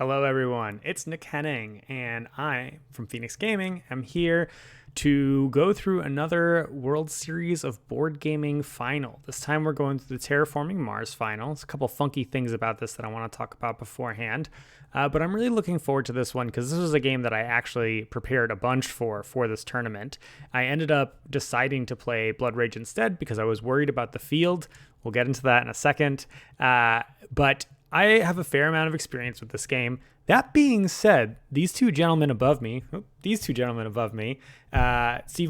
Hello, everyone. It's Nick Henning, and I, from Phoenix Gaming, am here to go through another World Series of Boardgaming final. This time we're going through the Terraforming Mars Finals. A couple funky things about this that I want to talk about beforehand. But I'm really looking forward to this one because this was a game that I actually prepared a bunch for this tournament. I ended up deciding to play Blood Rage instead because I was worried about the field. We'll get into that in a second. But I have a fair amount of experience with this game. That being said, these two gentlemen above me, Stephen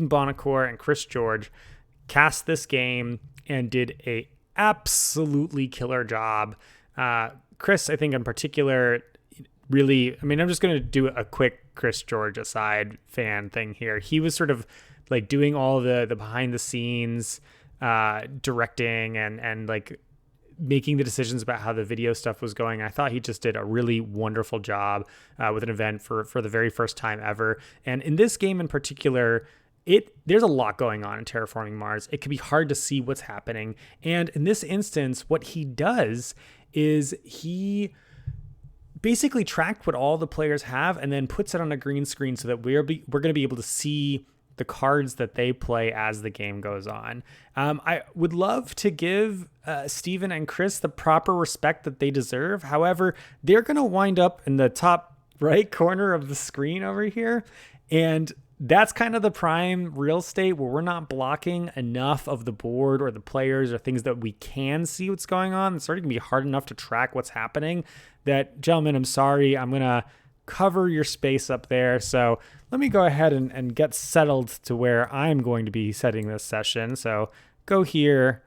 Bonacore and Chris George, cast this game and did a absolutely killer job. Chris, I think in particular, really, I'm just going to do a quick Chris George aside fan thing here. He was sort of like doing all the behind the scenes directing and like making the decisions about how the video stuff was going. I thought he just did a really wonderful job with an event for the very first time ever. And in this game in particular, there's a lot going on in Terraforming Mars. It can be hard to see what's happening. And in this instance, what he does is he basically tracked what all the players have and then puts it on a green screen so that we're going to be able to see the cards that they play as the game goes on. I would love to give Stephen and Chris the proper respect that they deserve. However, they're going to wind up in the top right corner of the screen over here. And that's kind of the prime real estate where we're not blocking enough of the board or the players or things that we can see what's going on. It's already going to be hard enough to track what's happening that, gentlemen, I'm sorry. I'm going to cover your space up there. So let me go ahead and get settled to where I'm going to be setting this session. So go here.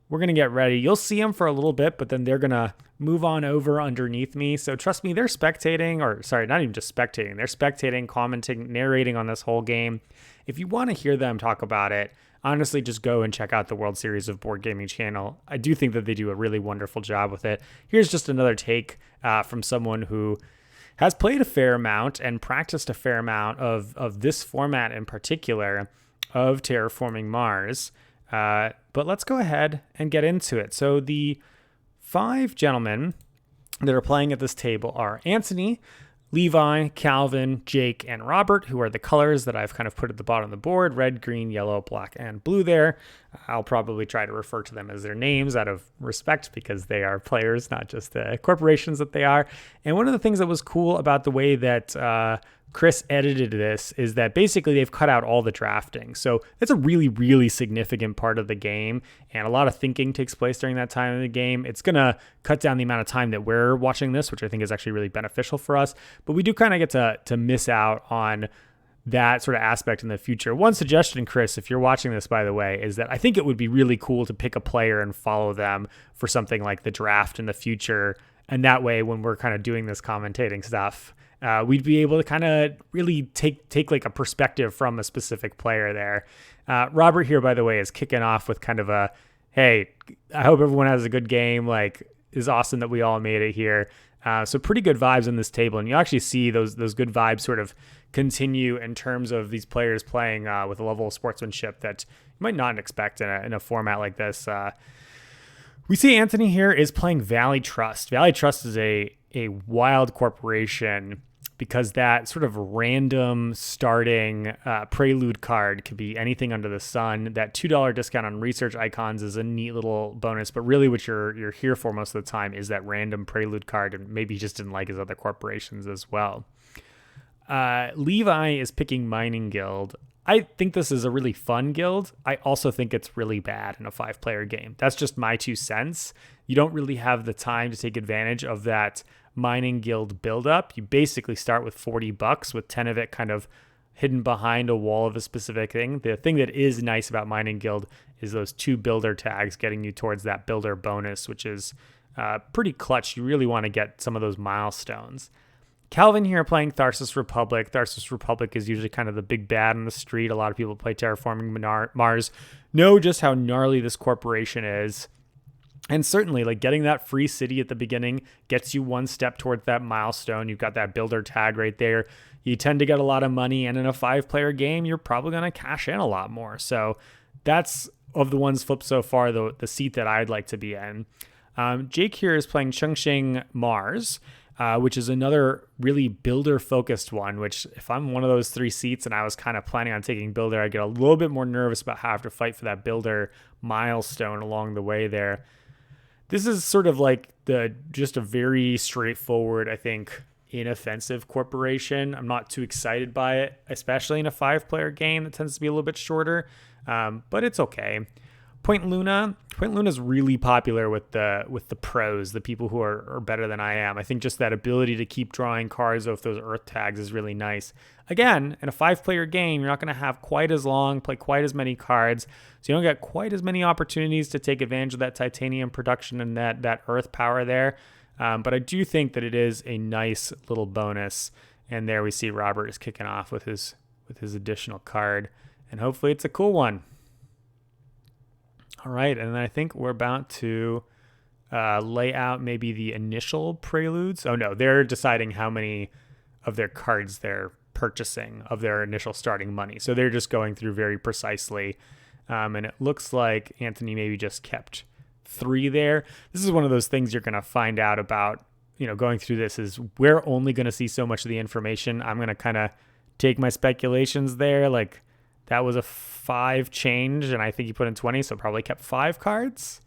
We're going to get ready. You'll see them for a little bit, but then they're going to move on over underneath me. So trust me, they're spectating, or sorry, not even just spectating. They're spectating, commenting, narrating on this whole game. If you want to hear them talk about it, honestly, just go and check out the World Series of Boardgaming channel. I do think that they do a really wonderful job with it. Here's just another take from someone who has played a fair amount and practiced a fair amount of this format in particular of Terraforming Mars. But let's go ahead and get into it. So the 5 gentlemen that are playing at this table are Antony, Levi, Calvin, Jake, and Robert, who are the colors that I've kind of put at the bottom of the board: red, green, yellow, black, and blue there. I'll probably try to refer to them as their names out of respect because they are players, not just the corporations that they are. And one of the things that was cool about the way that Chris edited this is that basically they've cut out all the drafting. So that's a really, really significant part of the game. And a lot of thinking takes place during that time of the game. It's going to cut down the amount of time that we're watching this, which I think is actually really beneficial for us. But we do kind of get to miss out on that sort of aspect in the future. One suggestion, Chris, if you're watching this, by the way, is that I think it would be really cool to pick a player and follow them for something like the draft in the future. And that way, when we're kind of doing this commentating stuff, we'd be able to kind of really take like a perspective from a specific player there. Robert here, by the way, is kicking off with kind of a, hey, I hope everyone has a good game. Like, it's awesome that we all made it here. So pretty good vibes on this table. And you actually see those good vibes sort of continue in terms of these players playing with a level of sportsmanship that you might not expect in a format like this. We see Antony here is playing Valley Trust. Valley Trust is a wild corporation because that sort of random starting prelude card could be anything under the sun. That $2 discount on research icons is a neat little bonus, but really what you're here for most of the time is that random prelude card, and maybe he just didn't like his other corporations as well. Levi is picking Mining Guild. I think this is a really fun guild. I also think it's really bad in a 5-player game. That's just my 2 cents. You don't really have the time to take advantage of that mining guild buildup. You basically start with $40 with 10 of it kind of hidden behind a wall of a specific thing. The thing that is nice about mining guild is those 2 builder tags getting you towards that builder bonus, which is pretty clutch. You really want to get some of those milestones. Calvin here playing Tharsis Republic. Tharsis Republic is usually kind of the big bad on the street. A lot of people play Terraforming Mars know just how gnarly this corporation is. And certainly, like, getting that free city at the beginning gets you one step towards that milestone. You've got that builder tag right there. You tend to get a lot of money, and in a 5-player game, you're probably going to cash in a lot more. So that's, of the ones flipped so far, the seat that I'd like to be in. Jake here is playing Chengxing Mars. which is another really builder-focused one, which if I'm one of those 3 seats and I was kind of planning on taking builder, I get a little bit more nervous about how I have to fight for that builder milestone along the way there. This is sort of like just a very straightforward, I think, inoffensive corporation. I'm not too excited by it, especially in a 5-player game that tends to be a little bit shorter, but it's okay. Point Luna is really popular with the pros, the people who are better than I am. I think just that ability to keep drawing cards off those earth tags is really nice. Again, in a 5-player game, you're not going to have quite as long, play quite as many cards, so you don't get quite as many opportunities to take advantage of that titanium production and that earth power there. But I do think that it is a nice little bonus. And there we see Robert is kicking off with his additional card, and hopefully it's a cool one. All right, and then I think we're about to lay out maybe the initial preludes. Oh no, they're deciding how many of their cards they're purchasing of their initial starting money. So they're just going through very precisely. And it looks like Antony maybe just kept 3 there. This is one of those things you're going to find out about, going through this, is we're only going to see so much of the information. I'm going to kind of take my speculations there. Like, that was a 5 change, and I think he put in 20, so probably kept 5 cards.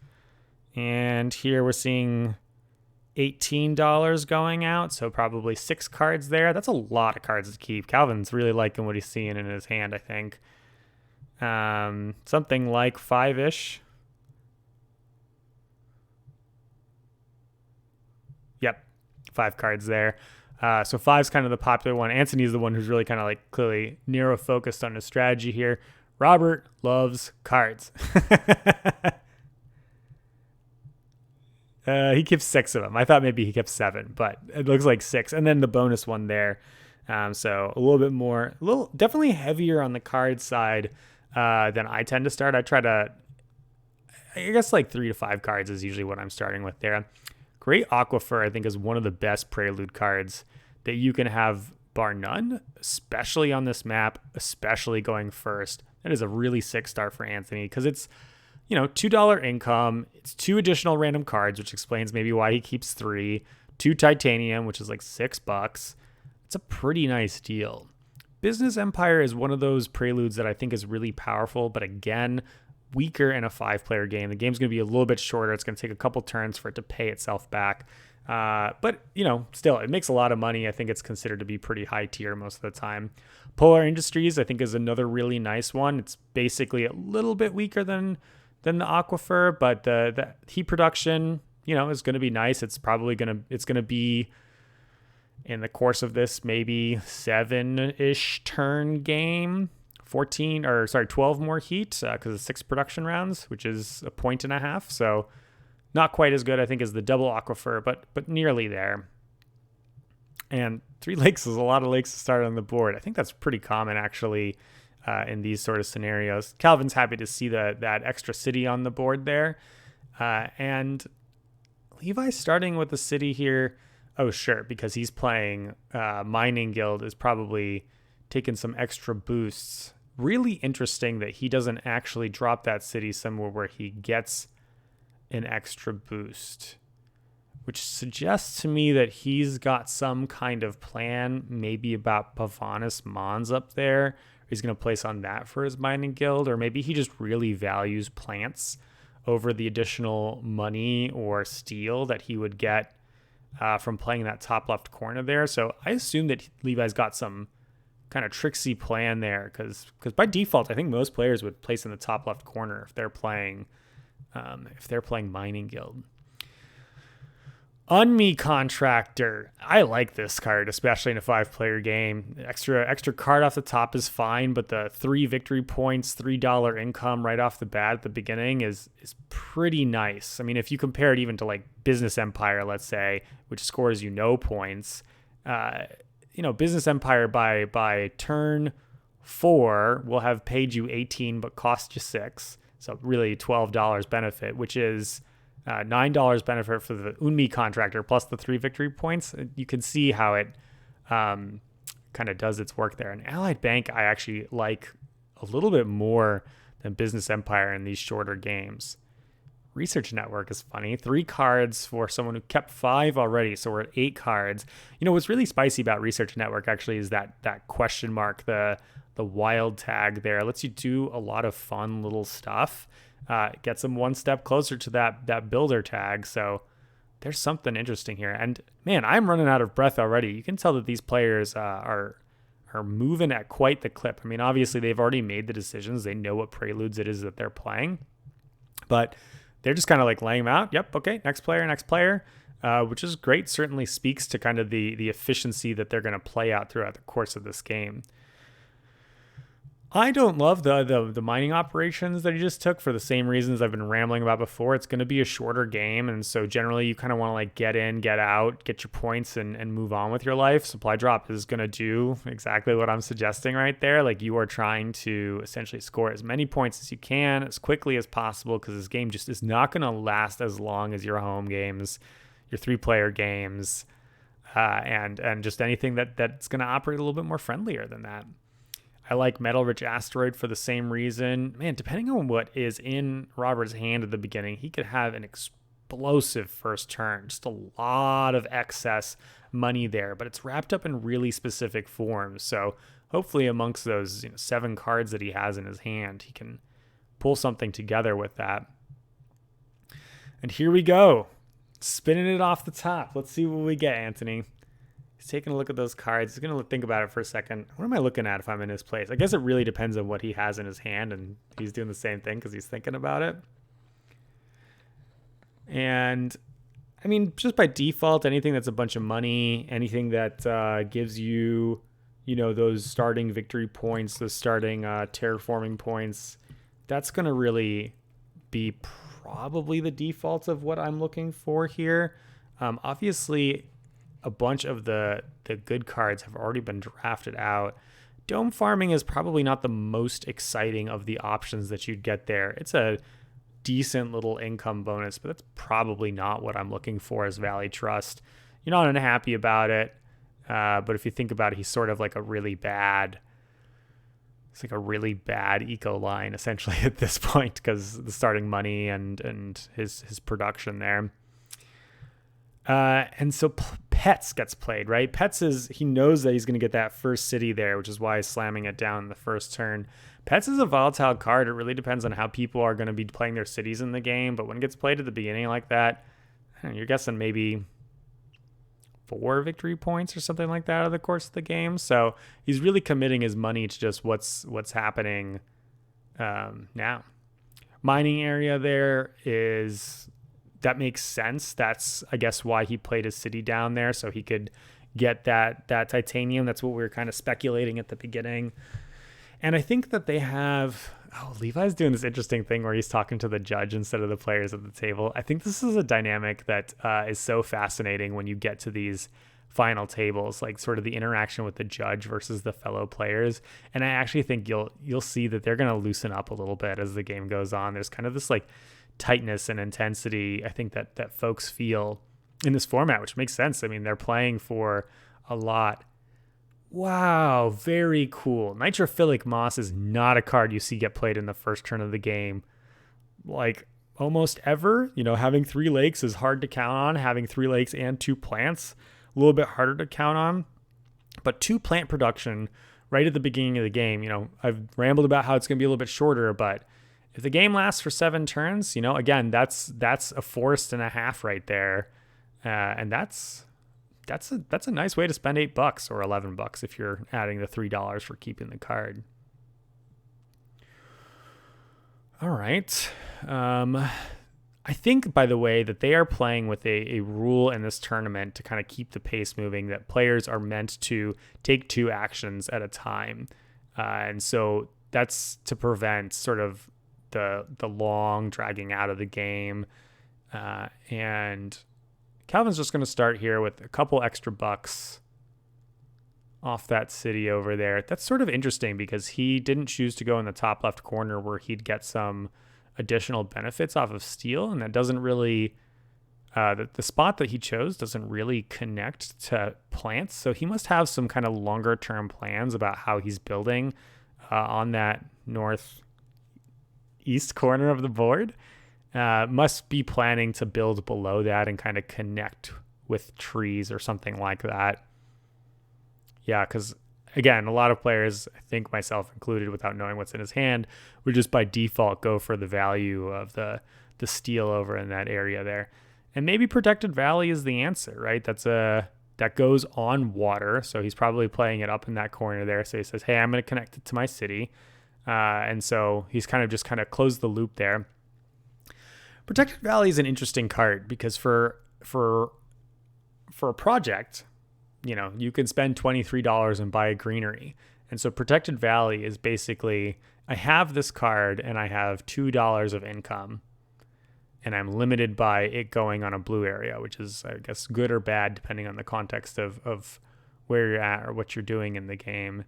And here we're seeing $18 going out, so probably 6 cards there. That's a lot of cards to keep. Calvin's really liking what he's seeing in his hand, I think. Something like 5-ish. Yep, 5 cards there. So 5's kind of the popular one. Antony's the one who's really kind of like clearly narrow focused on his strategy here. Robert loves cards. He keeps 6 of them. I thought maybe he kept 7, but it looks like 6. And then the bonus one there. So a little bit more, definitely heavier on the card side than I tend to start. I guess like 3 to 5 cards is usually what I'm starting with there. Great Aquifer, I think, is one of the best prelude cards that you can have, bar none, especially on this map, especially going first. That is a really sick start for Antony because it's, $2 income. It's 2 additional random cards, which explains maybe why he keeps 3. 2 titanium, which is like $6. It's a pretty nice deal. Business Empire is one of those preludes that I think is really powerful, but again, weaker in a 5-player game. The game's going to be a little bit shorter. It's going to take a couple turns for it to pay itself back. But, still, it makes a lot of money. I think it's considered to be pretty high tier most of the time. Polar Industries, I think, is another really nice one. It's basically a little bit weaker than the Aquifer, but the heat production, is going to be nice. It's probably going to be, in the course of this, maybe 7-ish turn game. 12 more heat because of 6 production rounds, which is 1.5 points. So not quite as good, I think, as the double Aquifer, but nearly there. And 3 lakes is a lot of lakes to start on the board. I think that's pretty common, actually, in these sort of scenarios. Calvin's happy to see that extra city on the board there. And Levi starting with the city here. Oh, sure, because he's playing Mining Guild is probably taking some extra boosts. Really interesting that he doesn't actually drop that city somewhere where he gets an extra boost, which suggests to me that he's got some kind of plan, maybe about Pavanis Mons up there. He's going to place on that for his Mining Guild, or maybe he just really values plants over the additional money or steel that he would get from playing that top left corner there. So I assume that Levi's got some kind of tricksy plan there because by default, I think most players would place in the top left corner if they're playing Mining Guild. Unme Contractor. I like this card, especially in a 5-player game. Extra card off the top is fine, but the 3 victory points, $3 income right off the bat at the beginning is pretty nice. I mean, if you compare it even to like Business Empire, let's say, which scores points, Business Empire by turn 4 will have paid you 18 but cost you 6. So really $12 benefit, which is $9 benefit for the Unme Contractor plus the 3 victory points. You can see how it kind of does its work there. And Allied Bank, I actually like a little bit more than Business Empire in these shorter games. Research Network is funny. 3 cards for someone who kept 5 already, so we're at 8 cards. What's really spicy about Research Network actually is that question mark, the wild tag there. It lets you do a lot of fun little stuff. Gets them one step closer to that builder tag. So there's something interesting here. And man, I'm running out of breath already. You can tell that these players are moving at quite the clip. I mean, obviously they've already made the decisions. They know what preludes it is that they're playing, but they're just kind of like laying them out. Yep. Okay. Next player, which is great. Certainly speaks to kind of the efficiency that they're going to play out throughout the course of this game. I don't love the mining operations that he just took for the same reasons I've been rambling about before. It's going to be a shorter game, and so generally you kind of want to like get in, get out, get your points, and move on with your life. Supply drop is going to do exactly what I'm suggesting right there. Like, you are trying to essentially score as many points as you can as quickly as possible, because this game just is not going to last as long as your home games, your 3-player games, and just anything that's going to operate a little bit more friendlier than that. I like Metal Rich Asteroid for the same reason. Man, depending on what is in Robert's hand at the beginning, he could have an explosive first turn. Just a lot of excess money there, but it's wrapped up in really specific forms. So hopefully amongst those 7 cards that he has in his hand, he can pull something together with that. And here we go. Spinning it off the top. Let's see what we get, Antony. He's taking a look at those cards. He's going to think about it for a second. What am I looking at if I'm in his place? I guess it really depends on what he has in his hand, and he's doing the same thing because he's thinking about it. And, I mean, just by default, anything that's a bunch of money, anything that gives you, those starting victory points, those starting terraforming points, that's going to really be probably the default of what I'm looking for here. Obviously, a bunch of the good cards have already been drafted out. Dome farming is probably not the most exciting of the options that you'd get there. It's a decent little income bonus, but that's probably not what I'm looking for as Valley Trust. You're not unhappy about it, but if you think about it, he's sort of like a really bad eco line essentially at this point, because the starting money and his production there. And so Pets gets played, right? Pets he knows that he's going to get that first city there, which is why he's slamming it down in the first turn. Pets is a volatile card. It really depends on how people are going to be playing their cities in the game. But when it gets played at the beginning like that, you're guessing maybe 4 victory points or something like that over the course of the game. So he's really committing his money to just what's happening now. Mining area there that makes sense. That's, I guess, why he played his city down there, so he could get that titanium. That's what we were kind of speculating at the beginning. And I think that they have... Levi's doing this interesting thing where he's talking to the judge instead of the players at the table. I think this is a dynamic that is so fascinating when you get to these final tables, like sort of the interaction with the judge versus the fellow players. And I actually think you'll see that they're going to loosen up a little bit as the game goes on. There's kind of this like tightness and intensity, I think, that folks feel in this format, which makes sense. I mean, they're playing for a lot. Wow, very cool. Nitrophilic Moss is not a card you see get played in the first turn of the game, like almost ever. Having 3 lakes is hard to count on. Having 3 lakes and 2 plants, a little bit harder to count on. But 2 plant production right at the beginning of the game. I've rambled about how it's going to be a little bit shorter, but if the game lasts for 7 turns, again, that's a forest and a half right there, and that's a nice way to spend $8 or $11 if you're adding the $3 for keeping the card. All right, I think, by the way, that they are playing with a rule in this tournament to kind of keep the pace moving, that players are meant to take 2 actions at a time, and so that's to prevent sort of the long dragging out of the game. And Calvin's just going to start here with a couple extra bucks off that city over there. That's sort of interesting because he didn't choose to go in the top left corner where he'd get some additional benefits off of steel, and that doesn't really the spot that he chose doesn't really connect to plants. So he must have some kind of longer term plans about how he's building on that northeast corner of the board. Must be planning to build below that and kind of connect with trees or something like that. Yeah, because again, a lot of players, I think myself included, without knowing what's in his hand, would just by default go for the value of the steel over in that area there. And maybe Protected Valley is the answer, right? That goes on water, so he's probably playing it up in that corner there. So he says, hey, I'm going to connect it to my city. And so he's kind of closed the loop there. Protected Valley is an interesting card because for a project, you can spend $23 and buy a greenery. And so Protected Valley is basically, I have this card and I have $2 of income, and I'm limited by it going on a blue area, which is, I guess, good or bad depending on the context of where you're at or what you're doing in the game.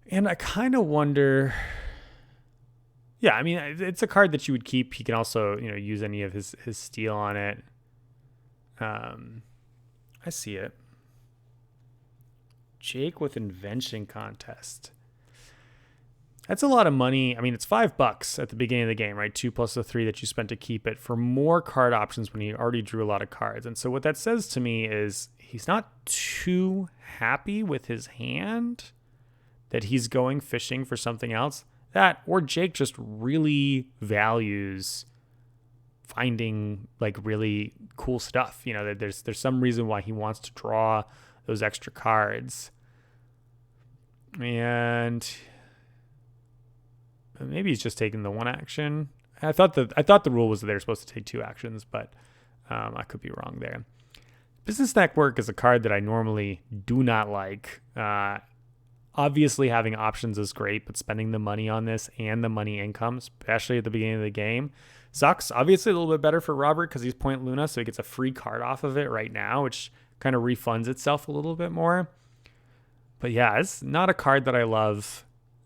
And I kind of wonder, yeah, I mean, it's a card that you would keep. He can also, use any of his steel on it. I see it. Jake with Invention Contest. That's a lot of money. I mean, it's $5 at the beginning of the game, right? 2 plus the 3 that you spent to keep it for more card options when he already drew a lot of cards. And so what that says to me is he's not too happy with his hand, that he's going fishing for something else. That, or Jake just really values finding like really cool stuff. That there's some reason why he wants to draw those extra cards. And maybe he's just taking the one action. I thought the rule was that they're supposed to take 2 actions, but I could be wrong there. Business Network is a card that I normally do not like. Obviously, having options is great, but spending the money on this and the money income, especially at the beginning of the game, sucks. Obviously, a little bit better for Robert because he's Point Luna, so he gets a free card off of it right now, which kind of refunds itself a little bit more. But yeah, it's not a card that I love.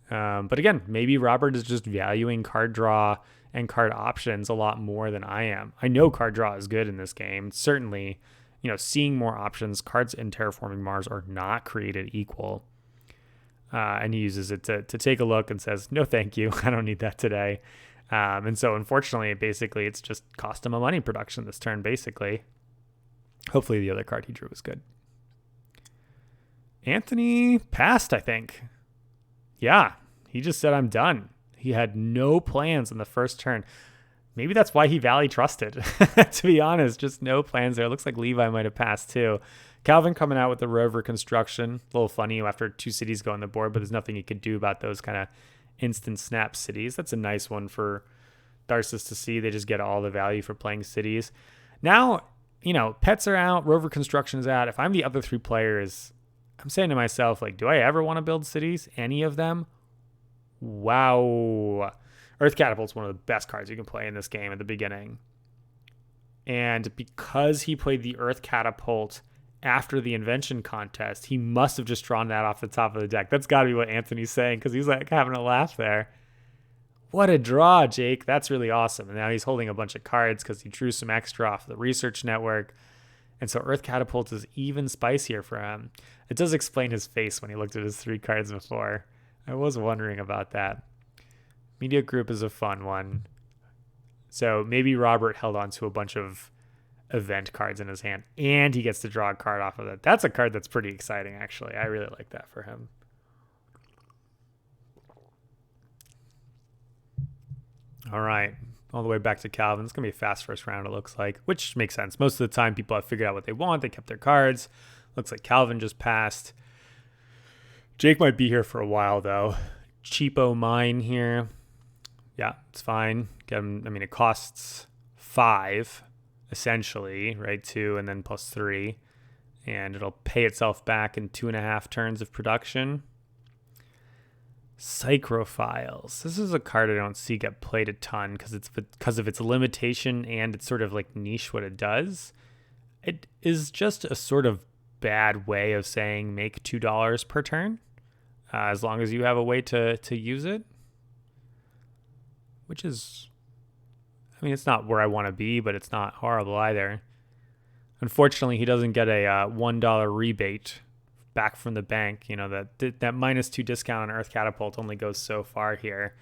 But again, maybe Robert is just valuing card draw and card options a lot more than I am. I know card draw is good in this game. Certainly, seeing more options, cards in Terraforming Mars are not created equal. And he uses it to take a look and says, no, thank you. I don't need that today. And so unfortunately, basically, it's just cost him a money production this turn, basically. Hopefully the other card he drew was good. Antony passed, I think. Yeah, he just said, I'm done. He had no plans in the first turn. Maybe that's why he Valley trusted, to be honest. Just no plans there. It looks like Levi might have passed too. Calvin coming out with the rover construction. A little funny after 2 cities go on the board, but there's nothing he could do about those kind of instant snap cities. That's a nice one for Tharsis to see. They just get all the value for playing cities. Now, pets are out, rover construction is out. If I'm the other 3 players, I'm saying to myself, like, do I ever want to build cities? Any of them? Wow. Earth Catapult's one of the best cards you can play in this game at the beginning. And because he played the Earth Catapult after the invention contest, he must have just drawn that off the top of the deck. That's got to be what Anthony's saying, because he's like having a laugh there. What a draw, Jake. That's really awesome. And now he's holding a bunch of cards because he drew some extra off the research network. And so Earth Catapult is even spicier for him. It does explain his face when he looked at his 3 cards before. I was wondering about that. Media Group is a fun one. So maybe Robert held on to a bunch of event cards in his hand, and he gets to draw a card off of that. That's a card that's pretty exciting, actually. I really like that for him. All right. All the way back to Calvin. It's going to be a fast first round, it looks like, which makes sense. Most of the time, people have figured out what they want. They kept their cards. Looks like Calvin just passed. Jake might be here for a while, though. Cheapo mine here. Yeah, it's fine. Get him. I mean, it costs 5, essentially, right? 2 and then plus 3. And it'll pay itself back in 2.5 turns of production. Psychrophiles. This is a card I don't see get played a ton because of its limitation and it's sort of like niche what it does. It is just a sort of bad way of saying make $2 per turn, as long as you have a way to use it. Which is, I mean, it's not where I want to be, but it's not horrible either. Unfortunately, he doesn't get a $1 rebate back from the bank. You know, that -2 discount on Earth Catapult only goes so far here.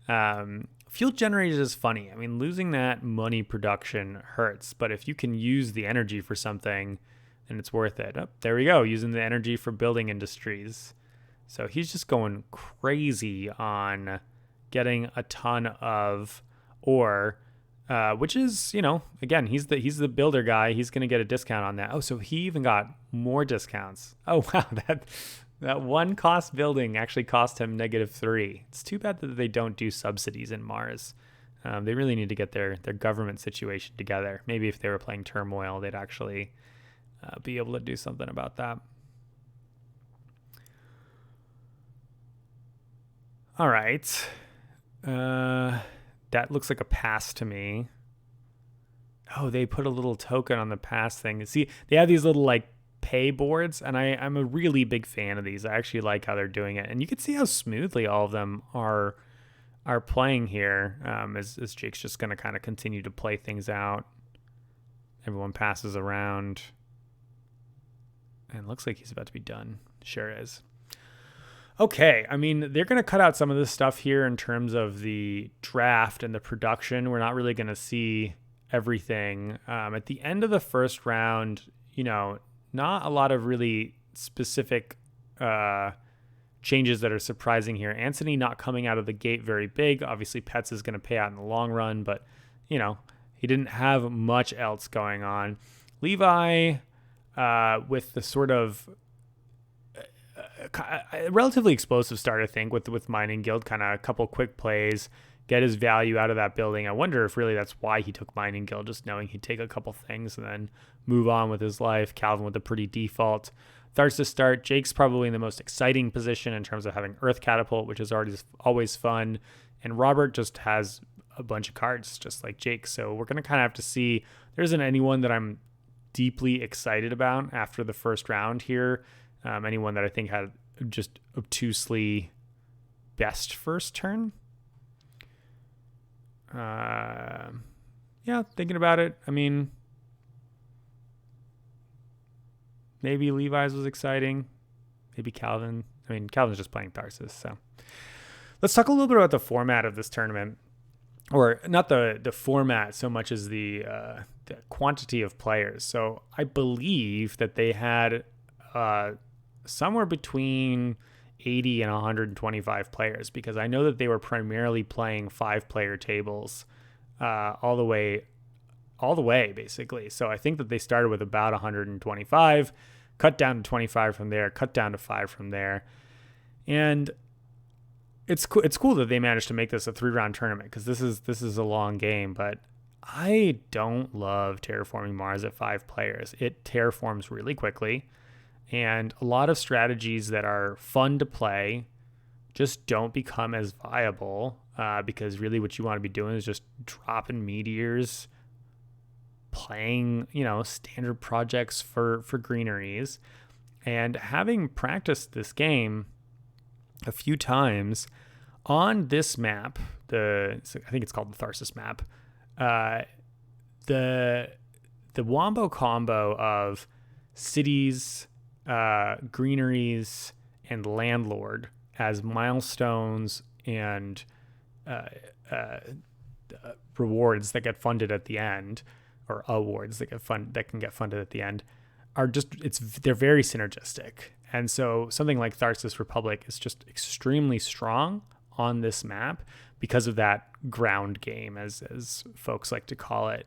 5 fuel generators is funny. I mean, losing that money production hurts, but if you can use the energy for something, then it's worth it. Oh, there we go, using the energy for building industries. So he's just going crazy on getting a ton of ore, which is, again, he's the builder guy. He's going to get a discount on that. Oh, so he even got more discounts. Oh, wow. That one cost building actually cost him -3. It's too bad that they don't do subsidies in Mars. They really need to get their government situation together. Maybe if they were playing Turmoil, they'd actually be able to do something about that. All right. That looks like a pass to me. Oh, they put a little token on the pass thing. See, they have these little like pay boards, and I'm a really big fan of these. I actually like how they're doing it, and you can see how smoothly all of them are playing here. As Jake's just going to kind of continue to play things out. Everyone passes around, and it looks like he's about to be done. Sure is. Okay, I mean, they're going to cut out some of this stuff here in terms of the draft and the production. We're not really going to see everything. At the end of the first round, not a lot of really specific changes that are surprising here. Antony not coming out of the gate very big. Obviously, Pets is going to pay out in the long run, but, he didn't have much else going on. Levi, with the sort of a relatively explosive start, I think, with Mining Guild, kind of a couple quick plays, get his value out of that building. I wonder if really that's why he took Mining Guild, just knowing he'd take a couple things and then move on with his life. Calvin with a pretty default. Tharsis start. Jake's probably in the most exciting position in terms of having Earth Catapult, which is always fun. And Robert just has a bunch of cards, just like Jake. So we're going to kind of have to see. There isn't anyone that I'm deeply excited about after the first round here. Anyone that I think had just obtusely best first turn. Thinking about it, I mean, maybe Levi's was exciting. Maybe Calvin. I mean, Calvin's just playing Tharsis. So let's talk a little bit about the format of this tournament. Or not the format so much as the quantity of players. So I believe that they had somewhere between 80 and 125 players, because I know that they were primarily playing 5-player tables all the way basically. So I think that they started with about 125, cut down to 25 from there, cut down to 5 from there. And it's cool that they managed to make this a 3-round tournament, because this is a long game, but I don't love Terraforming Mars at 5 players. It terraforms really quickly, and a lot of strategies that are fun to play just don't become as viable because really what you want to be doing is just dropping meteors, playing, standard projects for greeneries. And having practiced this game a few times on this map, I think it's called the Tharsis map, the wombo combo of cities, greeneries, and landlord as milestones and rewards that get funded at the end, or awards that can get funded at the end, are they're very synergistic. And so something like Tharsis Republic is just extremely strong on this map because of that ground game, as folks like to call it.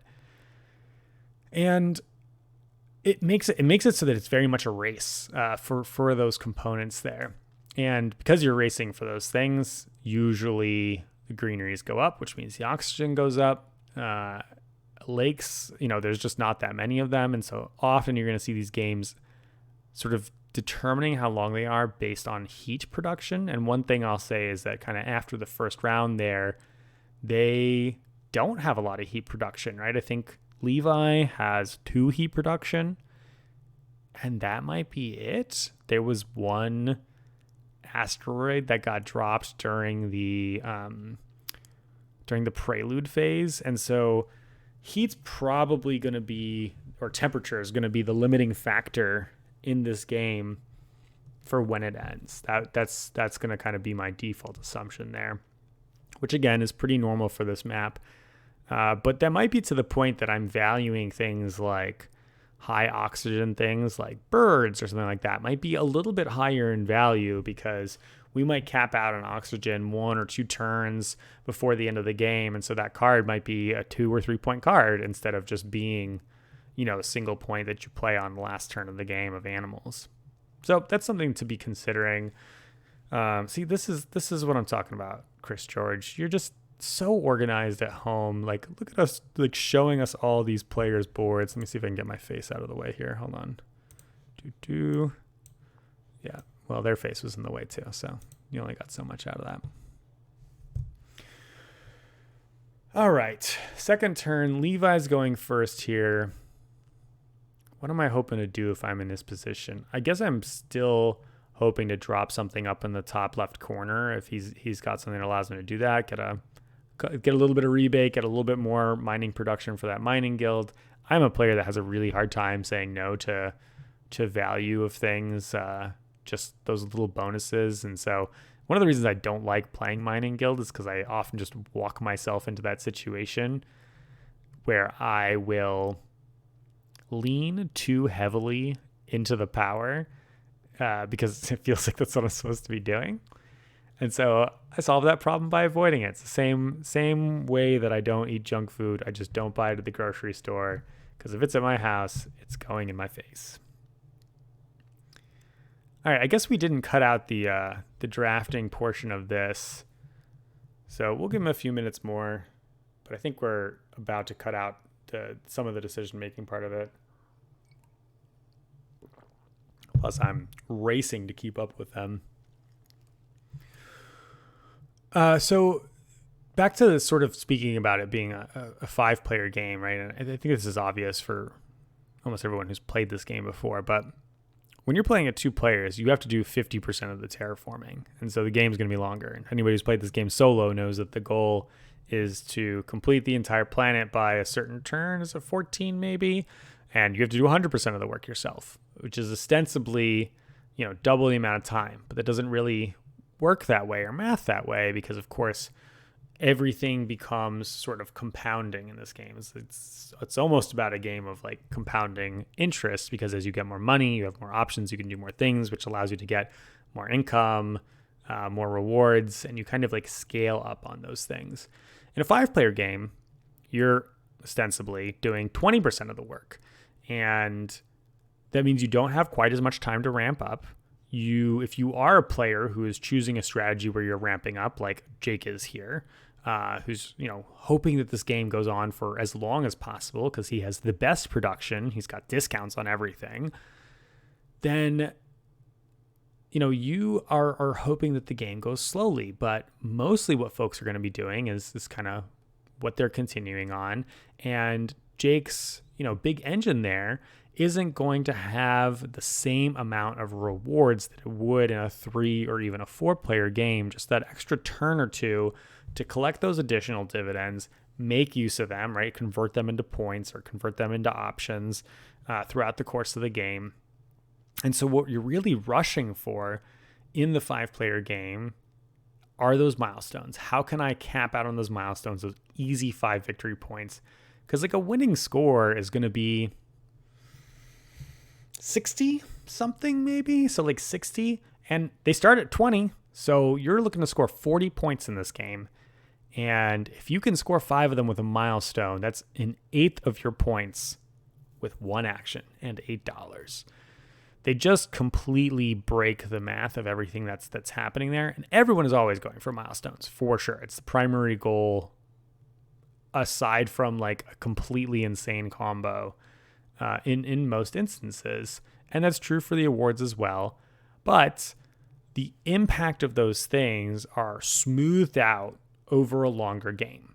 And it makes it so that it's very much a race for those components there. And because you're racing for those things, usually the greeneries go up, which means the oxygen goes up. Lakes, there's just not that many of them. And so often you're going to see these games sort of determining how long they are based on heat production. And one thing I'll say is that kind of after the first round there, they don't have a lot of heat production, right? I think Levi has 2 heat production, and that might be it. There was one asteroid that got dropped during the prelude phase, and so heat's probably going to be, or temperature is going to be, the limiting factor in this game for when it ends. That's going to kind of be my default assumption there. which again is pretty normal for this map. But that might be to the point that I'm valuing things like high oxygen things like birds or something like that might be a little bit higher in value, because we might cap out on oxygen 1 or 2 turns before the end of the game. And so that card might be a 2 or 3 point card instead of just being, a single point that you play on the last turn of the game of animals. So that's something to be considering. See, this is what I'm talking about, Chris George. You're just so organized at home. Like, look at us, like, showing us all these players' boards. Let me see if I can get my face out of the way here. Hold on. Yeah, well, their face was in the way too, so you only got so much out of that. All right, second turn. Levi's going first here. What am I hoping to do if I'm in this position? I guess I'm still hoping to drop something up in the top left corner. If he's got something that allows me to do that, get a little bit of rebate, get a little bit more mining production for that mining guild. I'm a player that has a really hard time saying no to value of things, just those little bonuses. And so one of the reasons I don't like playing mining guild is because I often just walk myself into that situation where I will lean too heavily into the power because it feels like that's what I'm supposed to be doing. And so I solve that problem by avoiding it. It's the same way that I don't eat junk food. I just don't buy it at the grocery store, because if it's at my house, it's going in my face. All right, I guess we didn't cut out the drafting portion of this, so we'll give him a few minutes more. But I think we're about to cut out some of the decision-making part of it. Plus, I'm racing to keep up with them. So back to sort of speaking about it being a 5-player game, right? And I think this is obvious for almost everyone who's played this game before, but when you're playing at 2 players, you have to do 50% of the terraforming. And so the game's going to be longer. And anybody who's played this game solo knows that the goal is to complete the entire planet by a certain turn. Is it 14 maybe? And you have to do 100% of the work yourself, which is ostensibly, double the amount of time. But that doesn't really work that way or math that way, because of course everything becomes sort of compounding in this game. It's almost about a game of like compounding interest, because as you get more money, you have more options, you can do more things, which allows you to get more income, more rewards, and you kind of like scale up on those things. In a 5-player game, you're ostensibly doing 20% of the work, and that means you don't have quite as much time to ramp up. If you are a player who is choosing a strategy where you're ramping up, like Jake is here, who's hoping that this game goes on for as long as possible because he has the best production, he's got discounts on everything, then you are hoping that the game goes slowly. But mostly what folks are going to be doing is kind of what they're continuing on, and Jake's big engine there isn't going to have the same amount of rewards that it would in a 3 or even a 4-player game. Just that extra turn or two to collect those additional dividends, make use of them, right? Convert them into points or convert them into options throughout the course of the game. And so what you're really rushing for in the 5-player game are those milestones. How can I cap out on those milestones, those easy 5 victory points? Because like a winning score is going to be 60 something maybe, so like 60, and they start at 20, so you're looking to score 40 points in this game. And if you can score 5 of them with a milestone, that's an 1/8 of your points with 1 action and $8. They just completely break the math of everything that's happening there. And everyone is always going for milestones, for sure. It's the primary goal, aside from like a completely insane combo in most instances. And that's true for the awards as well. But the impact of those things are smoothed out over a longer game.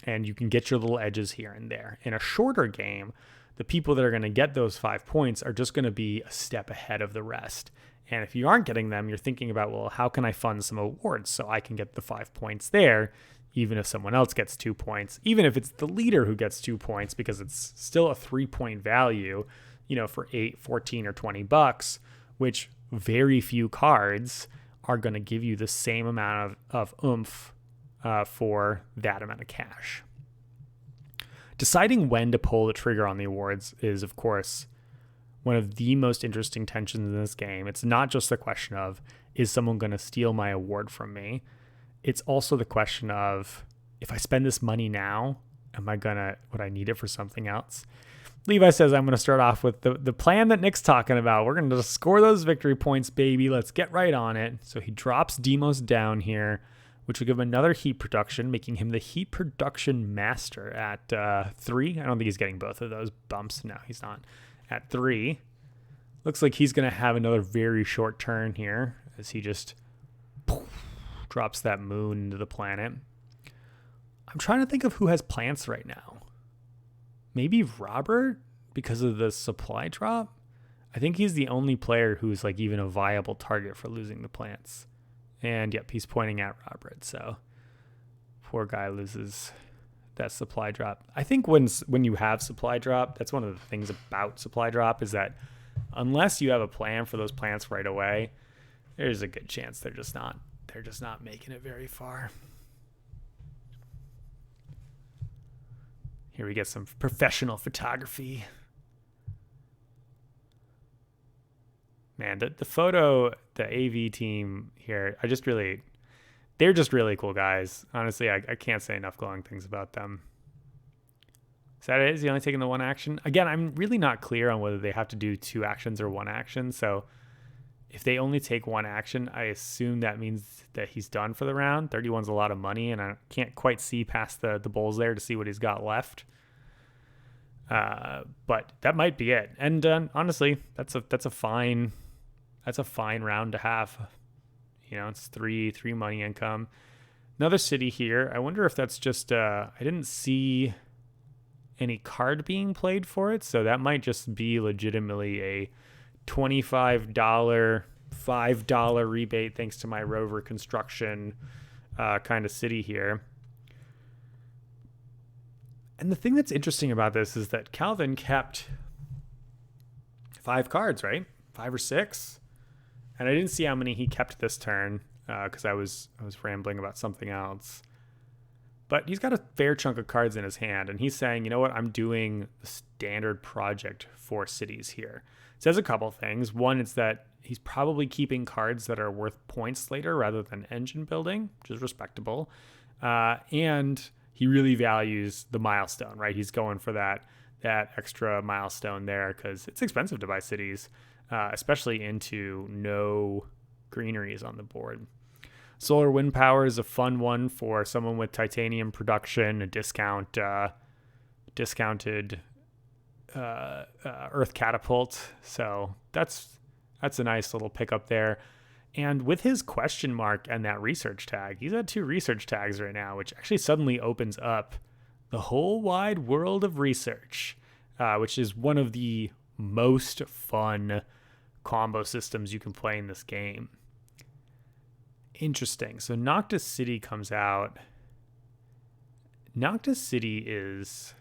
And you can get your little edges here and there. In a shorter game, the people that are going to get those 5 points are just going to be a step ahead of the rest. And if you aren't getting them, you're thinking about, well, how can I fund some awards so I can get the 5 points there, even if someone else gets 2 points, even if it's the leader who gets 2 points, because it's still a 3-point value, for 8, 14, or $20, which very few cards are going to give you the same amount of oomph for that amount of cash. Deciding when to pull the trigger on the awards is, of course, one of the most interesting tensions in this game. It's not just the question of, is someone going to steal my award from me? It's also the question of, if I spend this money now, would I need it for something else? Levi says, I'm going to start off with the plan that Nick's talking about. We're going to score those victory points, baby. Let's get right on it. So he drops Demos down here, which will give him another heat production, making him the heat production master at 3. I don't think he's getting both of those bumps. No, he's not. At 3. Looks like he's going to have another very short turn here as he just drops that moon into the planet. I'm trying to think of who has plants right now. Maybe Robert, because of the supply drop? I think he's the only player who's like even a viable target for losing the plants. And yep, he's pointing at Robert. So poor guy loses that supply drop. I think when you have supply drop, that's one of the things about supply drop is that unless you have a plan for those plants right away, there's a good chance they're just not making it very far. Here we get some professional photography. Man, the photo, the AV team here, they're just really cool guys. Honestly, I can't say enough glowing things about them. Is that it? Is he only taking the one action? Again, I'm really not clear on whether they have to do 2 actions or 1 action. So if they only take 1 action, I assume that means that he's done for the round. 31's a lot of money, and I can't quite see past the bowls there to see what he's got left. But that might be it. And honestly, that's a fine round to have. You know, it's three money income. Another city here. I wonder if that's just I didn't see any card being played for it, so that might just be legitimately a $25, $5 rebate thanks to my rover construction kind of city here. And the thing that's interesting about this is that Calvin kept 5 cards, right? 5 or 6. And I didn't see how many he kept this turn because I was rambling about something else. But he's got a fair chunk of cards in his hand, and he's saying, you know what, I'm doing the standard project for cities here. It says a couple things. One is that he's probably keeping cards that are worth points later rather than engine building, which is respectable. And he really values the milestone, right? He's going for that extra milestone there because it's expensive to buy cities, especially into no greeneries on the board. Solar wind power is a fun one for someone with titanium production, a discounted earth catapult. So that's a nice little pickup there. And with his question mark and that research tag, he's at 2 research tags right now, which actually suddenly opens up the whole wide world of research, which is one of the most fun combo systems you can play in this game. Interesting. So Noctis City comes out. Noctis City is,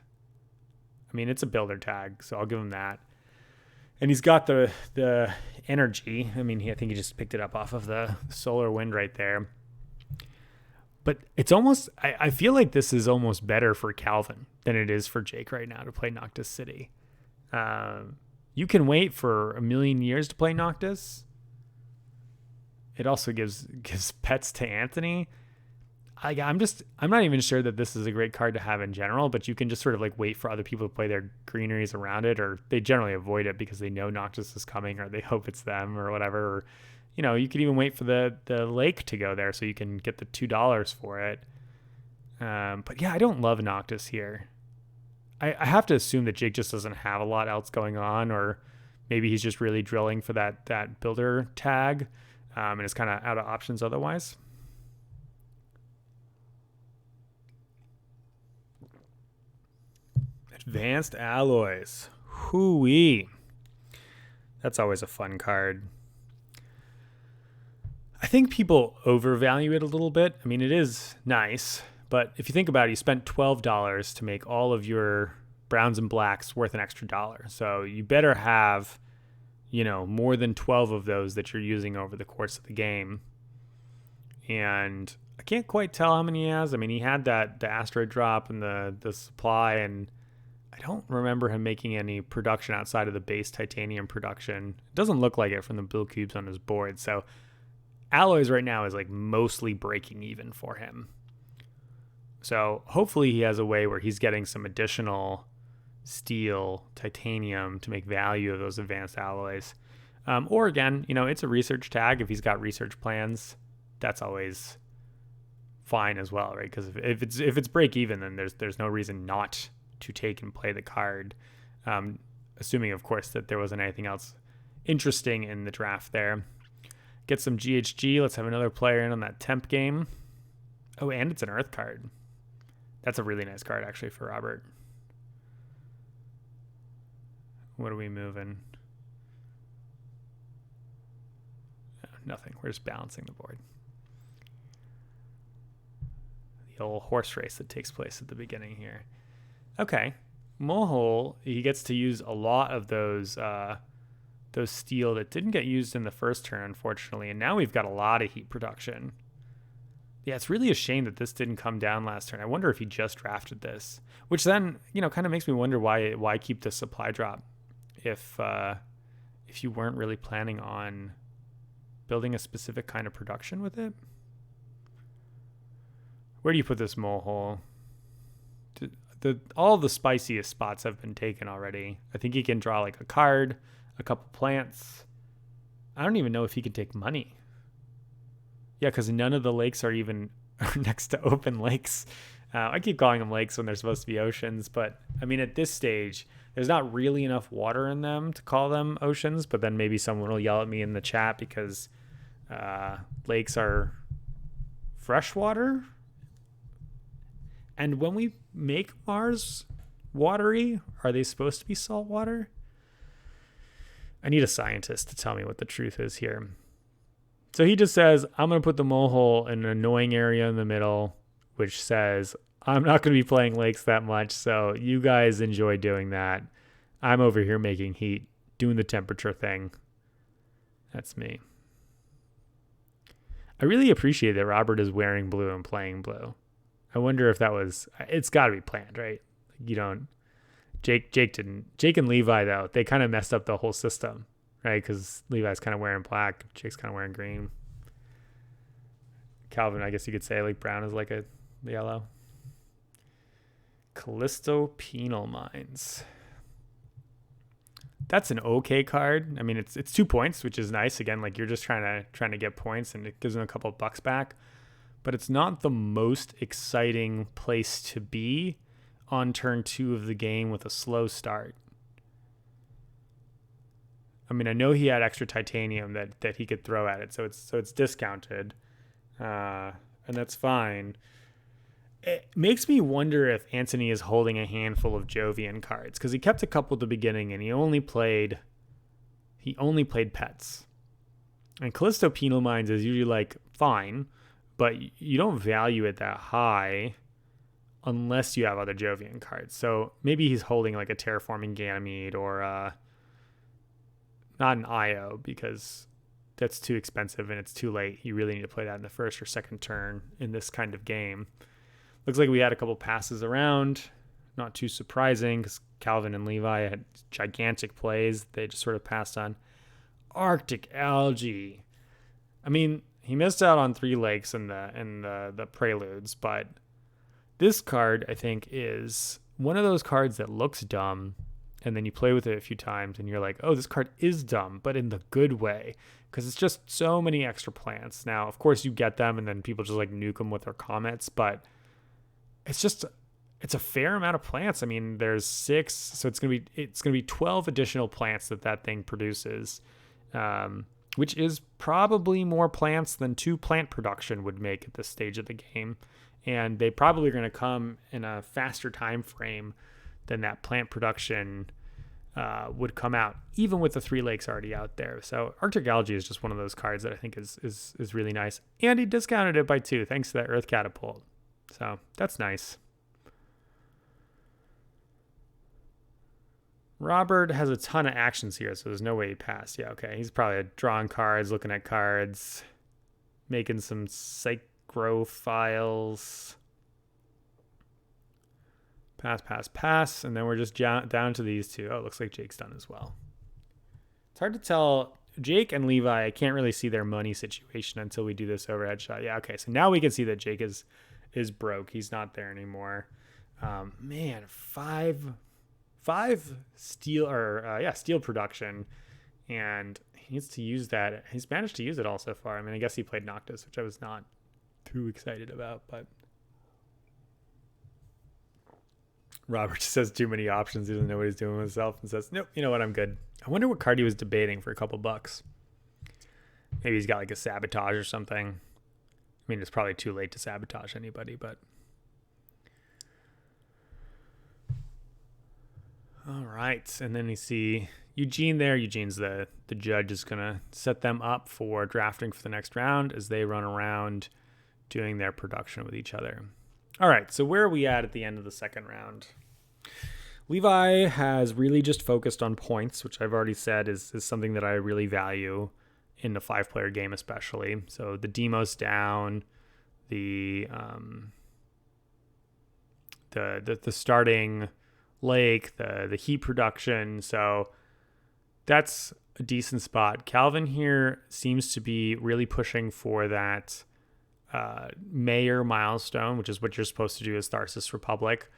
it's a builder tag, so I'll give him that. And he's got the energy. I think he just picked it up off of the solar wind right there. But it's almost, I feel like this is almost better for Calvin than it is for Jake right now to play Noctis City. You can wait for a million years to play Noctis. It also gives pets to Antony. I'm not even sure that this is a great card to have in general, but you can just sort of like wait for other people to play their greeneries around it, or they generally avoid it because they know Noctis is coming or they hope it's them or whatever. Or, you could even wait for the lake to go there so you can get the $2 for it. But yeah, I don't love Noctis here. I have to assume that Jake just doesn't have a lot else going on, or maybe he's just really drilling for that builder tag, and is kind of out of options otherwise. Advanced Alloys. Hooey. That's always a fun card. I think people overvalue it a little bit. It is nice, but if you think about it, you spent $12 to make all of your browns and blacks worth an extra $1. So you better have, more than 12 of those that you're using over the course of the game. And I can't quite tell how many he has. I mean, he had the asteroid drop and the supply, and I don't remember him making any production outside of the base titanium production. It doesn't look like it from the blue cubes on his board. So alloys right now is like mostly breaking even for him. So hopefully he has a way where he's getting some additional steel, titanium to make value of those advanced alloys. Or again, it's a research tag. If he's got research plans, that's always fine as well, right? Because if it's break even, then there's no reason not to take and play the card. Assuming, of course, that there wasn't anything else interesting in the draft there. Get some GHG. Let's have another player in on that temp game. Oh, and it's an Earth card. That's a really nice card, actually, for Robert. What are we moving? Nothing. We're just balancing the board. The old horse race that takes place at the beginning here. Okay. Molehole, he gets to use a lot of those steel that didn't get used in the first turn, unfortunately. And now we've got a lot of heat production. Yeah, it's really a shame that this didn't come down last turn. I wonder if he just drafted this, which then, kind of makes me wonder why keep the supply drop if you weren't really planning on building a specific kind of production with it. Where do you put this Molehole? All the spiciest spots have been taken already. I think he can draw like a card, a couple plants. I don't even know if he can take money. Yeah, because none of the lakes are even next to open lakes. I keep calling them lakes when they're supposed to be oceans. But, I mean, at this stage, there's not really enough water in them to call them oceans. But then maybe someone will yell at me in the chat because lakes are freshwater. And when we make Mars watery, are they supposed to be saltwater? I need a scientist to tell me what the truth is here. So he just says, I'm going to put the Molehole in an annoying area in the middle, which says, I'm not going to be playing lakes that much, so you guys enjoy doing that. I'm over here making heat, doing the temperature thing. That's me. I really appreciate that Robert is wearing blue and playing blue. I wonder if it's got to be planned, right? Jake didn't. Jake and Levi, though, they kind of messed up the whole system. Right, because Levi's kind of wearing black, Jake's kind of wearing green. Calvin, I guess you could say, like brown is like a yellow. Callisto Penal Mines. That's an okay card. I mean, it's 2 points, which is nice. Again, like you're just trying to get points, and it gives them a couple of bucks back. But it's not the most exciting place to be on turn 2 of the game with a slow start. I mean, I know he had extra titanium that he could throw at it, so it's discounted, and that's fine. It makes me wonder if Antony is holding a handful of Jovian cards, because he kept a couple at the beginning, and he only played pets. And Callisto Penal Mines is usually like fine, but you don't value it that high unless you have other Jovian cards. So maybe he's holding like a Terraforming Ganymede or not an IO, because that's too expensive and it's too late. You really need to play that in the first or second turn in this kind of game. Looks like we had a couple passes around. Not too surprising because Calvin and Levi had gigantic plays. They just sort of passed on. Arctic Algae. I mean, he missed out on 3 lakes in the preludes, but this card, I think, is one of those cards that looks dumb, and then you play with it a few times and you're like, oh, this card is dumb, but in the good way, because it's just so many extra plants. Now, of course, you get them and then people just like nuke them with their comments, but it's a fair amount of plants. I mean, there's 6, so it's gonna be 12 additional plants that thing produces, which is probably more plants than 2 plant production would make at this stage of the game, and they probably are going to come in a faster time frame than that plant production would come out, even with the 3 lakes already out there. So Arctic Algae is just one of those cards that I think is really nice. And he discounted it by 2 thanks to that Earth Catapult. So that's nice. Robert has a ton of actions here, so there's no way he passed. Yeah, okay. He's probably drawing cards, looking at cards, making some grow files. Pass. And then we're just down to these two. Oh, it looks like Jake's done as well. It's hard to tell. Jake and Levi, I can't really see their money situation until we do this overhead shot. Yeah, okay. So now we can see that Jake is broke. He's not there anymore. Man, five steel steel production, and he needs to use that. He's managed to use it all so far. I mean, I guess he played Noctis, which I was not too excited about, but Robert just has too many options. He doesn't know what he's doing with himself and says, nope, you know what, I'm good. I wonder what card he was debating for a couple bucks. Maybe he's got like a sabotage or something. I mean, it's probably too late to sabotage anybody, but. All right. And then you see Eugene there. Eugene's the judge is going to set them up for drafting for the next round as they run around doing their production with each other. All right, so where are we at the end of the second round? Levi has really just focused on points, which I've already said is something that I really value in the 5-player game especially. So the Demos down, the starting lake, the heat production. So that's a decent spot. Calvin here seems to be really pushing for that mayor milestone, which is what you're supposed to do as Tharsis Republic.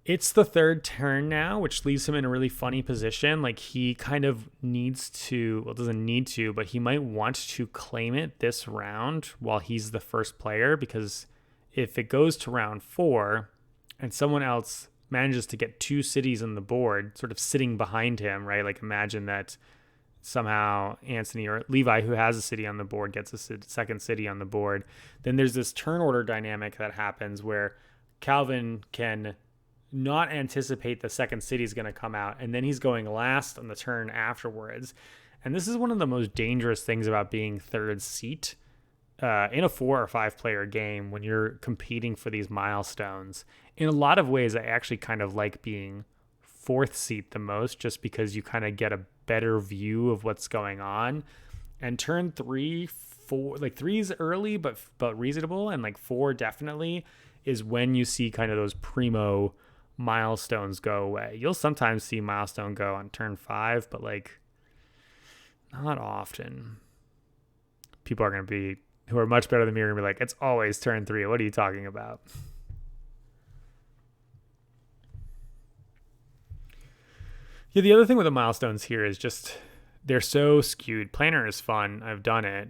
It's the third turn now, which leaves him in a really funny position. Like he kind of needs to, well, doesn't need to, but he might want to claim it this round while he's the first player, because if it goes to round 4 and someone else manages to get 2 cities on the board sort of sitting behind him, right? Like imagine that somehow Antony or Levi, who has a city on the board, gets a second city on the board. Then there's this turn order dynamic that happens where Calvin can not anticipate the second city is going to come out, and then he's going last on the turn afterwards. And this is one of the most dangerous things about being third seat in a 4 or 5 player game when you're competing for these milestones. In a lot of ways, I actually kind of like being 4th seat the most, just because you kind of get a better view of what's going on. And turn 3, 4, like 3's early but reasonable, and like 4 definitely is when you see kind of those primo milestones go away. You'll sometimes see milestone go on turn 5, but like not often. People are going to be, who are much better than me, are going to be like, it's always turn 3. What are you talking about? Yeah, the other thing with the milestones here is just they're so skewed. Planner is fun. I've done it.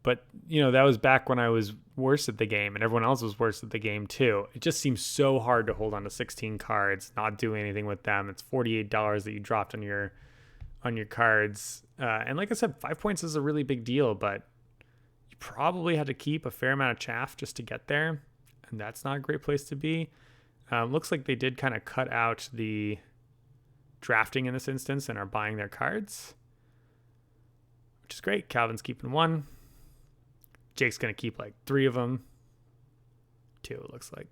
But, you know, that was back when I was worse at the game and everyone else was worse at the game too. It just seems so hard to hold on to 16 cards, not do anything with them. It's $48 that you dropped on your cards. And like I said, 5 points is a really big deal, but you probably had to keep a fair amount of chaff just to get there. And that's not a great place to be. Looks like they did kind of cut out the drafting in this instance and are buying their cards, which is great. Calvin's keeping 1. Jake's going to keep like 3 of them. 2, it looks like.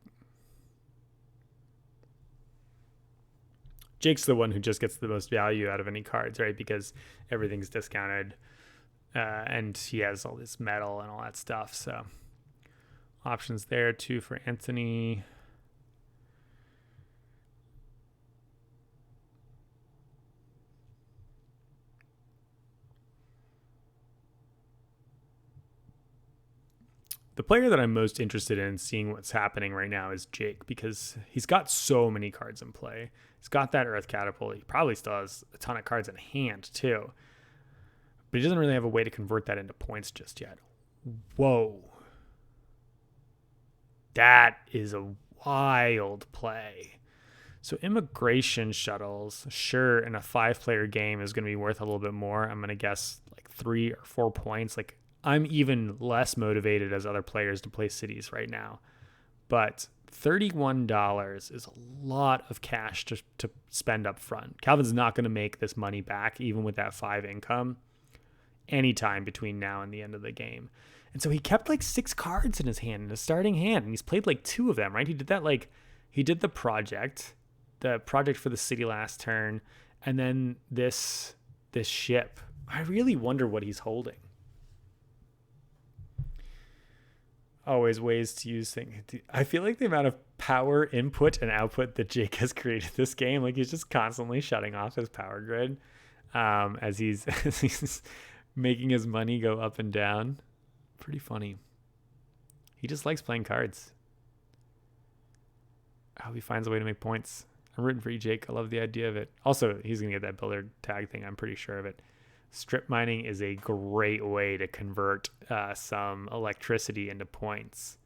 Jake's the one who just gets the most value out of any cards, right? Because everything's discounted and he has all this metal and all that stuff. So options there too for Antony. The player that I'm most interested in seeing what's happening right now is Jake, because he's got so many cards in play. He's got that Earth Catapult. He probably still has a ton of cards in hand too, but he doesn't really have a way to convert that into points just yet. Whoa. That is a wild play. So immigration shuttles, sure, in a 5-player game is going to be worth a little bit more. I'm going to guess like 3 or 4 points. Like, I'm even less motivated as other players to play cities right now. But $31 is a lot of cash to spend up front. Calvin's not going to make this money back, even with that 5 income, anytime between now and the end of the game. And so he kept like 6 cards in his hand, in his starting hand, and he's played like 2 of them, right? He did that, like, he did the project for the city last turn, and then this ship. I really wonder what he's holding. always ways to use things. I feel like the amount of power input and output that Jake has created this game, like he's just constantly shutting off his power grid as he's as he's making his money go up and down. Pretty funny. He just likes playing cards. I hope he finds a way to make points. I'm rooting for you, Jake. I love the idea of it. Also, he's going to get that builder tag thing. I'm pretty sure of it. Strip mining is a great way to convert some electricity into points.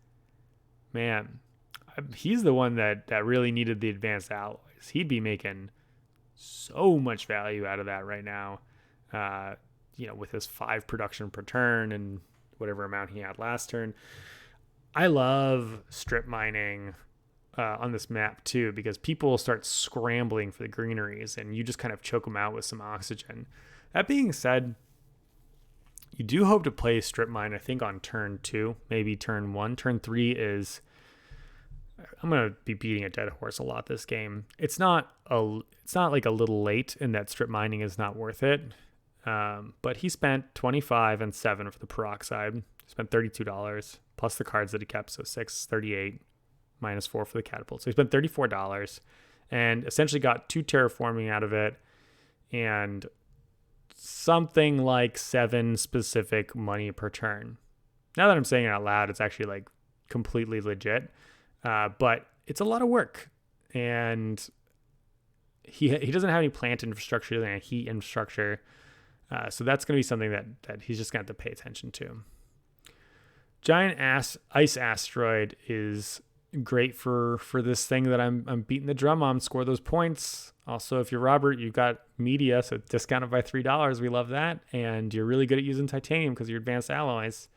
Man, he's the one that really needed the advanced alloys. He'd be making so much value out of that right now. With his 5 production per turn and whatever amount he had last turn. I love strip mining on this map too, because people will start scrambling for the greeneries and you just kind of choke them out with some oxygen. That being said, you do hope to play strip mine, I think, on turn 2, maybe turn 1. Turn 3 is, I'm going to be beating a dead horse a lot this game. It's not like a little late in that strip mining is not worth it. But he spent 25 and 7 for the peroxide. He spent $32 plus the cards that he kept. So 6, 38 minus 4 for the catapult. So he spent $34 and essentially got 2 terraforming out of it and something like 7 specific money per turn. Now that I'm saying it out loud, it's actually like completely legit. But it's a lot of work, and he doesn't have any plant infrastructure, any heat infrastructure. So that's going to be something that he's just going to have to pay attention to. Giant ice asteroid is great for this thing that I'm beating the drum on. Score those points. Also, if you're Robert, you've got media, so discounted by $3. We love that. And you're really good at using titanium because of your advanced alloys.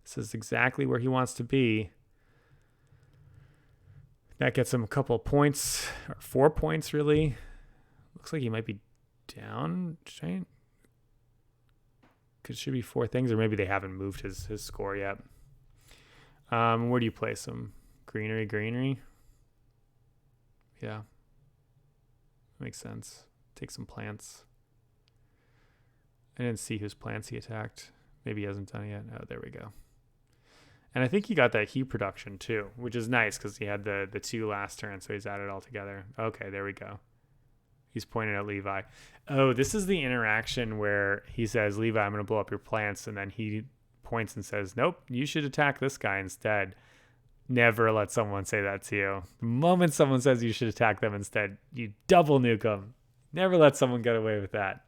This is exactly where he wants to be. That gets him a couple of points, or 4 points really. Looks like he might be down, Giant. Because it should be 4 things, or maybe they haven't moved his score yet. Where do you place him? Greenery? Yeah. Makes sense. Take some plants. I didn't see whose plants he attacked. Maybe he hasn't done it yet. Oh, there we go. And I think he got that heat production too, which is nice because he had the 2 last turn, so he's added all together. Okay, there we go. He's pointing at Levi. Oh, this is the interaction where he says, Levi, I'm going to blow up your plants. And then he points and says, nope, you should attack this guy instead. Never let someone say that to you. The moment someone says you should attack them instead, you double nuke them. Never let someone get away with that.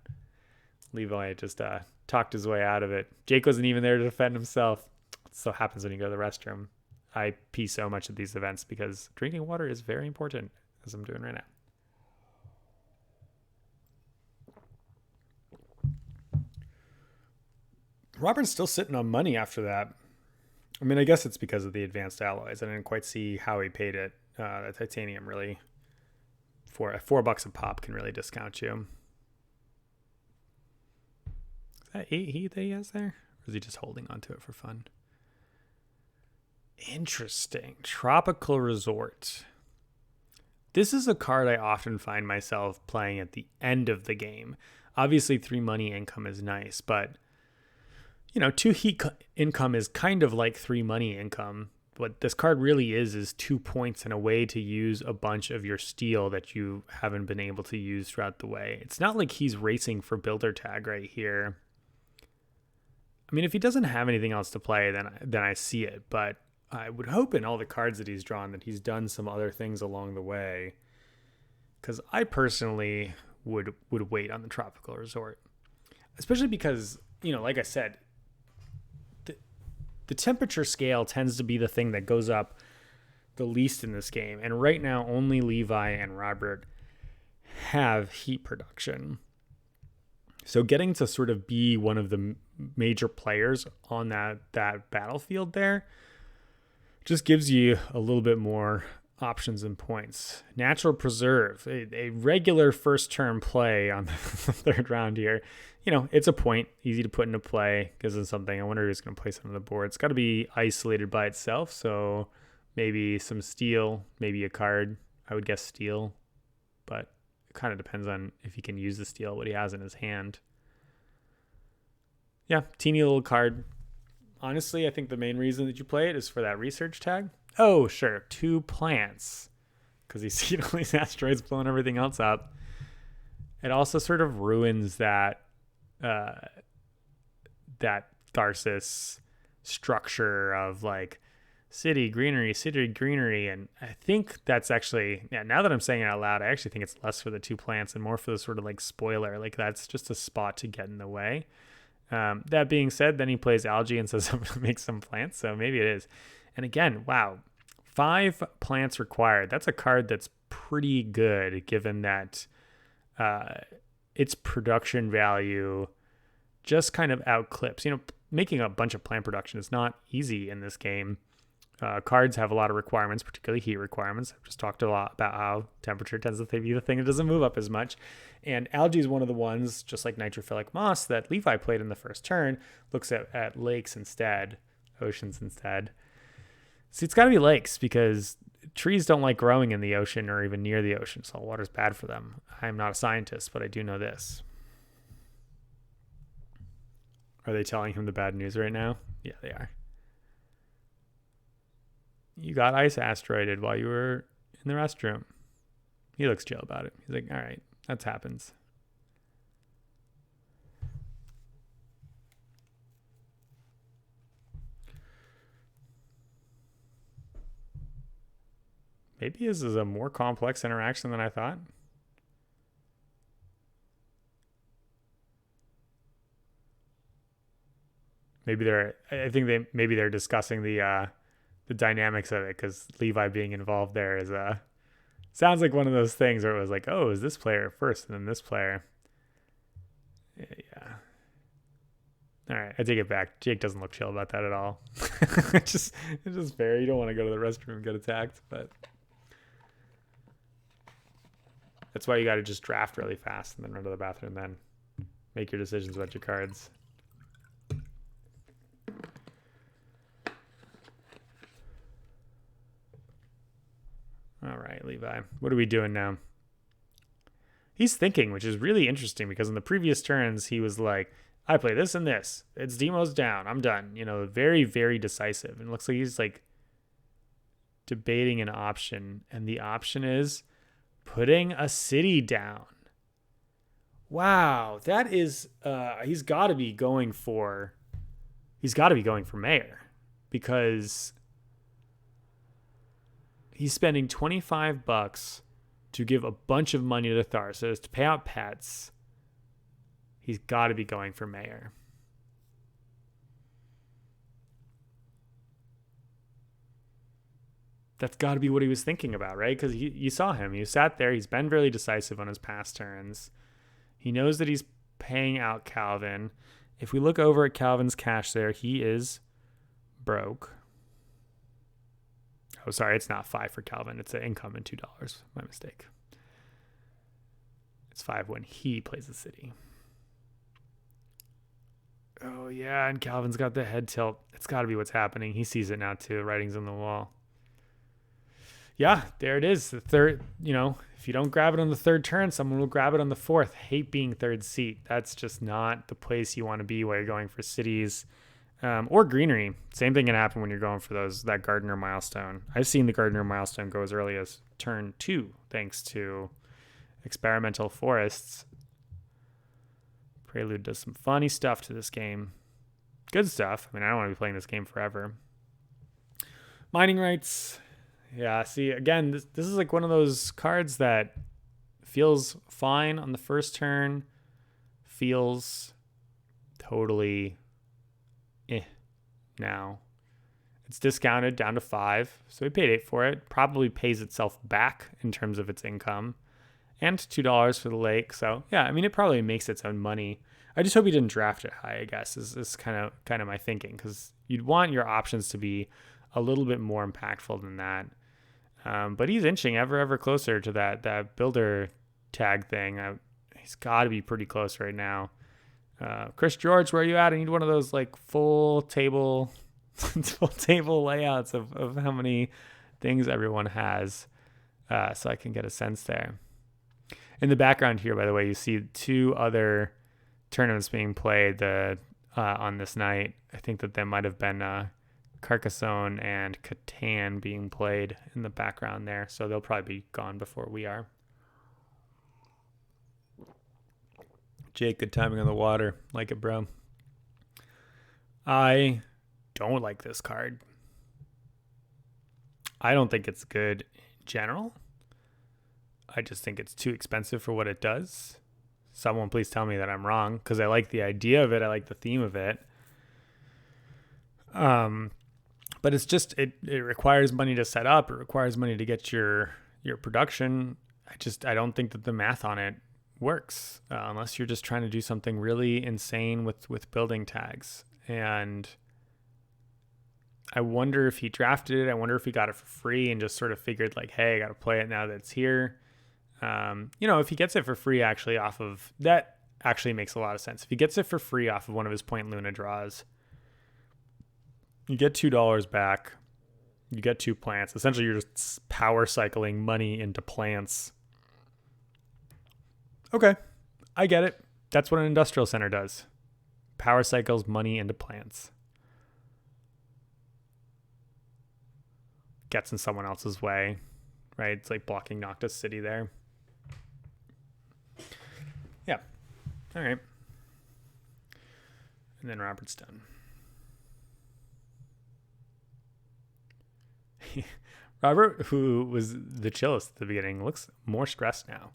Levi just talked his way out of it. Jake wasn't even there to defend himself. It so happens when you go to the restroom. I pee so much at these events because drinking water is very important, as I'm doing right now. Robert's still sitting on money after that. I mean, I guess it's because of the advanced alloys. I didn't quite see how he paid it. The titanium really, for $4 a pop, can really discount you. Is that 8 heat that he has there? Or is he just holding onto it for fun? Interesting. Tropical Resort. This is a card I often find myself playing at the end of the game. Obviously, 3 money income is nice, but 2 heat income is kind of like 3 money income. What this card really is 2 points and a way to use a bunch of your steel that you haven't been able to use throughout the way. It's not like he's racing for builder tag right here. I mean, if he doesn't have anything else to play, then I see it. But I would hope in all the cards that he's drawn that he's done some other things along the way. Because I personally would wait on the Tropical Resort. Especially because, like I said, the temperature scale tends to be the thing that goes up the least in this game. And right now, only Levi and Robert have heat production. So getting to sort of be one of the major players on that battlefield there just gives you a little bit more options and points. Natural Preserve, a regular first turn play on the third round here. It's a point, easy to put into play, gives them something. I wonder who's going to place it on the board. It's got to be isolated by itself, so maybe some steel, maybe a card. I would guess steel, but it kind of depends on if he can use the steel, what he has in his hand. Yeah, teeny little card honestly, I think the main reason that you play it is for that research tag. Oh, sure, 2 plants, because you see all these asteroids blowing everything else up. It also sort of ruins that Tharsis structure of like city greenery, and I think that's actually, yeah, now that I'm saying it out loud, I actually think it's less for the 2 plants and more for the sort of like spoiler, like that's just a spot to get in the way. That being said, then he plays algae and says I'm gonna make some plants, so maybe it is. And again, wow, 5 plants required. That's a card that's pretty good given that its production value just kind of outclips. Making a bunch of plant production is not easy in this game. Cards have a lot of requirements, particularly heat requirements. I've just talked a lot about how temperature tends to be the thing that doesn't move up as much. And algae is one of the ones, just like nitrophilic moss, that Levi played in the first turn, looks at lakes instead, oceans instead. See, it's got to be lakes because trees don't like growing in the ocean or even near the ocean. Salt water is bad for them. I'm not a scientist, but I do know this. Are they telling him the bad news right now? Yeah, they are. You got ice asteroided while you were in the restroom. He looks chill about it. He's like, all right, that happens. Maybe this is a more complex interaction than I thought. Maybe they're discussing the dynamics of it, because Levi being involved there is sounds like one of those things where it was like, oh, is this player first and then this player? Yeah. All right, I take it back. Jake doesn't look chill about that at all. It's just fair. You don't want to go to the restroom and get attacked, but that's why you got to just draft really fast and then run to the bathroom, and then make your decisions about your cards. All right, Levi. What are we doing now? He's thinking, which is really interesting, because in the previous turns, he was like, I play this and this. It's Demo's down. I'm done. Very, very decisive. And it looks like he's like debating an option. And the option is putting a city down. Wow. That is, he's got to be going for mayor, because he's spending $25 to give a bunch of money to Tharsis to pay out pets. He's got to be going for mayor. That's got to be what he was thinking about, right? Because you saw him. He sat there. He's been really decisive on his past turns. He knows that he's paying out Calvin. If we look over at Calvin's cash there, he is broke. Oh, sorry, it's not 5 for Calvin. It's an income and $2. My mistake. It's 5 when he plays the city. Oh, yeah, and Calvin's got the head tilt. It's got to be what's happening. He sees it now, too. Writing's on the wall. Yeah, there it is. The third, if you don't grab it on the third turn, someone will grab it on the fourth. Hate being third seat. That's just not the place you want to be while you're going for cities. Or greenery. Same thing can happen when you're going for that Gardener milestone. I've seen the Gardener milestone go as early as turn 2, thanks to experimental forests. Prelude does some funny stuff to this game. Good stuff. I don't want to be playing this game forever. Mining rights. Yeah, see, again, this is like one of those cards that feels fine on the first turn. Feels totally now. It's discounted down to 5, so we paid 8 for it. Probably pays itself back in terms of its income, and $2 for the lake. So yeah, it probably makes its own money. I just hope he didn't draft it high, I guess, is kind of my thinking, because you'd want your options to be a little bit more impactful than that. But he's inching ever closer to that builder tag thing. He's got to be pretty close right now. Chris George, where are you at? I need one of those like full table layouts of how many things everyone has, so I can get a sense there. In the background here, by the way, you see 2 other tournaments being played. The on this night. I think that there might have been Carcassonne and Catan being played in the background there, so they'll probably be gone before we are. Jake, good timing on the water. Like it, bro. I don't like this card. I don't think it's good in general. I just think it's too expensive for what it does. Someone please tell me that I'm wrong, because I like the idea of it. I like the theme of it. But it's just, it requires money to set up. It requires money to get your production. I don't think that the math on it works unless you're just trying to do something really insane with building tags. And I wonder if he drafted it. I wonder if he got it for free and just sort of figured like, hey, I got to play it now that it's here. If he gets it for free actually off of that, actually makes a lot of sense. If he gets it for free off of one of his Point Luna draws, you get $2 back. You get 2 plants. Essentially, you're just power cycling money into plants. Okay, I get it. That's what an industrial center does. Power cycles money into plants. Gets in someone else's way, right? It's like blocking Noctis City there. Yeah. All right. And then Robert's done. Robert, who was the chillest at the beginning, looks more stressed now.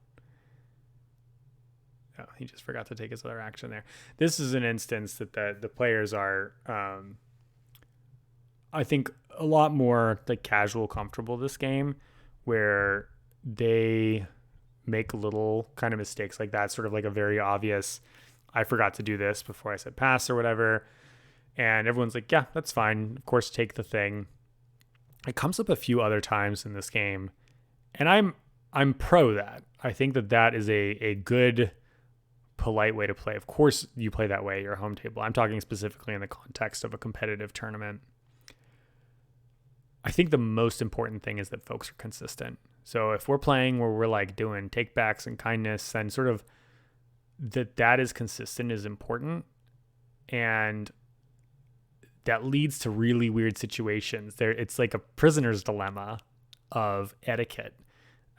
Oh, he just forgot to take his other action there. This is an instance that the players are, I think, a lot more like casual, comfortable this game, where they make little kind of mistakes like that, sort of like a very obvious, I forgot to do this before I said pass or whatever. And everyone's like, yeah, that's fine. Of course, take the thing. It comes up a few other times in this game, and I'm pro that. I think that is a good, polite way to play. Of course, you play that way at your home table. I'm talking specifically in the context of a competitive tournament. I think the most important thing is that folks are consistent. So if we're playing where we're like doing take backs and kindness, and sort of that is consistent is important. And that leads to really weird situations. It's like a prisoner's dilemma of etiquette.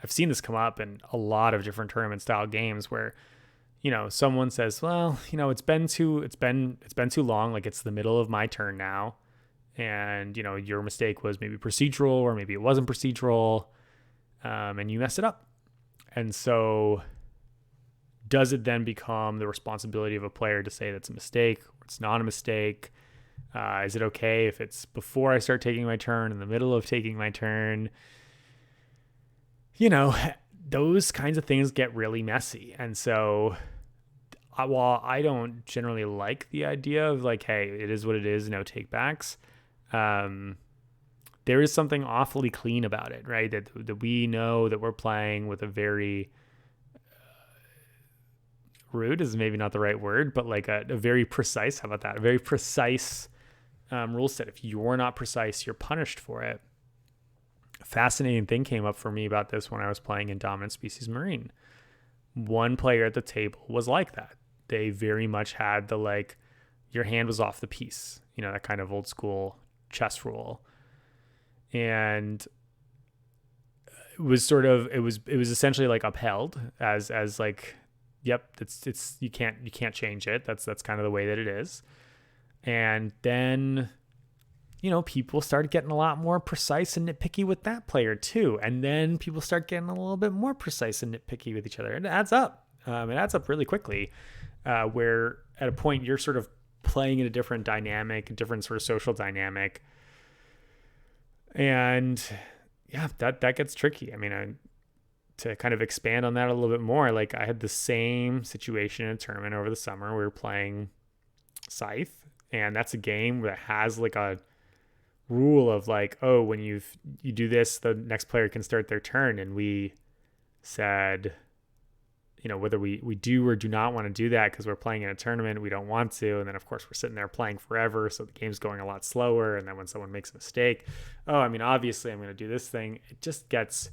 I've seen this come up in a lot of different tournament style games where, someone says, well, it's been too long. Like, it's the middle of my turn now. And, your mistake was maybe procedural, or maybe it wasn't procedural. And you messed it up. And so does it then become the responsibility of a player to say that's a mistake or it's not a mistake? Is it okay if it's before I start taking my turn, in the middle of taking my turn? Those kinds of things get really messy. And so while I don't generally like the idea of like, hey, it is what it is, no take backs, there is something awfully clean about it, right? That we know that we're playing with a very rude is maybe not the right word, but like a very precise, how about that? A very precise rule set. If you're not precise, you're punished for it. A fascinating thing came up for me about this when I was playing in Dominant Species Marine. One player at the table was like that. They very much had the like, your hand was off the piece, that kind of old school chess rule. And it was essentially like upheld as like, yep, it's you can't change it. That's kind of the way that it is. And then, people started getting a lot more precise and nitpicky with that player too. And then people start getting a little bit more precise and nitpicky with each other. And it adds up. It adds up really quickly, where at a point you're sort of playing in a different dynamic, a different sort of social dynamic. And yeah, that gets tricky. I mean, to kind of expand on that a little bit more, like I had the same situation in a tournament over the summer. We were playing Scythe, and that's a game that has like a rule of like, oh, when you do this, the next player can start their turn. And we said, whether we do or do not want to do that because we're playing in a tournament, we don't want to. And then of course we're sitting there playing forever, so the game's going a lot slower. And then when someone makes a mistake, obviously I'm going to do this thing. It just gets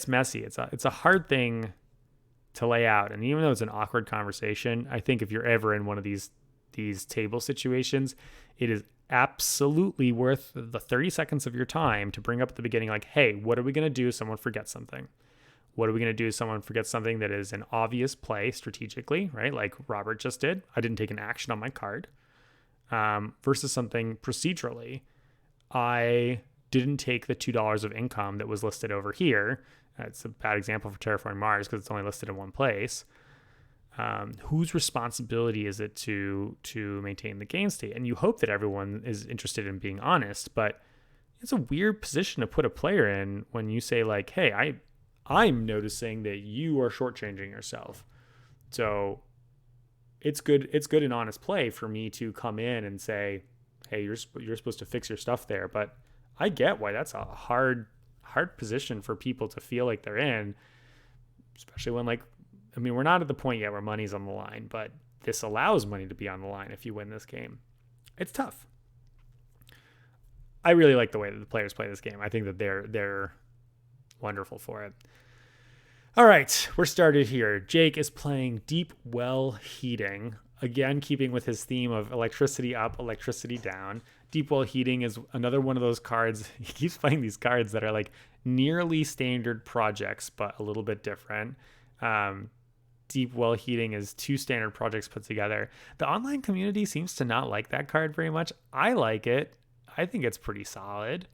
messy. It's a hard thing to lay out. And even though it's an awkward conversation, I think if you're ever in one of these these table situations, it is absolutely worth the 30 seconds of your time to bring up at the beginning, like, hey, what are we going to do if someone forgets something? What are we going to do if someone forgets something that is an obvious play strategically, right? Like Robert just did. I didn't take an action on my card. Versus something procedurally. I didn't take the $2 of income that was listed over here. It's a bad example for Terraforming Mars because it's only listed in one place. Whose responsibility is it to maintain the game state? And you hope that everyone is interested in being honest, but it's a weird position to put a player in when you say like, hey, I'm noticing that you are shortchanging yourself. So it's good and honest play for me to come in and say, hey, you're supposed to fix your stuff there. But I get why that's a hard position for people to feel like they're in, especially when, like, I mean, we're not at the point yet where money's on the line, but this allows money to be on the line if you win this game. It's tough. I really like the way that the players play this game. I think that they're wonderful for it. All right, we're started here. Jake is playing Deep Well Heating. Again, keeping with his theme of electricity up, electricity down. Deep Well Heating is another one of those cards. He keeps playing these cards that are like nearly standard projects, but a little bit different. Deep Well Heating is 2 standard projects put together. The online community seems to not like that card very much. I like it. I think it's pretty solid.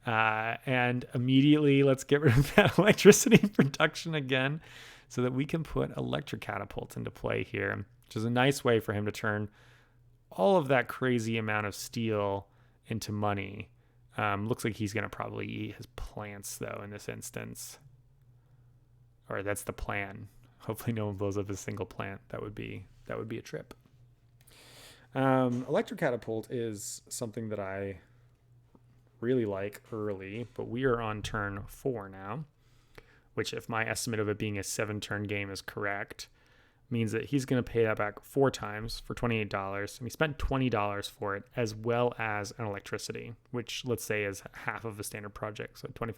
And immediately let's get rid of that electricity production again so that we can put electric catapults into play here, which is a nice way for him to turn all of that crazy amount of steel into money. Looks like he's going to probably eat his plants though in this instance, or that's the plan. Hopefully no one blows up a single plant. That would be a trip. Electric catapult is something that I really like early, but we are on turn 4 now, which, if my estimate of it being a 7-turn game is correct, means that he's going to pay that back 4 times for $28, and he spent $20 for it, as well as an electricity, which let's say is half of a standard project, so $25.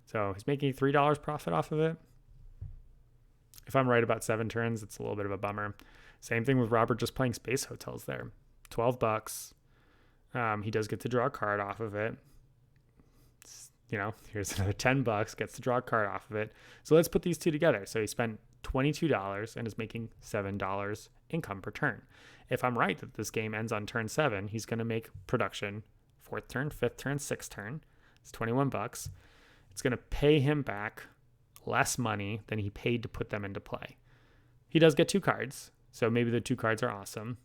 So he's making $3 profit off of it. If I'm right about 7 turns, it's a little bit of a bummer. Same thing with Robert just playing Space Hotels there. $12. He does get to draw a card off of it. Here's another $10, gets to draw a card off of it. So let's put these two together. So he spent $22 and is making $7 income per turn. If I'm right that this game ends on turn 7, he's going to make production 4th turn, 5th turn, 6th turn. It's $21. It's going to pay him back less money than he paid to put them into play. He does get 2 cards, so maybe the 2 cards are awesome.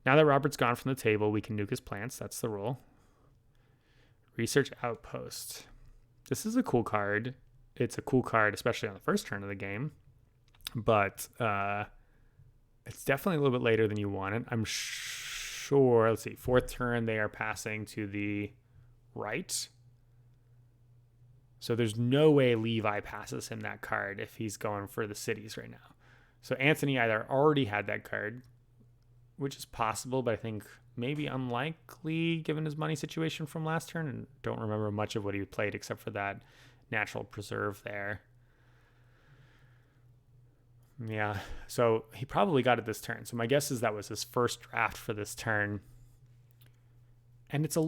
Now that Robert's gone from the table, we can nuke his plants. That's the rule. Research Outpost. This is a cool card. It's a cool card, especially on the first turn of the game. But it's definitely a little bit later than you want it. I'm sure, let's see, 4th turn, they are passing to the right. So there's no way Levi passes him that card if he's going for the cities right now. So Antony either already had that card, which is possible, but I think maybe unlikely given his money situation from last turn, and don't remember much of what he played except for that natural preserve there. Yeah, so he probably got it this turn. So my guess is that was his first draft for this turn. And it's a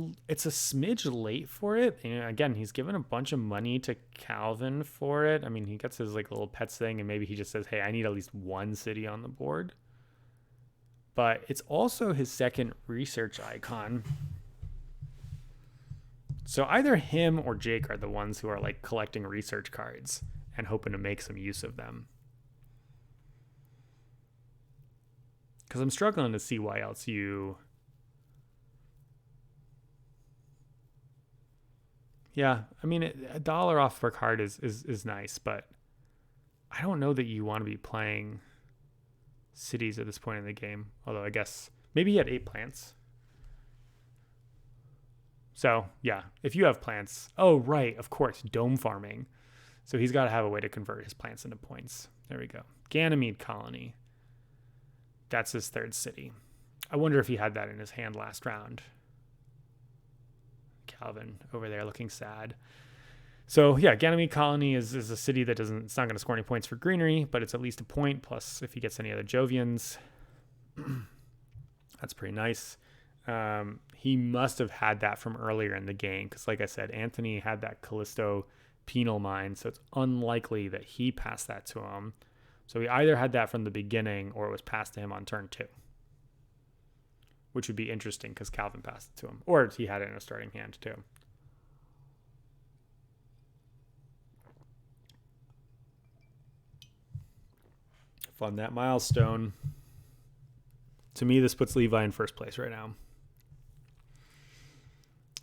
smidge late for it. And again, he's given a bunch of money to Calvin for it. I mean, he gets his like little pets thing, and maybe he just says, hey, I need at least 1 city on the board. But it's also his second research icon. So either him or Jake are the ones who are like collecting research cards and hoping to make some use of them. Because I'm struggling to see why else you... Yeah, I mean, $1 off per card is nice, but I don't know that you want to be playing cities at this point in the game. Although I guess maybe he had 8 plants. So yeah, if you have plants, oh right, of course, dome farming. So he's got to have a way to convert his plants into points. There we go. Ganymede Colony. That's his 3rd city. I wonder if he had that in his hand last round. Calvin over there looking sad. So yeah, Ganymede Colony is a city that it's not going to score any points for greenery, but it's at least a point, plus if he gets any other Jovians. That's pretty nice. He must have had that from earlier in the game because, like I said, Antony had that Callisto penal mine, so it's unlikely that he passed that to him. So he either had that from the beginning or it was passed to him on turn 2, which would be interesting because Calvin passed it to him, or he had it in a starting hand too. Fun that milestone. To me, this puts Levi in first place right now.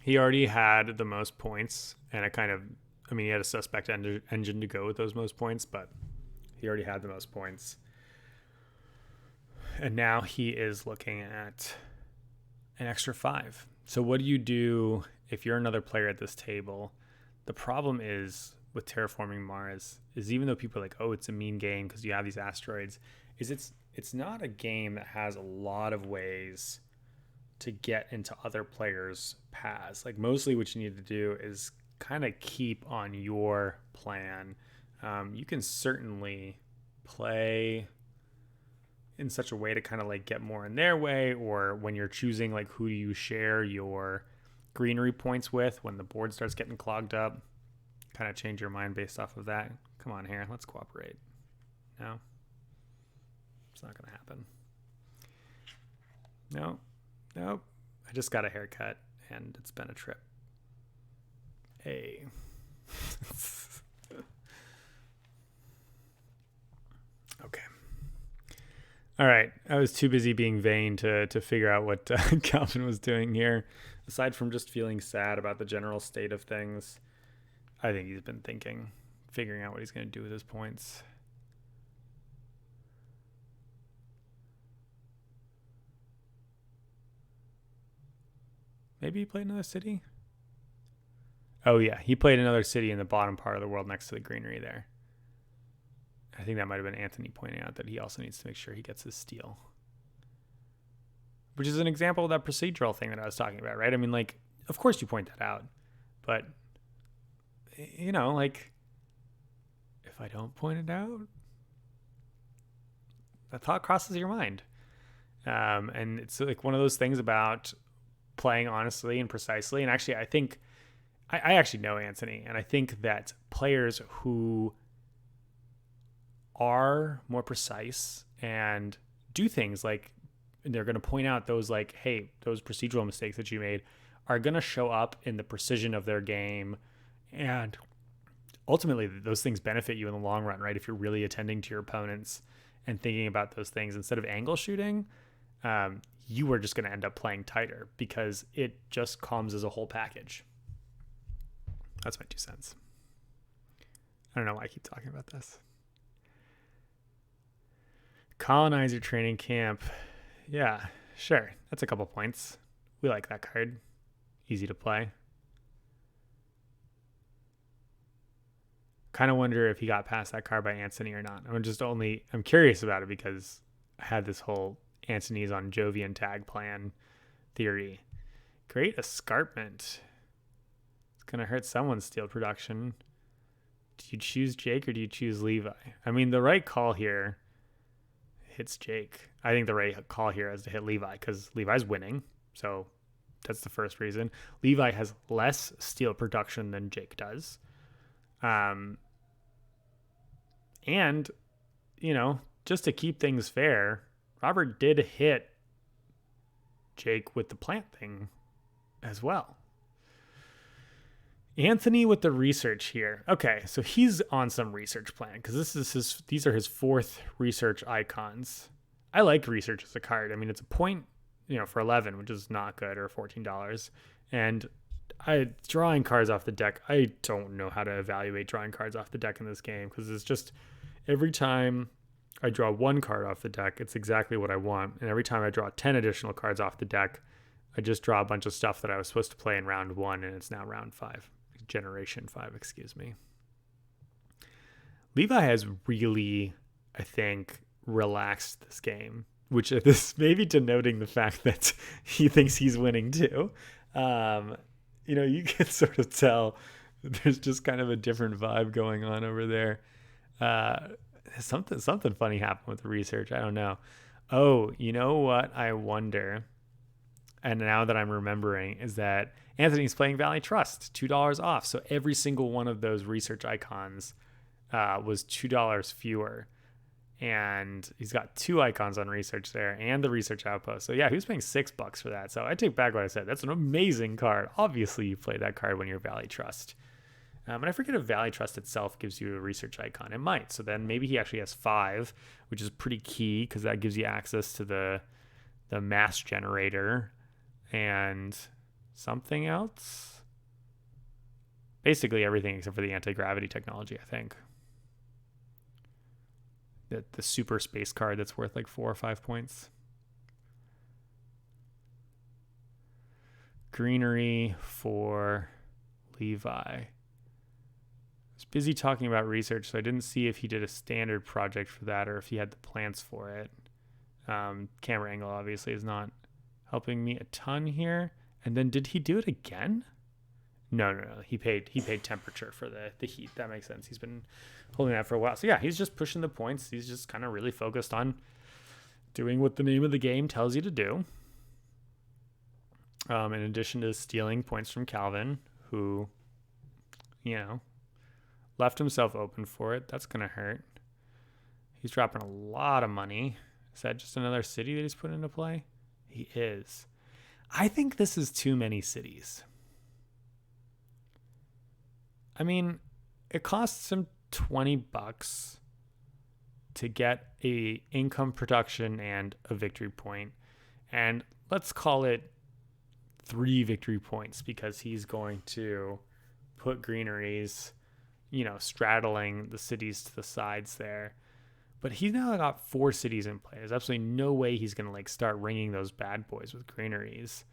He already had the most points, and he had a suspect engine to go with those most points, but he already had the most points. And now he is looking at an extra 5. So what do you do if you're another player at this table? The problem is with Terraforming Mars is even though people are like, oh, it's a mean game because you have these asteroids, is it's not a game that has a lot of ways to get into other players' paths. Like mostly what you need to do is kind of keep on your plan. You can certainly play in such a way to kind of like get more in their way, or when you're choosing like who do you share your greenery points with when the board starts getting clogged up, kind of change your mind based off of that. Come on here, let's cooperate. No, it's not gonna happen. Nope. I just got a haircut and it's been a trip. Hey. Okay. All right. I was too busy being vain to figure out what Calvin was doing here. Aside from just feeling sad about the general state of things, I think he's been figuring out what he's going to do with his points. Maybe he played another city? Oh, yeah. He played another city in the bottom part of the world next to the greenery there. I think that might have been Antony pointing out that he also needs to make sure he gets his steal. Which is an example of that procedural thing that I was talking about, right? I mean, like, of course you point that out. But, you know, like, if I don't point it out, that thought crosses your mind. And it's like one of those things about playing honestly and precisely. And actually, I think I actually know Antony, and I think that players who are more precise and do things like they're going to point out those like, hey, those procedural mistakes that you made are going to show up in the precision of their game. And ultimately those things benefit you in the long run, right? If you're really attending to your opponents and thinking about those things instead of angle shooting, you are just going to end up playing tighter because it just comes as a whole package. That's my 2 cents. I don't know why I keep talking about this. Colonizer training camp. Yeah, sure. That's a couple points. We like that card. Easy to play. Kind of wonder if he got past that card by Antony or not. I'm curious about it because I had this whole Antony's on Jovian tag plan theory. Great escarpment. It's going to hurt someone's steel production. Do you choose Jake or do you choose Levi? I mean, the right call here hits Jake. I think the right call here is to hit Levi because Levi's winning. So that's the first reason. Levi has less steel production than Jake does. And, you know, just to keep things fair, Robert did hit Jake with the plant thing as well. Antony with the research here. Okay, so he's on some research plan because these are his 4th research icons. I like research as a card. I mean, it's a point, for 11, which is not good, or $14. And drawing cards off the deck, I don't know how to evaluate drawing cards off the deck in this game because it's just every time I draw 1 card off the deck, it's exactly what I want. And every time I draw 10 additional cards off the deck, I just draw a bunch of stuff that I was supposed to play in round 1, and it's now round 5. Generation 5, excuse me. Levi has really, I think, relaxed this game, which is maybe denoting the fact that he thinks he's winning too. You can sort of tell there's just kind of a different vibe going on over there. Something funny happened with the research. I don't know. Oh, you know what I wonder? And now that I'm remembering, is that Anthony's playing Valley Trust, $2 off. So every single one of those research icons was $2 fewer. And he's got 2 icons on research there and the research outpost. So yeah, he was paying $6 for that. So I take back what I said. That's an amazing card. Obviously, you play that card when you're Valley Trust. And I forget if Valley Trust itself gives you a research icon. It might. So then maybe he actually has 5, which is pretty key because that gives you access to the mass generator and something else. Basically everything except for the anti-gravity technology, I think. The super space card that's worth like 4 or 5 points. Greenery for Levi. I was busy talking about research, so I didn't see if he did a standard project for that or if he had the plans for it. Camera angle obviously is not helping me a ton here. And then did he do it again? No. He paid temperature for the heat. That makes sense. He's been holding that for a while. So yeah, he's just pushing the points. He's just kind of really focused on doing what the name of the game tells you to do. In addition to stealing points from Calvin, who, left himself open for it. That's going to hurt. He's dropping a lot of money. Is that just another city that he's put into play? He is. I think this is too many cities. I mean, it costs him $20 to get a income production and a victory point. And let's call it 3 victory points because he's going to put greeneries, straddling the cities to the sides there. But he's now got 4 cities in play. There's absolutely no way he's going to start ringing those bad boys with greeneries.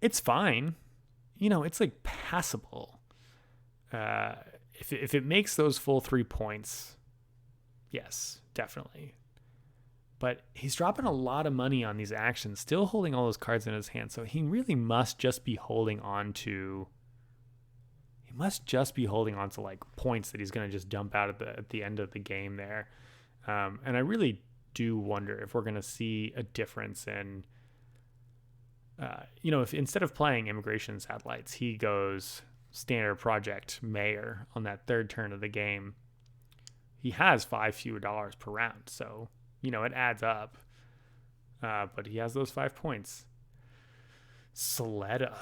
It's fine. It's passable. If it makes those full 3 points, yes, definitely. But he's dropping a lot of money on these actions, still holding all those cards in his hand. So he really must just be holding on to. He must just be holding on to points that he's going to just dump out at the end of the game there. And I really do wonder if we're going to see a difference in. If instead of playing immigration satellites, he goes standard project mayor on that 3rd turn of the game, he has $5 fewer per round. So, it adds up. But he has those 5 points. Soletta.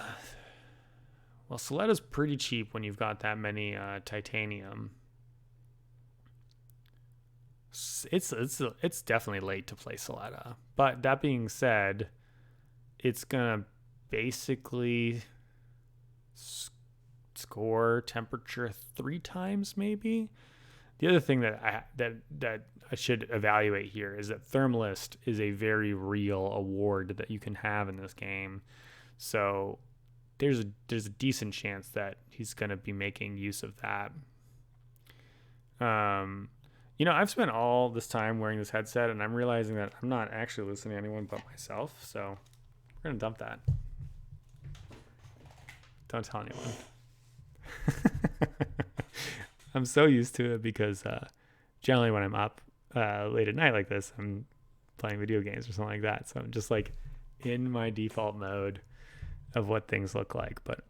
Well, Soletta's pretty cheap when you've got that many titanium. It's definitely late to play Soletta. But that being said, it's gonna basically score temperature 3 times, maybe. The other thing that I should evaluate here is that Thermalist is a very real award that you can have in this game. So there's a decent chance that he's gonna be making use of that. I've spent all this time wearing this headset, and I'm realizing that I'm not actually listening to anyone but myself. So we're going to dump that. Don't tell anyone. I'm so used to it because generally when I'm up late at night like this, I'm playing video games or something like that. So I'm just in my default mode of what things look like. But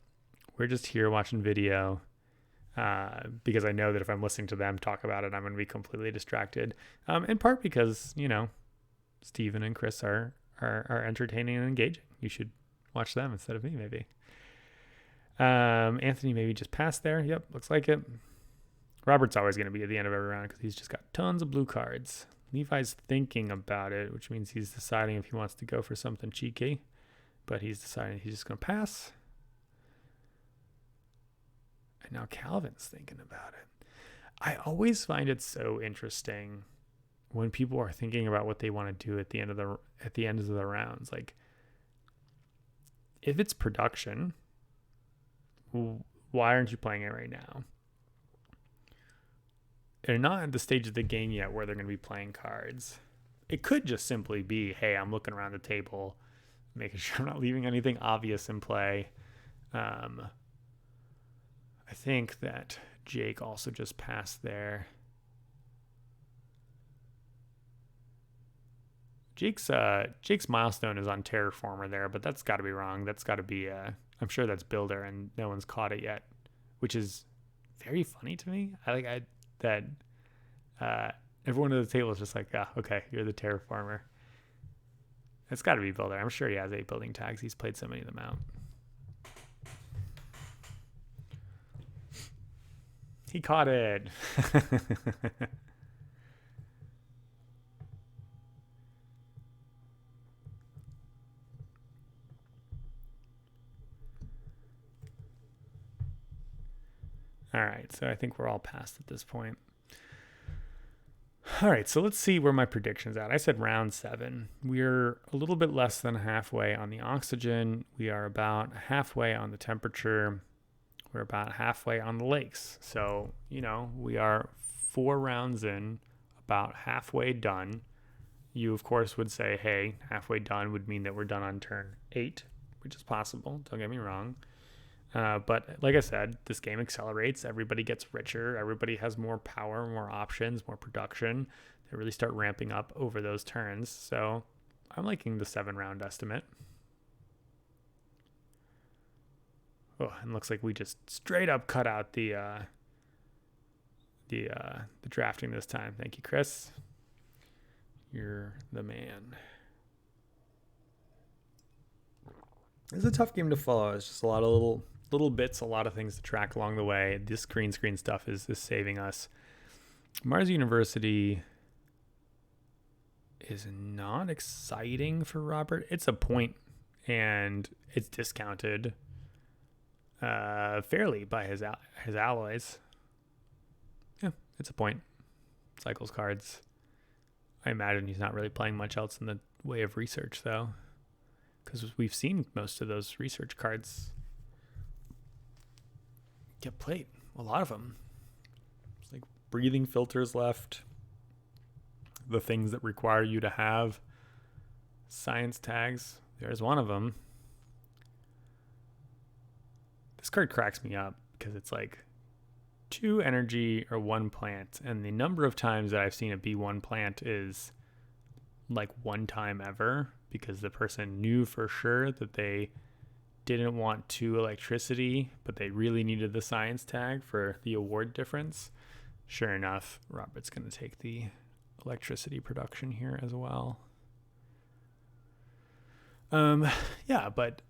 we're just here watching video because I know that if I'm listening to them talk about it, I'm going to be completely distracted. In part because, Steven and Chris are entertaining and engaging. You should watch them instead of me, maybe. Antony maybe just passed there. Yep, looks like it. Robert's always going to be at the end of every round because he's just got tons of blue cards. Levi's thinking about it, which means he's deciding if he wants to go for something cheeky. But he's deciding he's just going to pass. And now Calvin's thinking about it. I always find it so interesting when people are thinking about what they want to do at the end of the rounds. If it's production, why aren't you playing it right now? They're not at the stage of the game yet where they're going to be playing cards. It could just simply be, hey, I'm looking around the table, making sure I'm not leaving anything obvious in play. I think that Jake also just passed there. Jake's milestone is on Terraformer there, but that's got to be wrong. That's got to be I'm sure that's Builder, and no one's caught it yet, which is very funny to me. That everyone at the table is just like, yeah, okay, you're the Terraformer. It's got to be Builder. I'm sure he has 8 building tags. He's played so many of them out. He caught it. All right, so I think we're all past at this point. All right, so let's see where my prediction's at. I said round 7. We're a little bit less than halfway on the oxygen. We are about halfway on the temperature. We're about halfway on the lakes. So, we are 4 rounds in, about halfway done. You, of course, would say, hey, halfway done would mean that we're done on turn 8, which is possible. Don't get me wrong. But like I said, this game accelerates. Everybody gets richer. Everybody has more power, more options, more production. They really start ramping up over those turns. So I'm liking the 7-round estimate. Oh, and looks like we just straight up cut out the drafting this time. Thank you, Chris. You're the man. It's a tough game to follow. It's just a lot of little bits, a lot of things to track along the way. This green screen stuff is saving us. Mars University is not exciting for Robert. It's a point, and it's discounted fairly by his alloys. Yeah, it's a point. Cycles cards. I imagine he's not really playing much else in the way of research, though, because we've seen most of those research cards get played. A lot of them. It's like breathing filters left. The things that require you to have science tags. There's one of them. This card cracks me up because it's like 2 energy or 1 plant. And the number of times that I've seen it be 1 plant is like 1 time ever, because the person knew for sure that they didn't want 2 electricity, but they really needed the science tag for the award difference. Sure enough, Robert's going to take the electricity production here as well. Yeah, but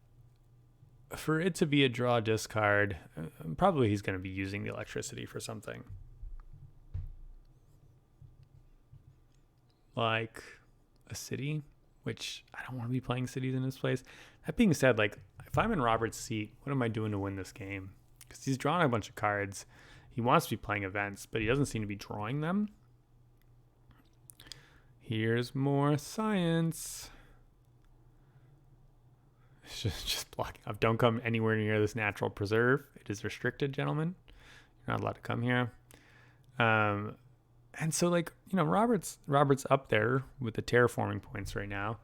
for it to be a draw discard, probably he's going to be using the electricity for something. Like a city, which I don't want to be playing cities in this place. That being said, like, if I'm in Robert's seat, what am I doing to win this game? Because he's drawn a bunch of cards. He wants to be playing events, but he doesn't seem to be drawing them. Here's more science. It's just blocking off. Don't come anywhere near this natural preserve. It is restricted, gentlemen. You're not allowed to come here. And so, like, Robert's up there with the terraforming points right now,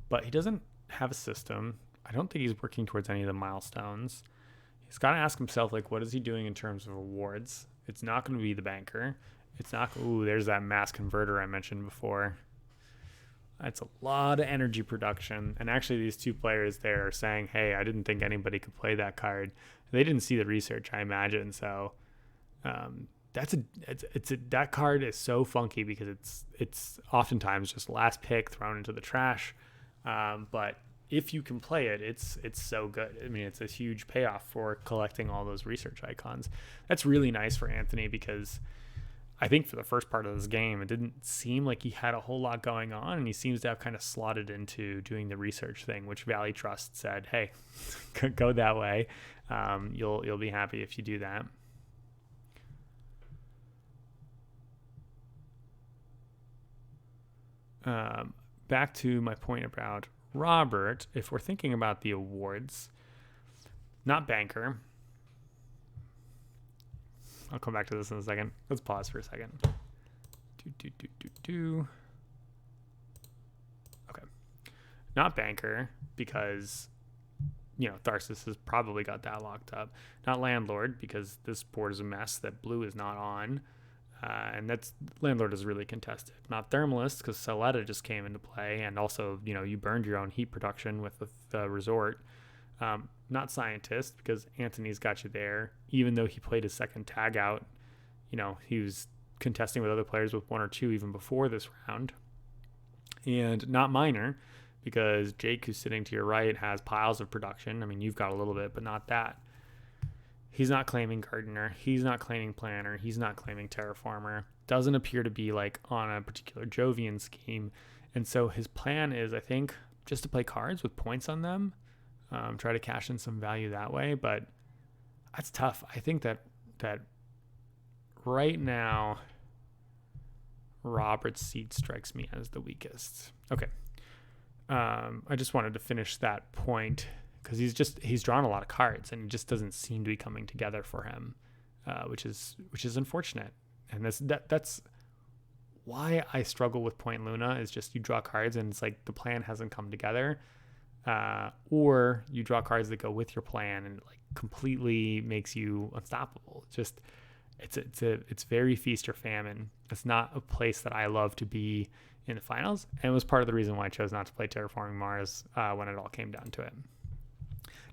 but he doesn't have a system. I don't think he's working towards any of the milestones. He's got to ask himself, like, what is he doing in terms of awards? It's not going to be the banker. It's not. Ooh, there's that mass converter I mentioned before. That's a lot of energy production. And actually, these 2 players there are saying, hey, I didn't think anybody could play that card. They didn't see the research, I imagine. So that card is so funky because it's oftentimes just last pick thrown into the trash. But if you can play it, it's so good. I mean, it's a huge payoff for collecting all those research icons. That's really nice for Antony, because I think for the first part of this game, it didn't seem like he had a whole lot going on, and he seems to have kind of slotted into doing the research thing, which Valley Trust said, hey, go that way. You'll be happy if you do that. Back to my point about Robert, if we're thinking about the awards, not banker. I'll come back to this in a second. Let's pause for a second. Okay. Not banker, because, Tharsis has probably got that locked up. Not landlord, because this board is a mess that blue is not on. And that's Landlord is really contested. Not Thermalist, because Soletta just came into play, and also, you burned your own heat production with the resort. Not Scientist, because Antony's got you there. Even though he played his second tag out, he was contesting with other players with 1 or 2 even before this round. And not Miner, because Jake, who's sitting to your right, has piles of production. I mean, you've got a little bit, but not that. He's not claiming Gardener. He's not claiming Planner. He's not claiming Terraformer. Doesn't appear to be like on a particular Jovian scheme. And so his plan is, I think, just to play cards with points on them, try to cash in some value that way. But that's tough. I think that right now, Robert's seat strikes me as the weakest. Okay. I just wanted to finish that point, because he's drawn a lot of cards and it just doesn't seem to be coming together for him, which is unfortunate. And that's why I struggle with Point Luna, is just you draw cards and it's like the plan hasn't come together, or you draw cards that go with your plan and it like completely makes you unstoppable. It's very feast or famine. It's not a place that I love to be in the finals, and it was part of the reason why I chose not to play Terraforming Mars when it all came down to it.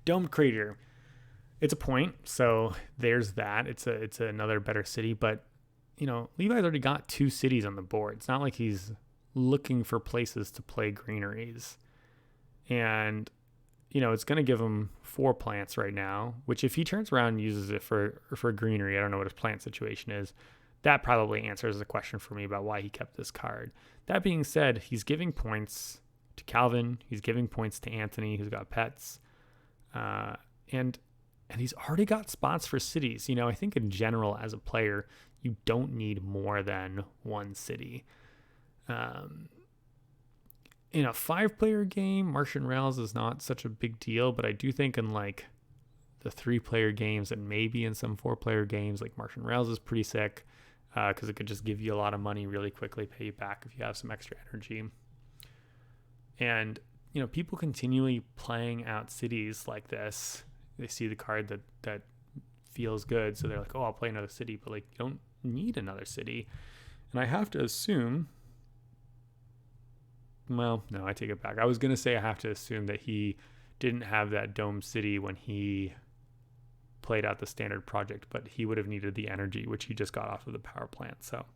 Domed Crater, it's a point, so there's that. It's another better city, but Levi's already got 2 cities on the board. It's not like he's looking for places to play greeneries, and it's going to give him 4 plants right now, which if he turns around and uses it for greenery, I don't know what his plant situation is. That probably answers the question for me about why he kept this card. That being said, he's giving points to Calvin. He's giving points to Antony, who's got pets. And he's already got spots for cities. I think in general, as a player, you don't need more than 1 city. In a 5-player game, Martian Rails is not such a big deal, but I do think in like the 3-player games and maybe in some 4-player games, like Martian Rails is pretty sick, because it could just give you a lot of money really quickly, pay you back if you have some extra energy. And, people continually playing out cities like this. They see the card that feels good, so they're like, oh, I'll play another city, but like you don't need another city. And I have to assume, well, no, I take it back. I was going to say I have to assume that he didn't have that dome city when he played out the standard project, but he would have needed the energy, which he just got off of the power plant. So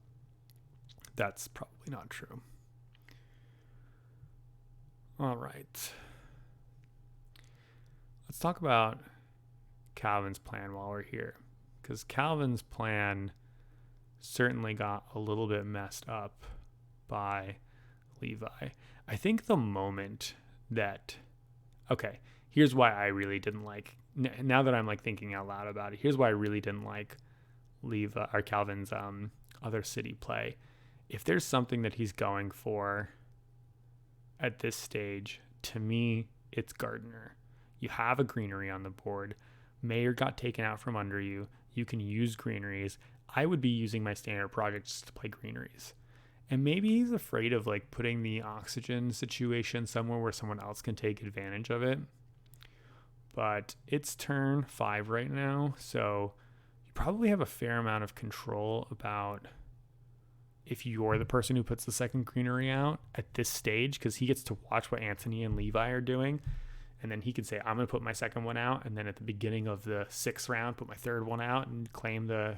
that's probably not true. All right. Let's talk about Calvin's plan while we're here, because Calvin's plan certainly got a little bit messed up by Levi. I think the moment that, okay, here's why I really didn't like, now that I'm like thinking out loud about it, here's why I really didn't like Levi or Calvin's other city play. If there's something that he's going for at this stage, to me, it's Gardener. You have a greenery on the board. Mayor got taken out from under you. You can use greeneries. I would be using my standard projects to play greeneries. And maybe he's afraid of like putting the oxygen situation somewhere where someone else can take advantage of it. But it's turn 5 right now, so you probably have a fair amount of control about if you're the person who puts the second greenery out at this stage, because he gets to watch what Antony and Levi are doing, and then he can say, I'm going to put my second one out, and then at the beginning of the 6th round, put my third one out and claim the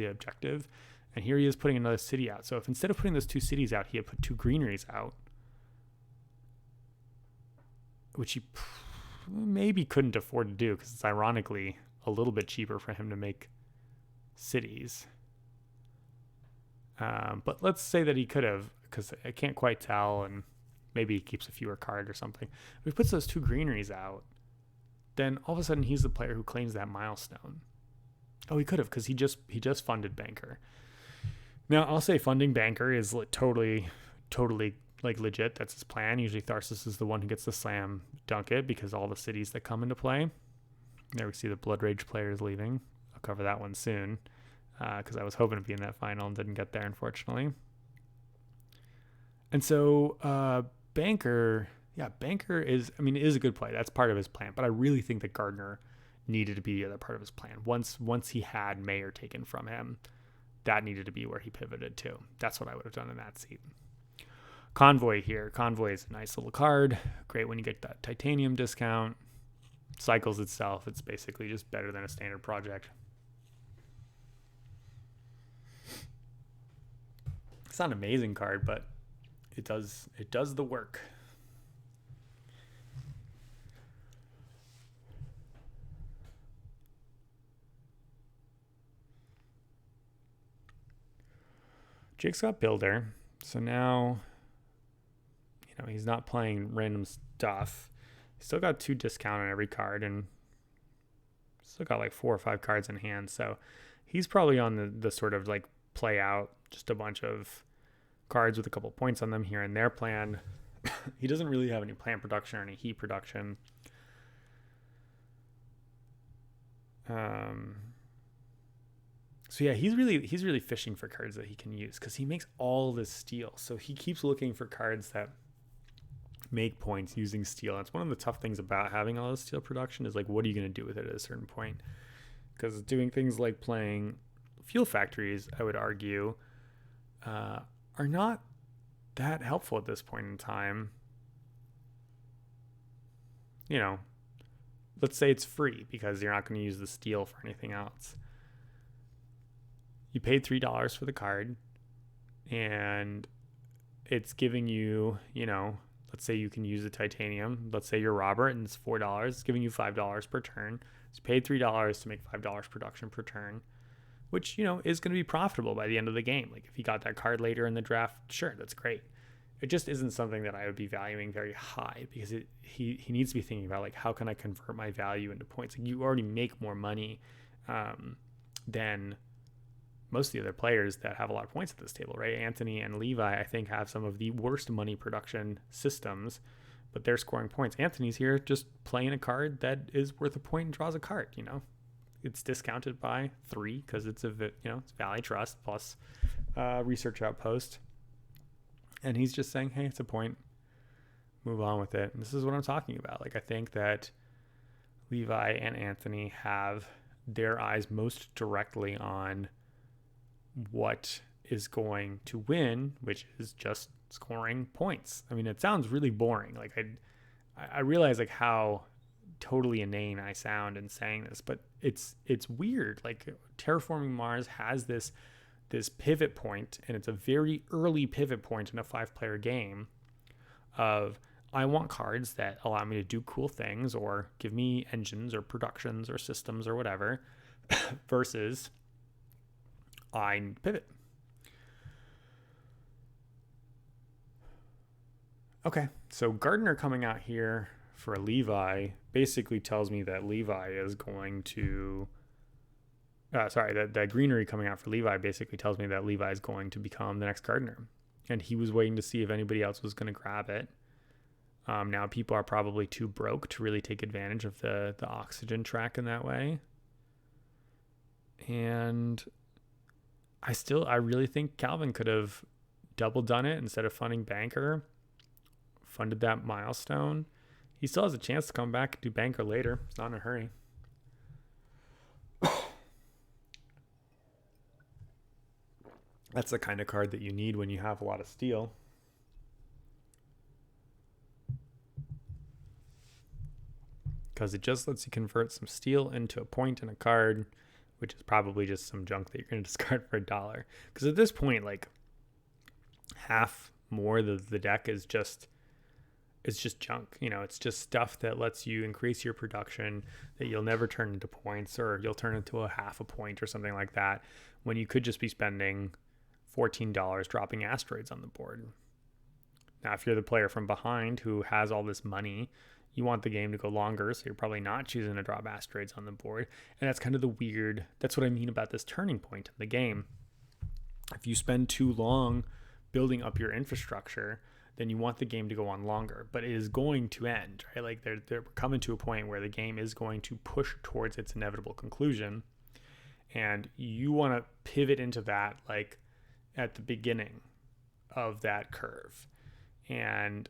objective. And here he is putting another city out. So if instead of putting those 2 cities out, he had put 2 greeneries out, which he maybe couldn't afford to do because it's ironically a little bit cheaper for him to make cities. But let's say that he could have, because I can't quite tell, and maybe he keeps a fewer card or something. If he puts those 2 greeneries out, then all of a sudden he's the player who claims that milestone. Oh, he could have, because he just funded Banker. Now, I'll say funding Banker is totally like legit. That's his plan. Usually Tharsis is the one who gets the slam dunk it because all the cities that come into play. There we see the Blood Rage players leaving. I'll cover that one soon because I was hoping to be in that final and didn't get there, unfortunately. And so Banker is a good play. That's part of his plan. But I really think that Gardener needed to be the other part of his plan. Once he had Mayor taken from him, that needed to be where he pivoted to. That's what I would have done in that seat. Convoy here. Convoy is a nice little card. Great when you get that titanium discount. Cycles itself. It's basically just better than a standard project. It's not an amazing card, but it does the work. Jake's got Builder, so now, he's not playing random stuff. He's still got 2 discount on every card, and still got like 4 or 5 cards in hand. So he's probably on the sort of like play out just a bunch of cards with a couple points on them here and there plan. He doesn't really have any plant production or any heat production. So yeah, he's really fishing for cards that he can use because he makes all this steel. So he keeps looking for cards that make points using steel. That's one of the tough things about having all this steel production is like, what are you going to do with it at a certain point? Because doing things like playing fuel factories, I would argue, are not that helpful at this point in time. Let's say it's free because you're not going to use the steel for anything else. You paid $3 for the card, and it's giving you, let's say you can use the titanium. Let's say you're Robert, and it's $4. It's giving you $5 per turn. So you paid $3 to make $5 production per turn, which, is going to be profitable by the end of the game. Like if he got that card later in the draft, sure, that's great. It just isn't something that I would be valuing very high because he needs to be thinking about, like, how can I convert my value into points? Like, you already make more money than most of the other players that have a lot of points at this table, right? Antony and Levi, I think, have some of the worst money production systems, but they're scoring points. Antony's here just playing a card that is worth a point and draws a card, It's discounted by 3 because it's it's Valley Trust plus Research Outpost. And he's just saying, hey, it's a point. Move on with it. And this is what I'm talking about. Like, I think that Levi and Antony have their eyes most directly on what is going to win, which is just scoring points. I mean, it sounds really boring. Like I realize like how totally inane I sound in saying this, but it's weird. Like Terraforming Mars has this pivot point, and it's a very early pivot point in a 5-player game of I want cards that allow me to do cool things or give me engines or productions or systems or whatever versus I pivot. Okay, so Gardner coming out here for Levi basically tells me that Levi is going to that greenery coming out for Levi basically tells me that Levi is going to become the next Gardner. And he was waiting to see if anybody else was going to grab it. Now people are probably too broke to really take advantage of the oxygen track in that way. And I really think Calvin could have double done it instead of funding Banker, funded that milestone. He still has a chance to come back and do Banker later. It's not in a hurry. That's the kind of card that you need when you have a lot of steel. Because it just lets you convert some steel into a point in a card, which is probably just some junk that you're going to discard for $1. Because at this point, like, half more of the deck is just junk. It's just stuff that lets you increase your production that you'll never turn into points, or you'll turn into a half a point or something like that, when you could just be spending $14 dropping asteroids on the board. Now, if you're the player from behind who has all this money, you want the game to go longer, so you're probably not choosing to drop asteroids on the board. And that's kind of that's what I mean about this turning point in the game. If you spend too long building up your infrastructure, then you want the game to go on longer. But it is going to end, right? Like they're coming to a point where the game is going to push towards its inevitable conclusion. And you want to pivot into that like at the beginning of that curve. And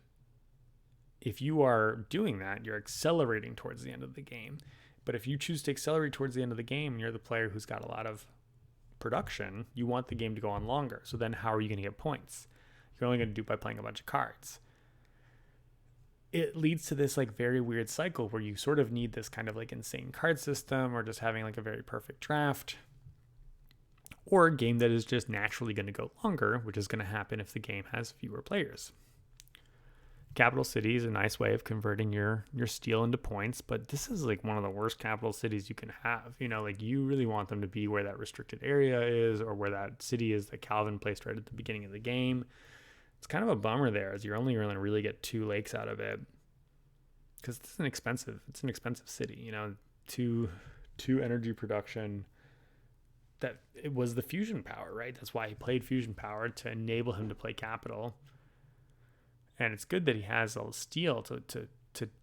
if you are doing that, you're accelerating towards the end of the game. But if you choose to accelerate towards the end of the game, and you're the player who's got a lot of production, you want the game to go on longer. So then how are you going to get points? You're only going to do it by playing a bunch of cards. It leads to this like very weird cycle where you sort of need this kind of like insane card system, or just having like a very perfect draft, or a game that is just naturally going to go longer, which is going to happen if the game has fewer players. Capital City is a nice way of converting your steel into points, but this is like one of the worst capital cities you can have. You know, like you really want them to be where that restricted area is, or where that city is that Calvin placed right at the beginning of the game. It's kind of a bummer there, as you're only going to really get 2 lakes out of it, because it's an expensive city. You know, two energy production. That it was the fusion power, right? That's why he played fusion power, to enable him to play capital. And it's good that he has all the steel to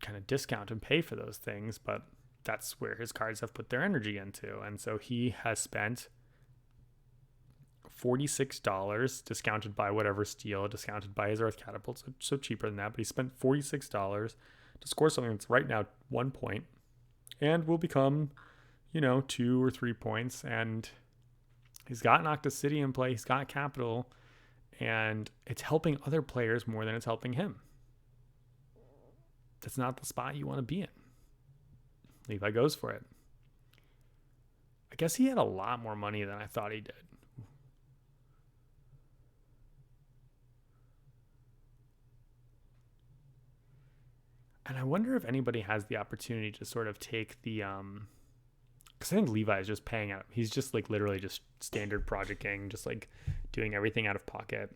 kind of discount and pay for those things, but that's where his cards have put their energy into. And so he has spent $46, discounted by whatever steel, discounted by his earth catapult, so cheaper than that, but he spent $46 to score something that's right now 1 point and will become, 2 or 3 points. And he's got Noctis City in play, he's got capital, and it's helping other players more than it's helping him. That's not the spot you want to be in. Levi goes for it. I guess he had a lot more money than I thought he did. And I wonder if anybody has the opportunity to sort of take the, because I think Levi is just paying out. He's just like literally just standard project gang, just like doing everything out of pocket.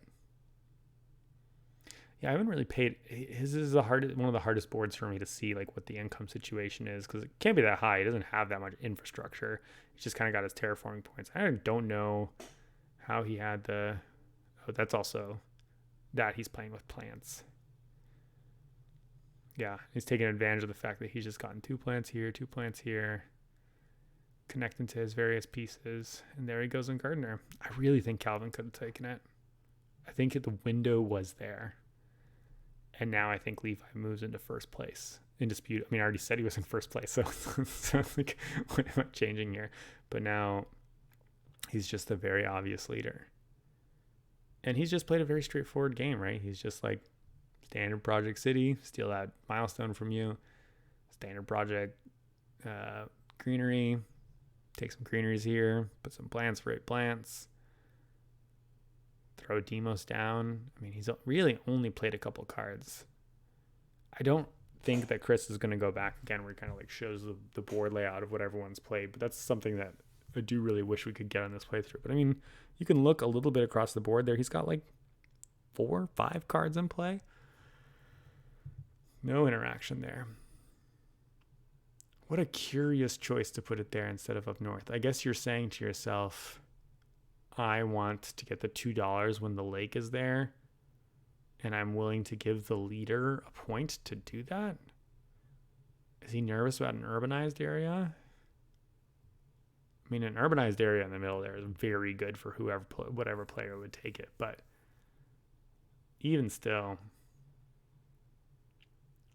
Yeah, I haven't really paid. His is one of the hardest boards for me to see like what the income situation is, because it can't be that high. He doesn't have that much infrastructure. He's just kind of got his terraforming points. I don't know how he had the. Oh, that's also that he's playing with plants. Yeah, he's taking advantage of the fact that he's just gotten 2 plants here, 2 plants here, connecting to his various pieces. And there he goes in Gardener. I really think Calvin could have taken it. I think the window was there. And now I think Levi moves into first place in dispute. I mean, I already said he was in first place, so like, what am I changing here? But now he's just a very obvious leader. And he's just played a very straightforward game, right? He's just like, standard project city, steal that milestone from you. Standard project greenery, take some greeneries here, put some plants for 8 plants, throw Demos down. I mean, he's really only played a couple cards. I don't think that Chris is going to go back again where he kind of like shows the board layout of what everyone's played, but that's something that I do really wish we could get on this playthrough. But I mean, you can look a little bit across the board there. He's got like 4 or 5 cards in play. No interaction there. What a curious choice to put it there instead of up north. I guess you're saying to yourself, I want to get the $2 when the lake is there, and I'm willing to give the leader a point to do that? Is he nervous about an urbanized area? I mean, an urbanized area in the middle there is very good for whatever player would take it, but even still,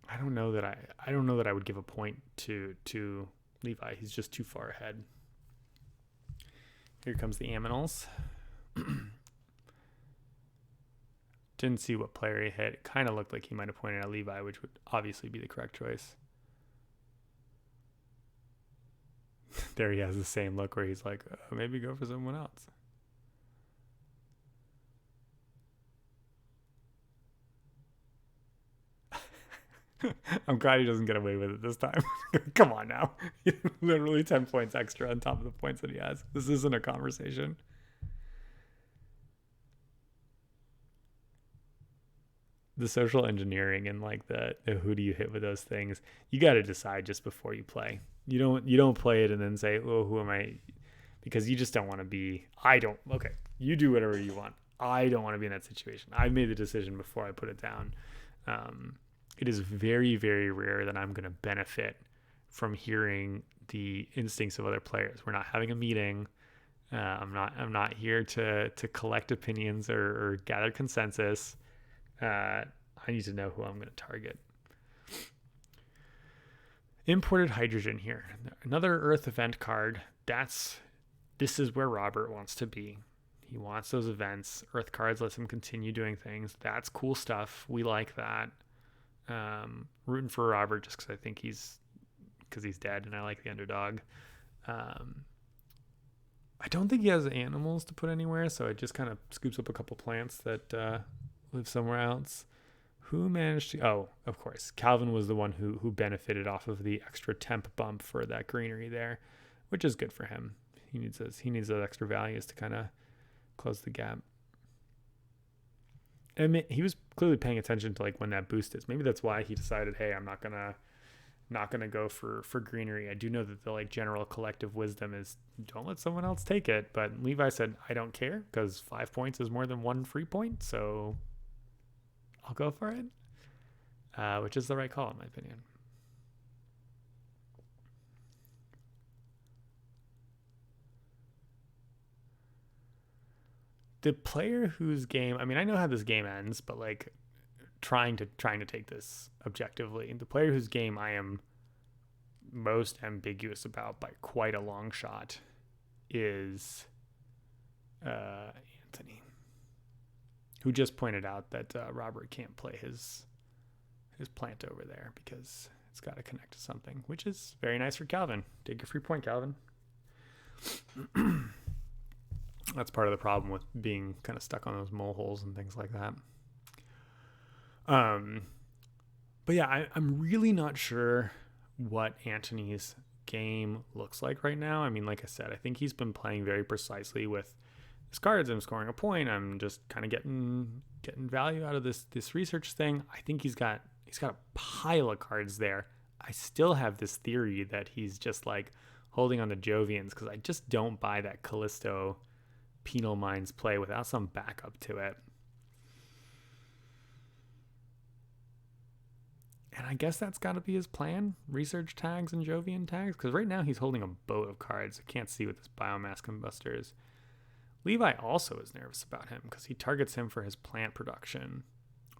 I don't know that I would give a point to Levi. He's just too far ahead. Here comes the Aminals. Didn't see what player he hit. It kind of looked like he might have pointed at Levi, which would obviously be the correct choice. There he has the same look where he's like, maybe go for someone else. I'm glad he doesn't get away with it this time. Come on now. Literally 10 points extra on top of the points that he has. This isn't a conversation. The social engineering and like the who do you hit with those things, you got to decide just before you play. You don't play it and then say, oh, who am I? Because you just don't want to be, okay, you do whatever you want. I don't want to be in that situation. I've made the decision before I put it down. It is very, very rare that I'm going to benefit from hearing the instincts of other players. We're not having a meeting. I'm not here to collect opinions or gather consensus. I need to know who I'm going to target. Imported hydrogen here. Another Earth event card. That's this is where Robert wants to be. He wants those events. Earth cards lets him continue doing things. That's cool stuff. We like that. Rooting for Robert just because I think he's dead and I like the underdog. I don't think he has animals to put anywhere, so it just kind of scoops up a couple plants that live somewhere else. Who managed to... Oh, of course. Calvin was the one who benefited off of the extra temp bump for that greenery there, which is good for him. He needs those extra values to kind of close the gap. And he was clearly paying attention to like when that boost is. Maybe that's why he decided, hey, I'm not gonna go for greenery. I do know that the like general collective wisdom is don't let someone else take it. But Levi said, I don't care because 5 points is more than one free point, so I'll go for it, which is the right call in my opinion. The player whose game, I mean, I know how this game ends, but like trying to take this objectively, the player whose game I am most ambiguous about by quite a long shot is Antony, who just pointed out that Robert can't play his plant over there because it's got to connect to something, which is very nice for Calvin. Take your free point, Calvin. That's part of the problem with being kind of stuck on those mole holes and things like that. But yeah, I'm really not sure what Antony's game looks like right now. I mean, like I said, I think he's been playing very precisely with his cards. I'm scoring a point. I'm just kind of getting value out of this research thing. I think he's got a pile of cards there. I still have this theory that he's just like holding on to Jovians because I just don't buy that Callisto Penal Minds play without some backup to it. And I guess that's got to be his plan. Research tags and Jovian tags. Because right now he's holding a boat of cards. I can't see what this biomass combustor is. Levi also is nervous about him because he targets him for his plant production.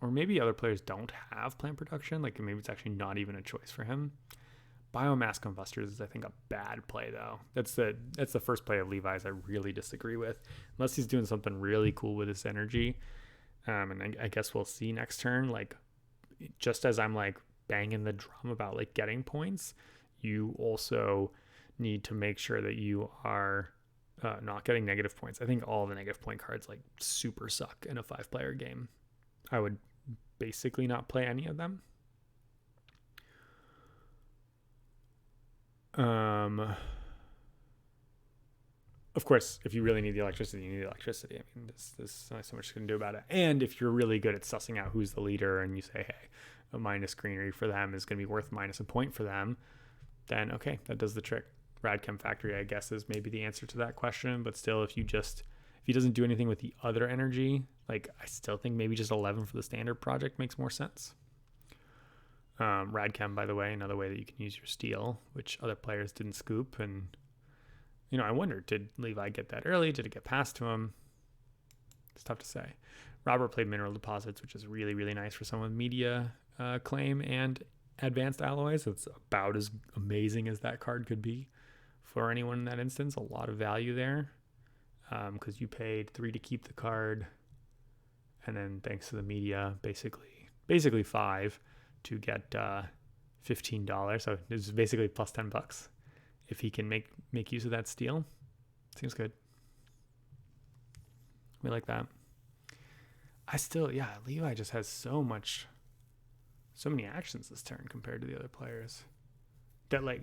Or maybe other players don't have plant production. Like maybe it's actually not even a choice for him. Biomass combustors is, I think, a bad play, though. That's the first play of Levi's I really disagree with. Unless he's doing something really cool with his energy. And I guess we'll see next turn. Like, just as I'm, like, banging the drum about, like, getting points, you also need to make sure that you are not getting negative points. I think all the negative point cards, like, super suck in a 5-player game. I would basically not play any of them. Of course, if you really need the electricity, you need the electricity. I mean, there's only so much you can do about it. And if you're really good at sussing out who's the leader and you say, hey, a minus greenery for them is going to be worth minus a point for them, then okay, that does the trick. Radchem Factory, I guess, is maybe the answer to that question. But still, if he doesn't do anything with the other energy, like I still think maybe just 11 for the standard project makes more sense. Radchem, by the way, another way that you can use your steel, which other players didn't scoop. And, you know, I wonder, did Levi get that early? Did it get passed to him? It's tough to say. Robert played mineral deposits, which is really, really nice for someone with media claim and advanced alloys. It's about as amazing as that card could be for anyone in that instance. A lot of value there because you paid 3 to keep the card. And then thanks to the media, basically 5 to get $15. So it's basically plus $10 if he can make use of that steal. Seems good. We like that. Levi just has so many actions this turn compared to the other players.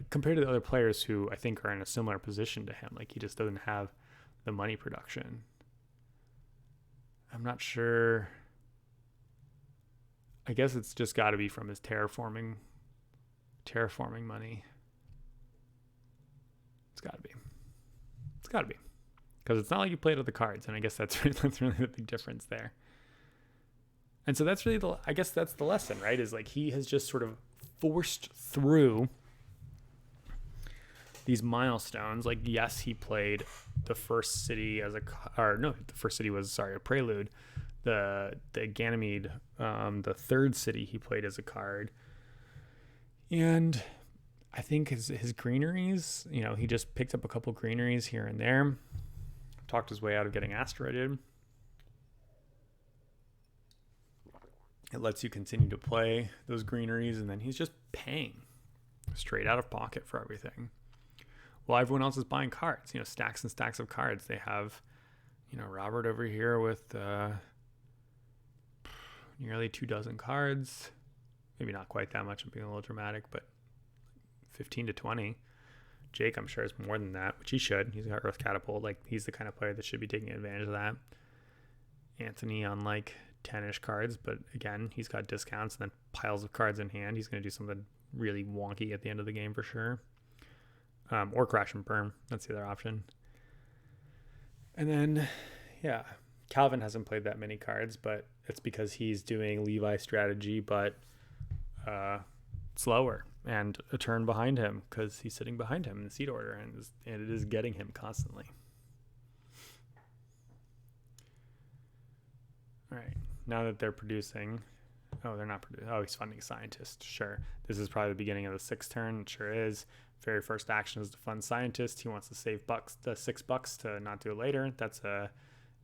Compared to the other players who I think are in a similar position to him, like he just doesn't have the money production. I'm not sure. I guess it's just got to be from his terraforming money. It's got to be. Because it's not like you played with the cards, and I guess that's really the big difference there. And so that's really that's the lesson, right? Is like he has just sort of forced through these milestones. Like, yes, he played the first city the first city was, a prelude. The Ganymede, the third city he played as a card. And I think his greeneries, he just picked up a couple greeneries here and there. Talked his way out of getting asteroided. It lets you continue to play those greeneries, and then he's just paying straight out of pocket for everything. While everyone else is buying cards, stacks and stacks of cards. They have, Robert over here with nearly 24 cards. Maybe not quite that much. I'm being a little dramatic, but 15 to 20. Jake, I'm sure, is more than that, which he should. He's got Earth Catapult. Like, he's the kind of player that should be taking advantage of that. Antony on like 10-ish cards, but again, he's got discounts and then piles of cards in hand. He's going to do something really wonky at the end of the game for sure. Or crash and burn. That's the other option. And then, yeah, Calvin hasn't played that many cards, but it's because he's doing Levi strategy, but slower and a turn behind him because he's sitting behind him in the seed order, and it is getting him constantly. All right, now that they're producing, they're not producing. Oh, he's funding scientist. Sure, this is probably the beginning of the 6th turn. It sure is. Very first action is to fund scientist. He wants to save the $6 to not do it later. That's a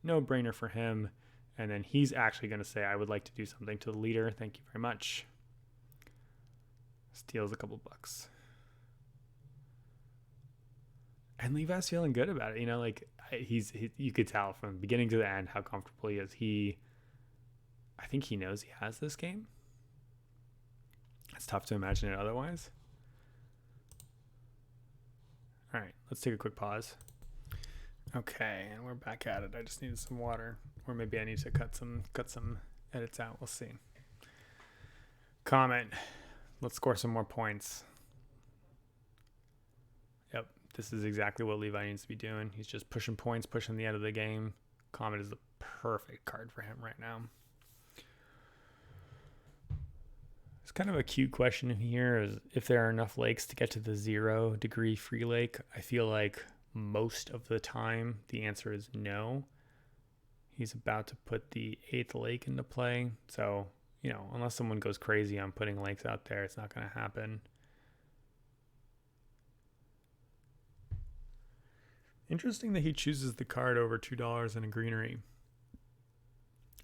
no-brainer for him. And then he's actually going to say, I would like to do something to the leader. Thank you very much. Steals a couple bucks. And Levi's feeling good about it. You could tell from the beginning to the end how comfortable he is. I think he knows he has this game. It's tough to imagine it otherwise. All right, let's take a quick pause. Okay, and we're back at it. I just needed some water, or maybe I need to cut some edits out. We'll see. Comment. Let's score some more points. Yep, this is exactly what Levi needs to be doing. He's just pushing points, pushing the end of the game. Comet is the perfect card for him right now. It's kind of a cute question here is if there are enough lakes to get to the 0 degree free lake. I feel like most of the time the answer is no. He's about to put the 8th lake into play. So, unless someone goes crazy on putting lakes out there, it's not going to happen. Interesting that he chooses the card over $2 in a greenery.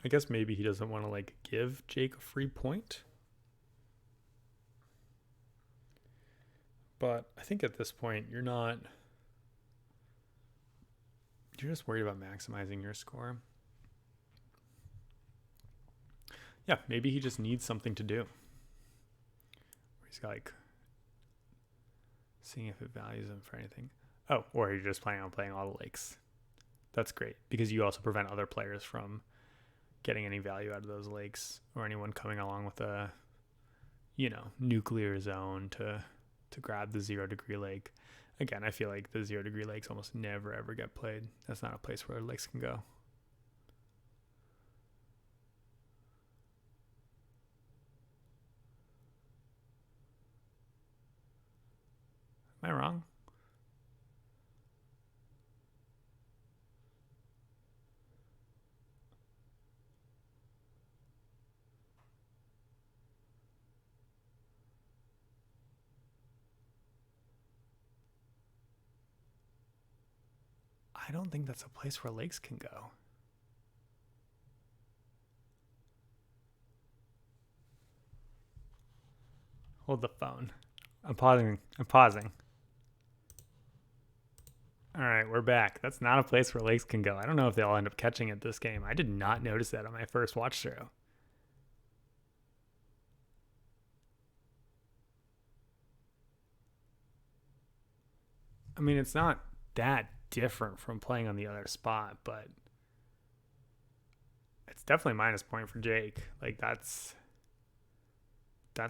I guess maybe he doesn't want to give Jake a free point. But I think at this point, you're just worried about maximizing your score. Yeah, maybe he just needs something to do. He's got seeing if it values him for anything. Oh, or you're just planning on playing all the lakes. That's great because you also prevent other players from getting any value out of those lakes or anyone coming along with a, nuclear zone to grab the 0 degree lake. Again, I feel like the 0 degree lakes almost never ever get played. That's not a place where lakes can go. Am I wrong? I don't think that's a place where lakes can go. Hold the phone. I'm pausing. All right, we're back. That's not a place where lakes can go. I don't know if they'll end up catching it this game. I did not notice that on my first watch through. I mean, it's not that different from playing on the other spot, but it's definitely minus point for Jake. That's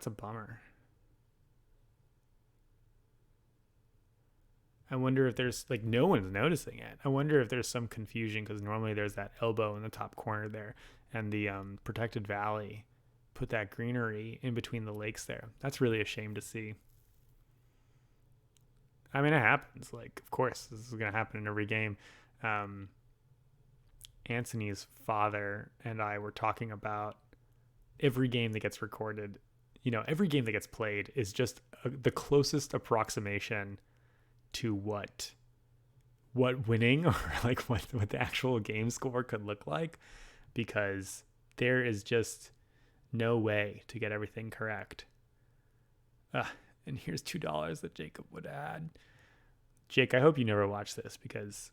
a bummer. I wonder if there's no one's noticing it. I wonder if there's some confusion because normally there's that elbow in the top corner there, and the protected valley put that greenery in between the lakes there. That's really a shame to see. I mean, it happens. Of course, this is going to happen in every game. Antony's father and I were talking about every game that gets recorded. every game that gets played is just the closest approximation to what winning or like what the actual game score could look like, because there is just no way to get everything correct. And here's $2 that Jacob would add. Jake, I hope you never watch this, because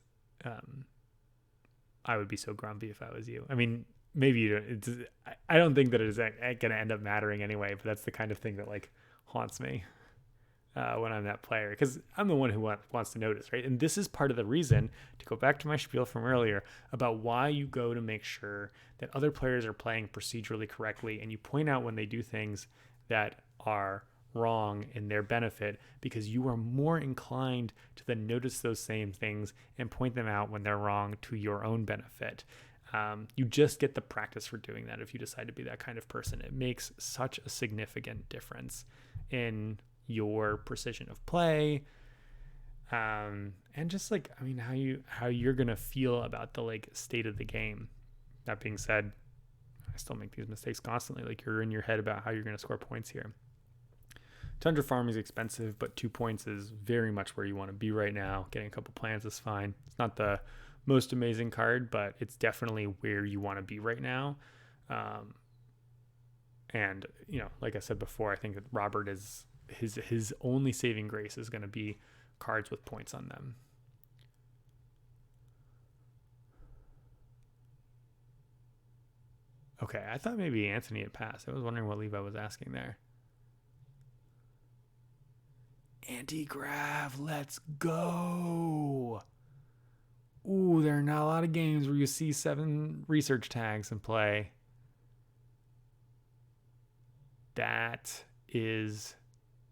I would be so grumpy if I was you. I mean, maybe you don't. I don't think that it is going to end up mattering anyway, but that's the kind of thing that like haunts me when I'm that player, because I'm the one who wants to notice, right? And this is part of the reason, to go back to my spiel from earlier, about why you go to make sure that other players are playing procedurally correctly, and you point out when they do things that are wrong in their benefit, because you are more inclined to then notice those same things and point them out when they're wrong to your own benefit. You just get the practice for doing that if you decide to be that kind of person. It makes such a significant difference in your precision of play, and just like, I mean, how you're gonna feel about the like state of the game. That being said, I still make these mistakes constantly. Like, you're in your head about how you're gonna score points here. Tundra farming is expensive, but 2 points is very much where you want to be right now. Getting a couple plants is fine. It's not the most amazing card, but it's definitely where you want to be right now. And like I said before, I think that Robert is his only saving grace is going to be cards with points on them. Okay, I thought maybe Antony had passed. I was wondering what Levi was asking there. Anti-grav, let's go. Ooh, there are not a lot of games where you see 7 research tags in play. That is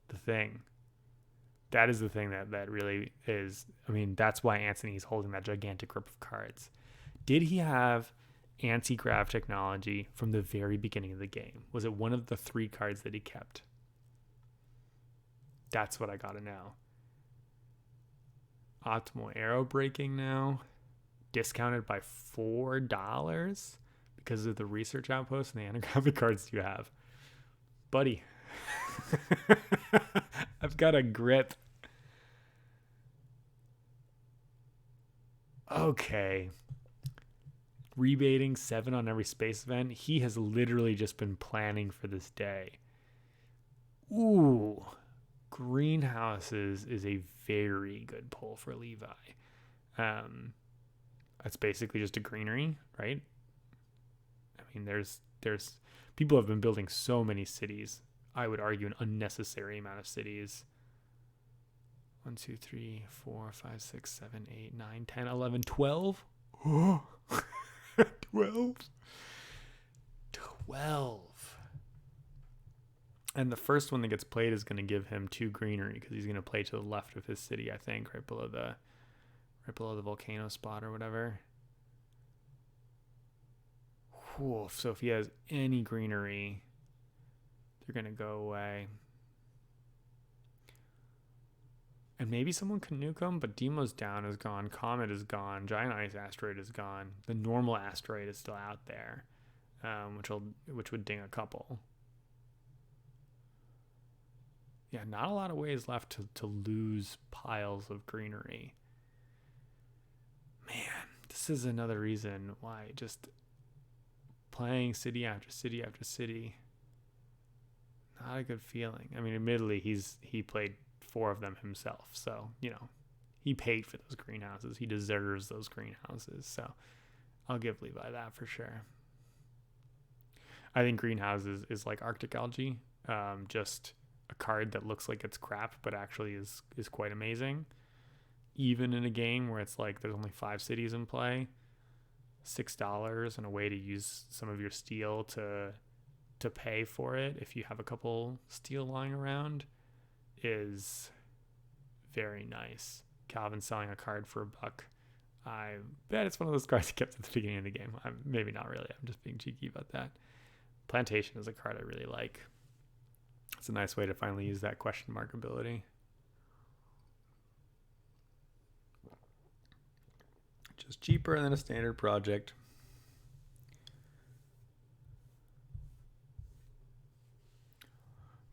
the thing. That is the thing that really is. I mean, that's why Antony's holding that gigantic grip of cards. Did he have anti-grav technology from the very beginning of the game? Was it one of the 3 cards that he kept? That's what I gotta know. Optimal arrow breaking now, discounted by $4 because of the research outpost and the anagrammic cards you have. Buddy, I've got a grip. Okay. Rebating 7 on every space event. He has literally just been planning for this day. Ooh. Greenhouses is a very good pull for Levi. That's basically just a greenery, right? I mean, there's people have been building so many cities. I would argue an unnecessary amount of cities. 1, 2, 3, 4, 5, 6, 7, 8, 9, 10, 11, 12. 12. And the first one that gets played is going to give him 2 greenery, because he's going to play to the left of his city, I think, right below the volcano spot or whatever. Whew, so if he has any greenery, they're going to go away. And maybe someone can nuke him, but Demo's down is gone, Comet is gone, Giant Ice Asteroid is gone. The normal asteroid is still out there, which would ding a couple. Yeah, not a lot of ways left to lose piles of greenery. Man, this is another reason why just playing city after city after city, not a good feeling. I mean, admittedly, he played 4 of them himself, so he paid for those greenhouses. He deserves those greenhouses, so I'll give Levi that for sure. I think greenhouses is like Arctic algae, just a card that looks like it's crap but actually is quite amazing, even in a game where it's like there's only 5 cities in play. $6 and a way to use some of your steel to pay for it if you have a couple steel lying around is very nice. Calvin's selling a card for $1. I bet it's one of those cards he kept at the beginning of the game. Maybe not really, I'm just being cheeky about that. Plantation is a card I really like. It's a nice way to finally use that question mark ability. Just cheaper than a standard project.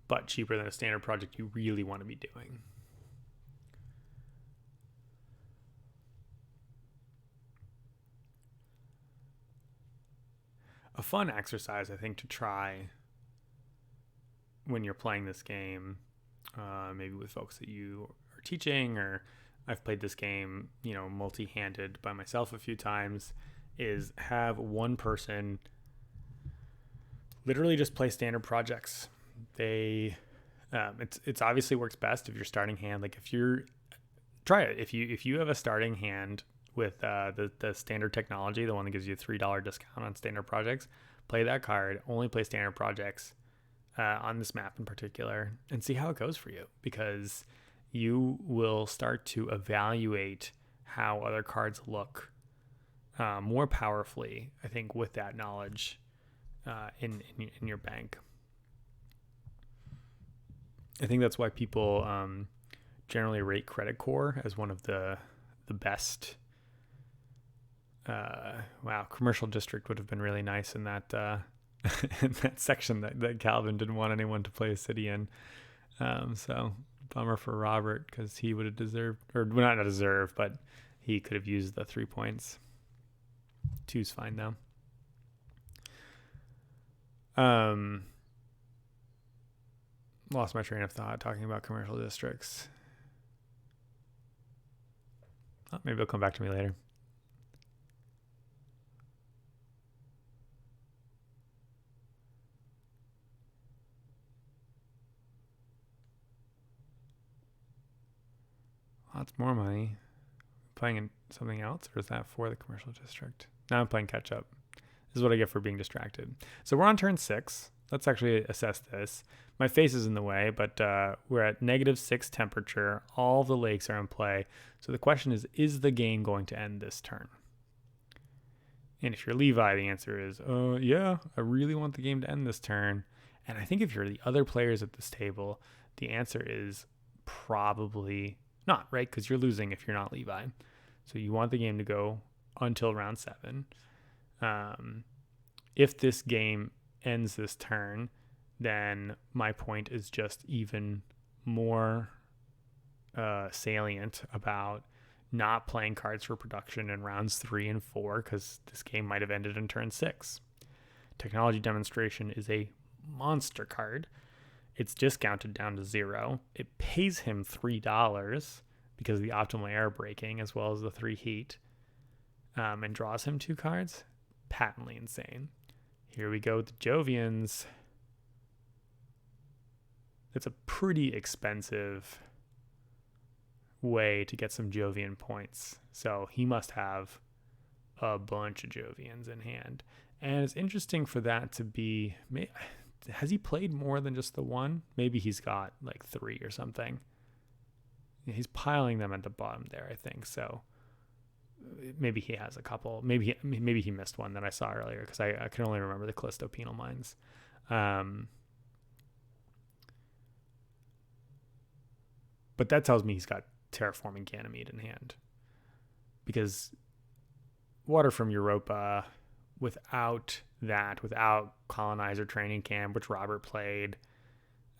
but cheaper than a standard project you really want to be doing. A fun exercise, I think, to try when you're playing this game, maybe with folks that you are teaching, or I've played this game, multi-handed by myself a few times, is have one person literally just play standard projects. It's obviously works best if you're starting hand. Like try it. If you have a starting hand with the standard technology, the one that gives you a $3 discount on standard projects, play that card. Only play standard projects on this map in particular, and see how it goes for you, because you will start to evaluate how other cards look more powerfully, I think, with that knowledge in your bank. I think that's why people generally rate Credit Core as one of the best. Commercial District would have been really nice in that in that section that Calvin didn't want anyone to play a city in. So bummer for Robert, because he would have deserved, or not deserved, but he could have used the 3 points. 2's fine though. Lost my train of thought talking about commercial districts. Maybe it'll come back to me later. Lots more money. Playing in something else, or is that for the commercial district? Now I'm playing catch up. This is what I get for being distracted. So we're on turn 6. Let's actually assess this. My face is in the way, but we're at -6 temperature. All the lakes are in play. So the question is the game going to end this turn? And if you're Levi, the answer is, yeah, I really want the game to end this turn. And I think if you're the other players at this table, the answer is probably not, right? Because you're losing if you're not Levi. So you want the game to go until round 7. If this game ends this turn, then my point is just even more salient about not playing cards for production in rounds 3 and 4, because this game might have ended in turn 6. Technology Demonstration is a monster card. It's discounted down to 0. It pays him $3 because of the optimal air braking as well as the 3 heat, and draws him 2 cards. Patently insane. Here we go with the Jovians. It's a pretty expensive way to get some Jovian points. So he must have a bunch of Jovians in hand. And it's interesting for that to be... Has he played more than just the one? Maybe he's got like 3 or something. He's piling them at the bottom there, I think. So maybe he has a couple. Maybe he missed one that I saw earlier, because I can only remember the Callisto Penal Mines. But that tells me he's got Terraforming Ganymede in hand, because Water from Europa, without Colonizer Training Camp, which Robert played,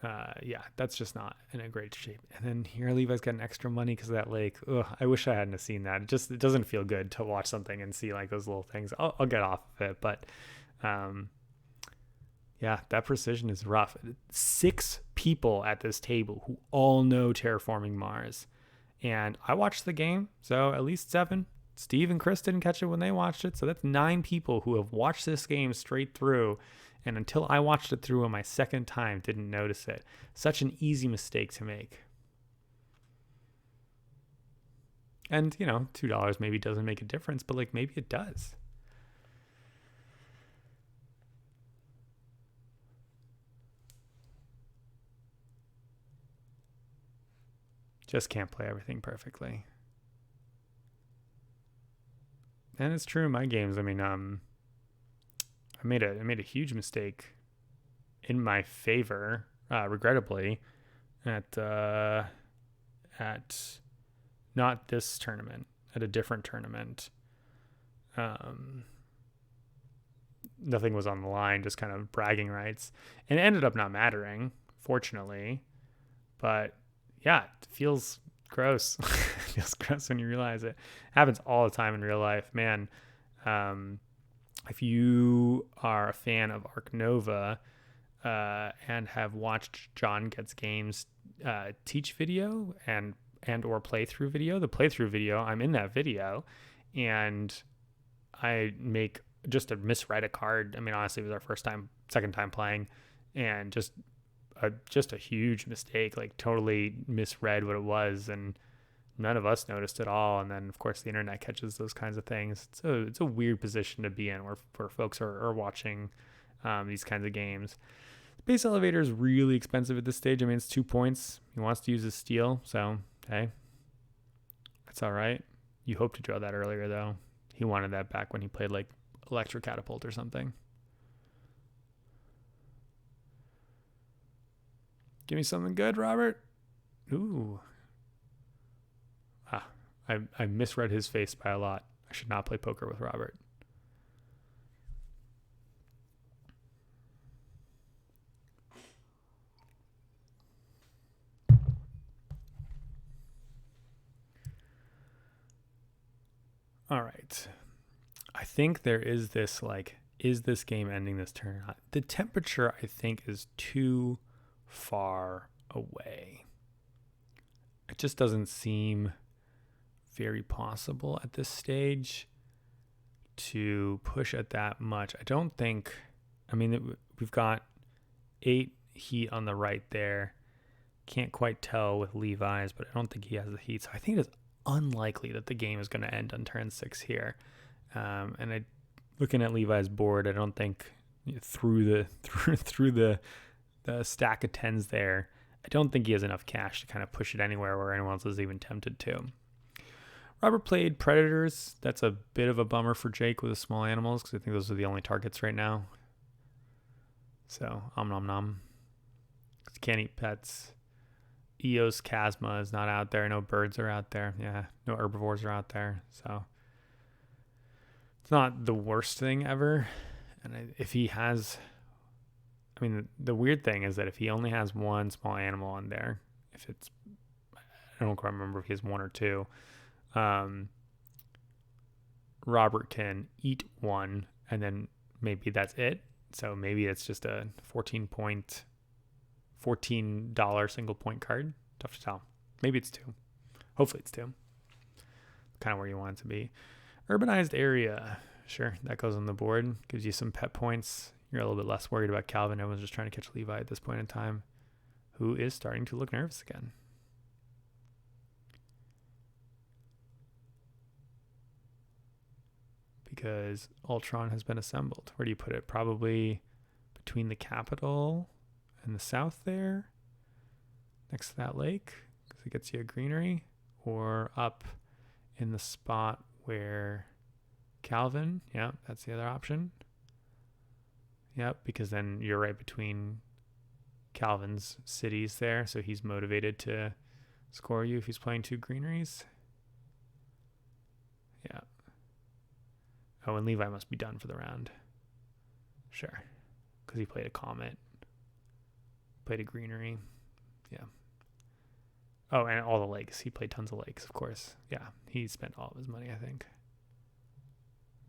that's just not in a great shape. And then here Levi's got an extra money because of that lake. Ugh, I wish I hadn't have seen that. It doesn't feel good to watch something and see like those little things. I'll get off of it, but that precision is rough. 6 people at this table who all know Terraforming Mars, and I watched the game, so at least 7. Steve and Chris didn't catch it when they watched it, so that's 9 people who have watched this game straight through, and until I watched it through on my second time, didn't notice it. Such an easy mistake to make. And, $2 maybe doesn't make a difference, but like maybe it does. Just can't play everything perfectly. And it's true in my games. I mean, I made a huge mistake in my favor, regrettably, at not this tournament, at a different tournament. Nothing was on the line, just kind of bragging rights, and it ended up not mattering. fortunately. But yeah, it feels gross. It feels gross when you realize it. Happens all the time in real life, man. If you are a fan of Arc Nova and have watched John Gets Games teach video and or playthrough video, the playthrough video, I'm in that video, and I make just misread a card. I mean, honestly, it was our second time playing, and just a huge mistake, like totally misread what it was, and none of us noticed at all. And then of course the internet catches those kinds of things. It's a weird position to be in where folks are watching these kinds of games. The base elevator is really expensive at this stage. I mean, it's 2 points. He wants to use his steel, so hey, that's all right. You hope to draw that earlier though. He wanted that back when he played like Electric Catapult or something. Give me something good, Robert. Ooh. I misread his face by a lot. I should not play poker with Robert. All right. I think there is this, like, is this game ending this turn or not? The temperature, I think, is too far away. It just doesn't seem very possible at this stage to push at that much. I don't think, I mean, we've got 8 heat on the right there. Can't quite tell with Levi's, but I don't think he has the heat. So I think it's unlikely that the game is going to end on turn 6 here. And looking at Levi's board, I don't think through the stack of 10s there, I don't think he has enough cash to kind of push it anywhere where anyone else is even tempted to. Robert played Predators. That's a bit of a bummer for Jake with the small animals, because I think those are the only targets right now. So, nom nom. Can't eat pets. Eos Chasma is not out there. No birds are out there. Yeah, no herbivores are out there. So, it's not the worst thing ever. And if he has, I mean, the weird thing is that if he only has one small animal on there, if it's, I don't quite remember if he has 1 or 2, Robert can eat 1 and then maybe that's it. So maybe it's just a $14 single point card. Tough to tell. Maybe it's 2. Hopefully it's 2. Kind of where you want it to be. Urbanized area. Sure, that goes on the board. Gives you some pet points. You're a little bit less worried about Calvin. Everyone's just trying to catch Levi at this point in time, who is starting to look nervous again. Because Ultron has been assembled. Where do you put it? Probably between the capital and the south there, next to that lake, because it gets you a greenery, or up in the spot where Calvin, yeah, that's the other option. Yep, because then you're right between Calvin's cities there, so he's motivated to score you if he's playing 2 greeneries. Yeah. Oh, and Levi must be done for the round. Sure, because he played a comet. Played a greenery. Yeah. Oh, and all the lakes. He played tons of lakes, of course. Yeah, he spent all of his money, I think.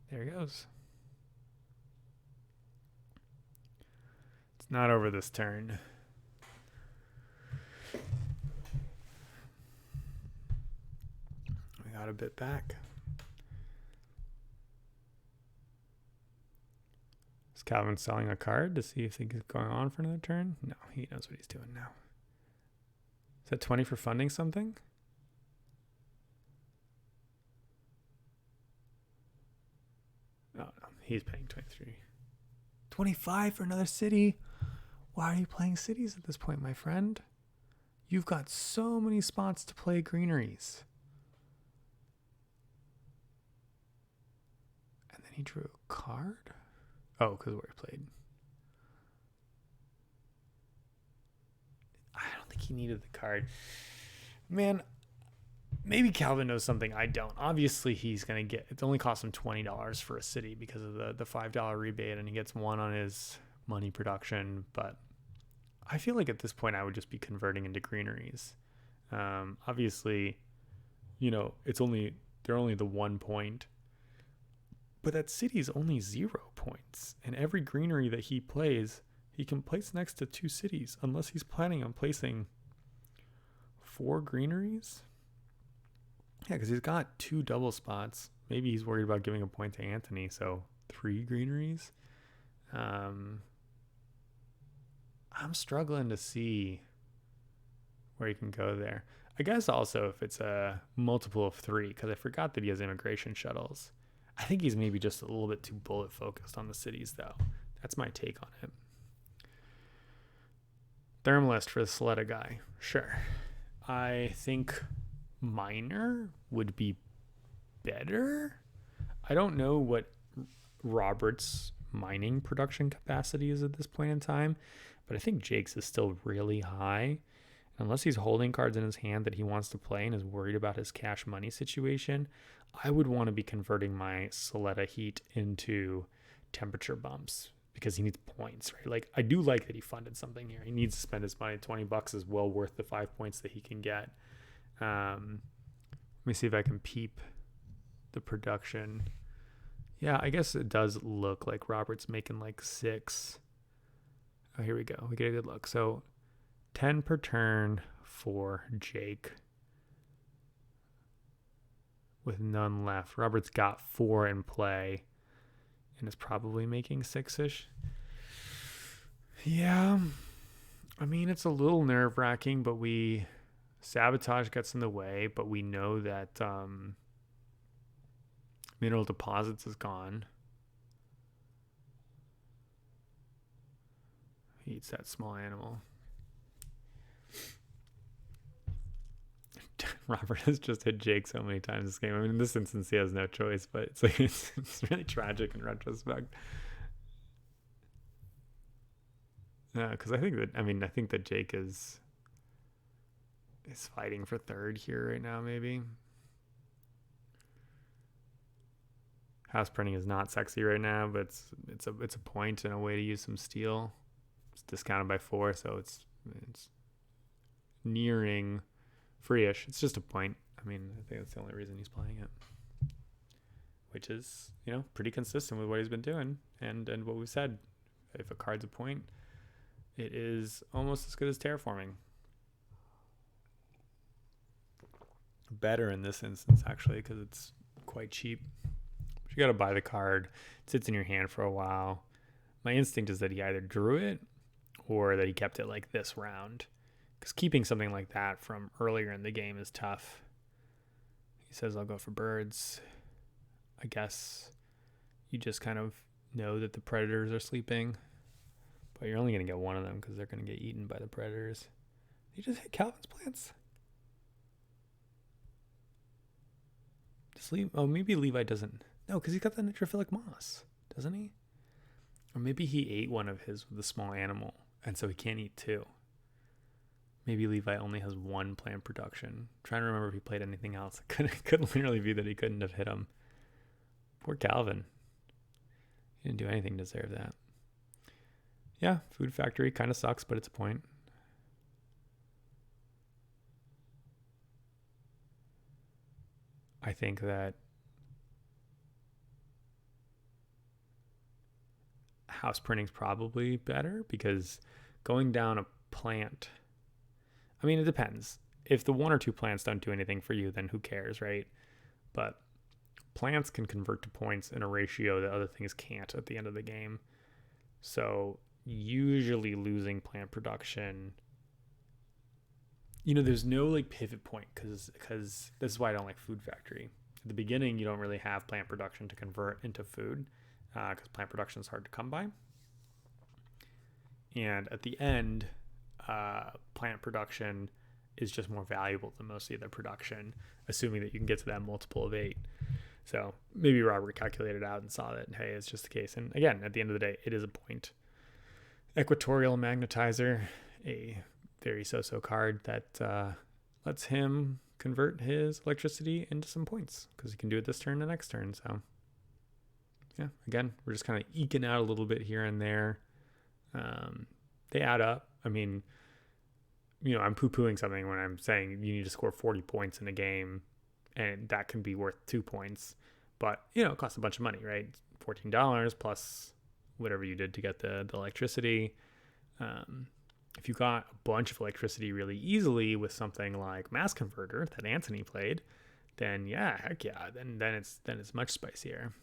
There he goes. It's not over this turn. We got a bit back. Is Calvin selling a card to see if things are going on for another turn? No, he knows what he's doing now. Is that 20 for funding something? Oh, no, he's paying 23. 25 for another city? Why are you playing cities at this point, my friend? You've got so many spots to play greeneries. And then he drew a card? Oh, because where he played. I don't think he needed the card. Man, maybe Calvin knows something I don't. Obviously, he's going to get... It only costs him $20 for a city because of the $5 rebate, and he gets 1 on his money production. But I feel like at this point I would just be converting into greeneries. Obviously, they're only the 1 point, but that city's only 0 points. And every greenery that he plays, he can place next to 2 cities, unless he's planning on placing 4 greeneries. Yeah, because he's got 2 double spots. Maybe he's worried about giving a point to Antony, so 3 greeneries. I'm struggling to see where he can go there. I guess also if it's a multiple of 3, because I forgot that he has immigration shuttles. I think he's maybe just a little bit too bullet focused on the cities, though. That's my take on it. Thermalist for the Soletta guy. Sure. I think Miner would be better. I don't know what Robert's mining production capacity is at this point in time, but I think Jake's is still really high. Unless he's holding cards in his hand that he wants to play and is worried about his cash money situation, I would want to be converting my Soletta heat into temperature bumps because he needs points, right? Like, I do like that he funded something here. He needs to spend his money. $20 is well worth the 5 points that he can get. Let me see if I can peep the production. Yeah, I guess it does look like Robert's making like 6. Oh, here we go. We get a good look. So 10 per turn for Jake with none left. Robert's got 4 in play and is probably making 6-ish. Yeah, I mean, it's a little nerve-wracking, but sabotage gets in the way, but we know that mineral deposits is gone. He eats that small animal. Robert has just hit Jake so many times this game. I mean, in this instance, he has no choice, but it's like it's really tragic in retrospect. Yeah, because I think that Jake is fighting for third here right now. Maybe house printing is not sexy right now, but it's a point and a way to use some steel. It's discounted by 4, so it's nearing free-ish. It's just a point. I mean, I think that's the only reason he's playing it, which is, pretty consistent with what he's been doing and what we've said. If a card's a point, it is almost as good as terraforming. Better in this instance, actually, because it's quite cheap. But you got to buy the card. It sits in your hand for a while. My instinct is that he either drew it or that he kept it like this round, because keeping something like that from earlier in the game is tough. He says, I'll go for birds. I guess you just kind of know that the predators are sleeping, but you're only going to get one of them because they're going to get eaten by the predators. He just hit Calvin's plants. Oh, maybe Levi doesn't. No, because he's got the nitrophilic moss, doesn't he? Or maybe he ate one of his with a small animal, and so he can't eat 2. Maybe Levi only has 1 plant production. I'm trying to remember if he played anything else. It could literally be that he couldn't have hit him. Poor Calvin. He didn't do anything to deserve that. Yeah, Food Factory kind of sucks, but it's a point. I think that house printing's probably better, because going down a plant, I mean, it depends. If the 1 or 2 plants don't do anything for you, then who cares, right? But plants can convert to points in a ratio that other things can't at the end of the game. So usually losing plant production, there's no like pivot point, because this is why I don't like Food Factory. At the beginning, you don't really have plant production to convert into food, because plant production is hard to come by. And at the end, plant production is just more valuable than most of the other production, assuming that you can get to that multiple of 8. So maybe Robert calculated out and saw that, hey, it's just the case. And again, at the end of the day, it is a point. Equatorial Magnetizer, a very so-so card that lets him convert his electricity into some points, because he can do it this turn and next turn. So yeah, again, we're just kind of eking out a little bit here and there. They add up. I mean, I'm poo-pooing something when I'm saying you need to score 40 points in a game, and that can be worth 2 points. But, it costs a bunch of money, right? $14 plus whatever you did to get the electricity. If you got a bunch of electricity really easily with something like Mass Converter that Antony played, then yeah, heck yeah, then it's much spicier.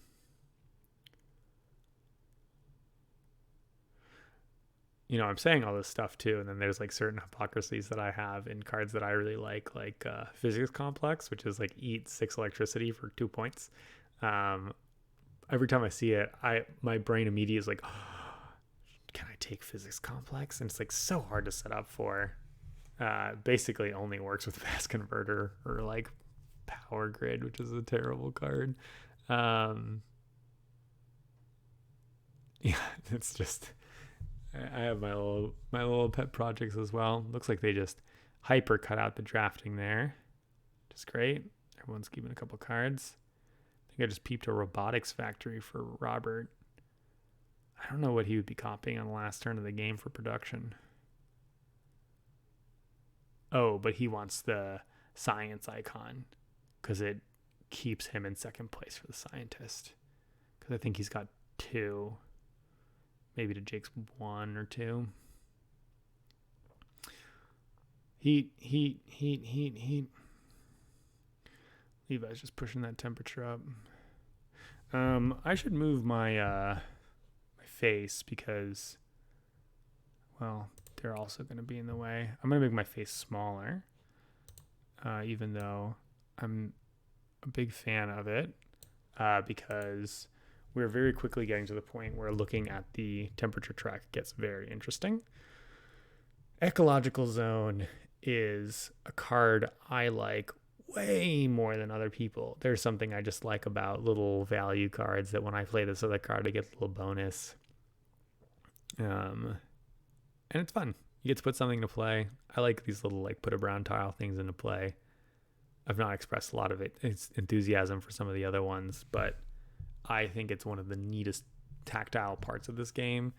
I'm saying all this stuff too, and then there's like certain hypocrisies that I have in cards that I really like Physics Complex, which is like eat 6 electricity for 2 points. Every time I see it, my brain immediately is like, oh, can I take Physics Complex? And it's like so hard to set up for. Basically only works with Mass Converter or like Power Grid, which is a terrible card. Yeah, it's just, I have my little pet projects as well. Looks like they just hyper cut out the drafting there, which is great. Everyone's keeping a couple cards. I think I just peeped a robotics factory for Robert. I don't know what he would be copying on the last turn of the game for production. Oh, but he wants the science icon because it keeps him in second place for the scientist. Because I think he's got 2. Maybe to Jake's 1 or 2. Heat. Levi's just pushing that temperature up. I should move my face because, well, they're also going to be in the way. I'm going to make my face smaller, even though I'm a big fan of it, because we're very quickly getting to the point where looking at the temperature track gets very interesting. Ecological Zone is a card I like way more than other people. There's something I just like about little value cards that when I play this other card, I get a little bonus. And it's fun. You get to put something to play. I like these little like put a brown tile things into play. I've not expressed a lot of it's enthusiasm for some of the other ones, but I think it's one of the neatest tactile parts of this game.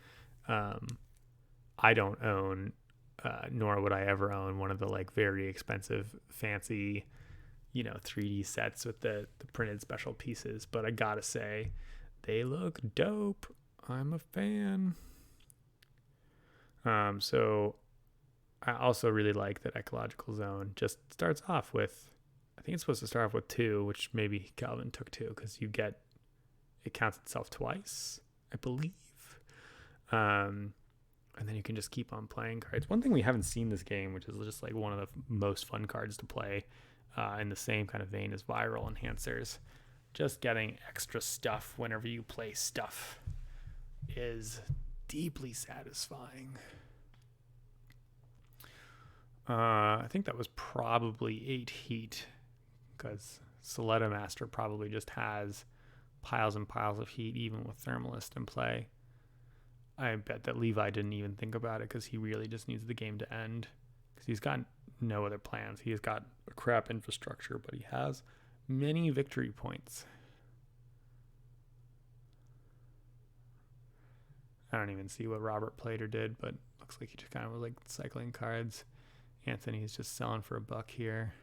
I don't own, nor would I ever own one of the like very expensive, fancy, 3D sets with the printed special pieces. But I gotta say, they look dope. I'm a fan. So I also really like that Ecological Zone just starts off with, I think it's supposed to start off with 2, which maybe Calvin took 2 because it counts itself twice, I believe. And then you can just keep on playing cards. One thing we haven't seen this game, which is just like one of the most fun cards to play, in the same kind of vein as Viral Enhancers. Just getting extra stuff whenever you play stuff is deeply satisfying. I think that was probably 8 heat because Soletta Master probably just has piles and piles of heat even with Thermalist in play. I bet that Levi didn't even think about it because he really just needs the game to end because he's got no other plans. He's got a crap infrastructure, but he has many victory points. I don't even see what Robert played or did, but looks like he just kind of was like cycling cards. Antony's just selling for $1 here.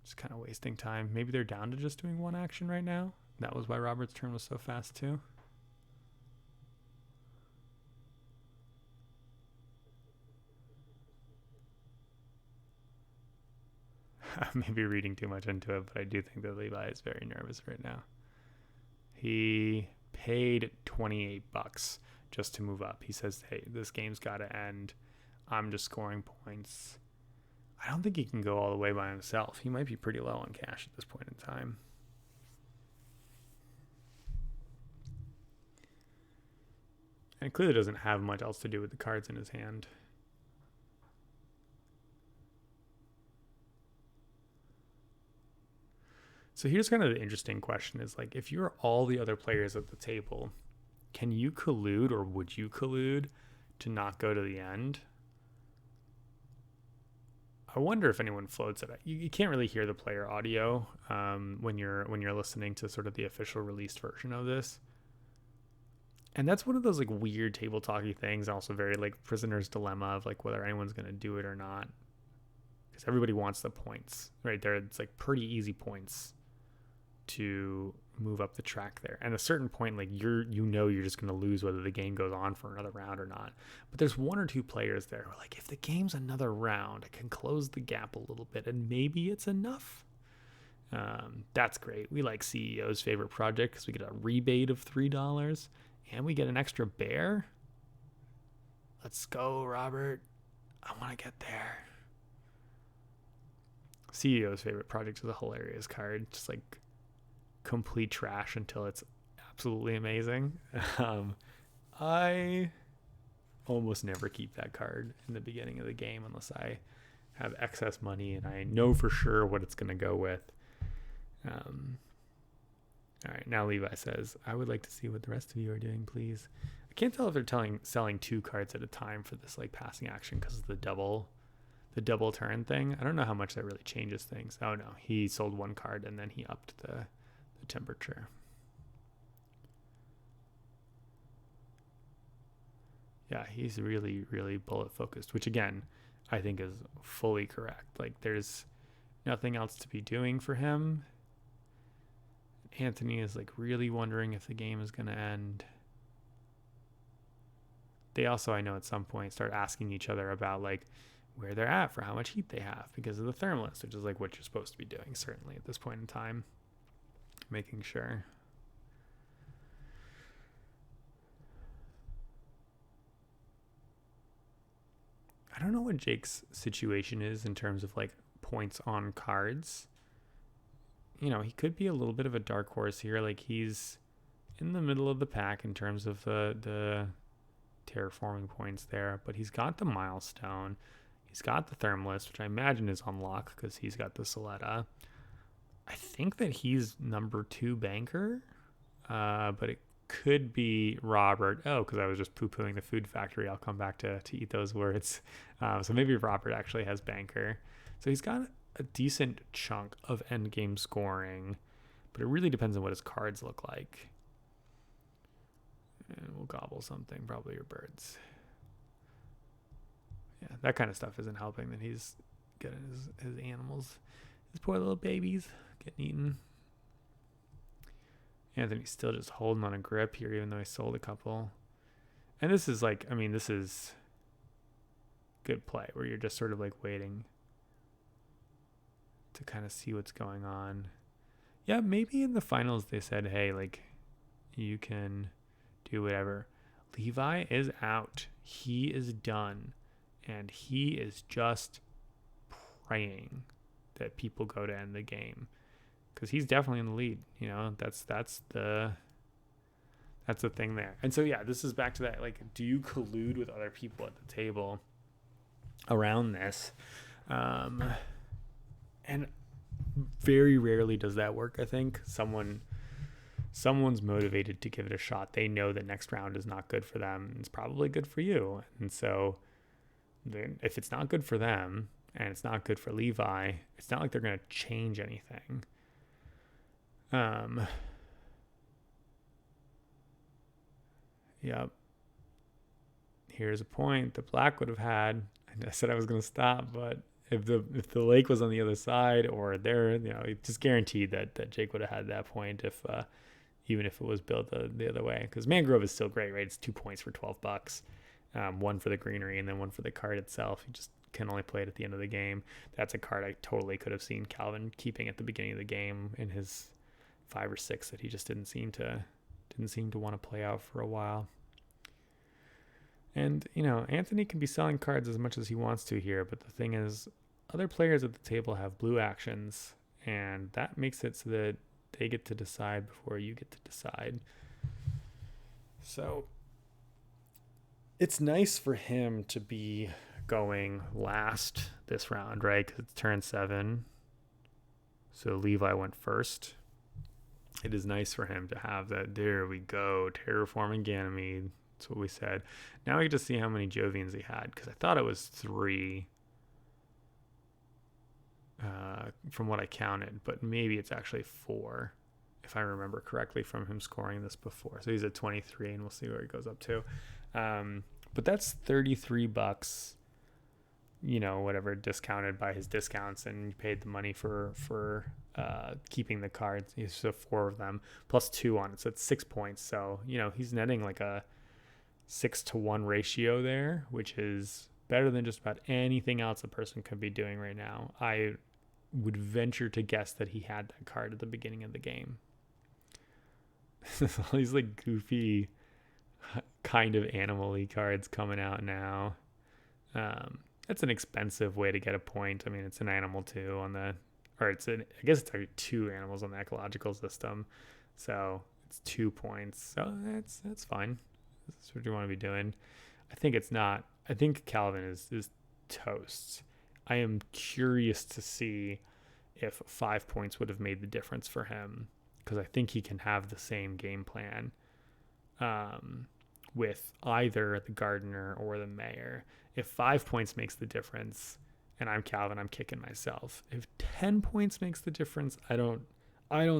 Just kind of wasting time. Maybe they're down to just doing 1 action right now. That was why Robert's turn was so fast too. I may be reading too much into it, but I do think that Levi is very nervous right now. He paid $28 just to move up. He says, hey, this game's got to end. I'm just scoring points. I don't think he can go all the way by himself. He might be pretty low on cash at this point in time. And it clearly doesn't have much else to do with the cards in his hand. So here's kind of the interesting question is like, if you're all the other players at the table, can you collude or would you collude to not go to the end? I wonder if anyone floats it. You can't really hear the player audio when you're listening to sort of the official released version of this. And that's one of those like weird table talky things, also very like prisoner's dilemma of like whether anyone's going to do it or not. Because everybody wants the points, right? There, it's like pretty easy points to move up the track there. And at a certain point, like you're just going to lose whether the game goes on for another round or not. But there's one or two players there who are like, if the game's another round, I can close the gap a little bit and maybe it's enough. That's great. We like CEO's favorite project because we get a rebate of $3 and we get an extra bear. Let's go, Robert. I want to get there. CEO's favorite project is a hilarious card. Just like complete trash until it's absolutely amazing. I almost never keep that card in the beginning of the game unless I have excess money and I know for sure what it's going to go with. All right, now Levi says, I would like to see what the rest of you are doing, please. I can't tell if they're selling 2 cards at a time for this like passing action because of the double turn thing. I don't know how much that really changes things. Oh no, he sold 1 card and then he upped the temperature. Yeah, he's really, really bullet focused, which again, I think is fully correct. Like there's nothing else to be doing for him. Antony is like really wondering if the game is going to end. They also, I know at some point, start asking each other about like where they're at for how much heat they have because of the thermalist, which is like what you're supposed to be doing, certainly at this point in time. Making sure. I don't know what Jake's situation is in terms of like points on cards. You know, he could be a little bit of a dark horse here. Like he's in the middle of the pack in terms of the terraforming points there, but he's got the milestone. He's got the thermalist, which I imagine is on lock because he's got the Soletta. I think that he's number 2 banker, but it could be Robert. Oh, because I was just poo-pooing the food factory. I'll come back to eat those words. So maybe Robert actually has banker. So he's got a decent chunk of endgame scoring, but it really depends on what his cards look like. And we'll gobble something, probably your birds. Yeah, that kind of stuff isn't helping that he's getting his animals, his poor little babies getting eaten. Antony's still just holding on a grip here, even though he sold a couple. And this is like, I mean, this is good play where you're just sort of like waiting to kind of see what's going on. Yeah, maybe in the finals they said, hey, like, you can do whatever. Levi is out. He is done. And he is just praying that people go to end the game. Because he's definitely in the lead. You know, that's the thing there. And so, yeah, this is back to that. Like, do you collude with other people at the table around this? And very rarely does that work, I think. Someone's motivated to give it a shot. They know that next round is not good for them. It's probably good for you. And so if it's not good for them and it's not good for Levi, it's not like they're going to change anything. Yep. Here's a point that Black would have had. I said I was going to stop, but if the lake was on the other side or there, you know, it's just guaranteed that Jake would have had that point if even if it was built the other way. Because Mangrove is still great, right? It's 2 points for $12. 1 for the greenery and then 1 for the card itself. You just can only play it at the end of the game. That's a card I totally could have seen Calvin keeping at the beginning of the game in his 5 or 6 that he just didn't seem to want to play out for a while. And, you know, Antony can be selling cards as much as he wants to here, but the thing is, other players at the table have blue actions, and that makes it so that they get to decide before you get to decide. So it's nice for him to be going last this round, right? Because it's turn 7. So Levi went first. It is nice for him to have that. There we go. Terraforming Ganymede. That's what we said. Now we get to see how many Jovians he had, because I thought it was 3 from what I counted, but maybe it's actually 4. if I remember correctly from him scoring this before. So he's at 23, and we'll see where he goes up to. But that's $33, whatever, discounted by his discounts, and you paid the money for keeping the cards. So 4 of them plus 2 on it, so it's 6 points. So he's netting like a 6-to-1 ratio there, which is better than just about anything else a person could be doing right now. I would venture to guess that he had that card at the beginning of the game. All these like goofy kind of animal-y cards coming out now. That's an expensive way to get a point. I mean, it's an animal too I guess it's actually 2 animals on the ecological system. So it's 2 points. So that's fine. That's what you want to be doing. I think Calvin is toast. I am curious to see if 5 points would have made the difference for him, because I think he can have the same game plan with either the gardener or the mayor. If 5 points makes the difference and I'm Calvin, I'm kicking myself. If 10 points makes the difference, I don't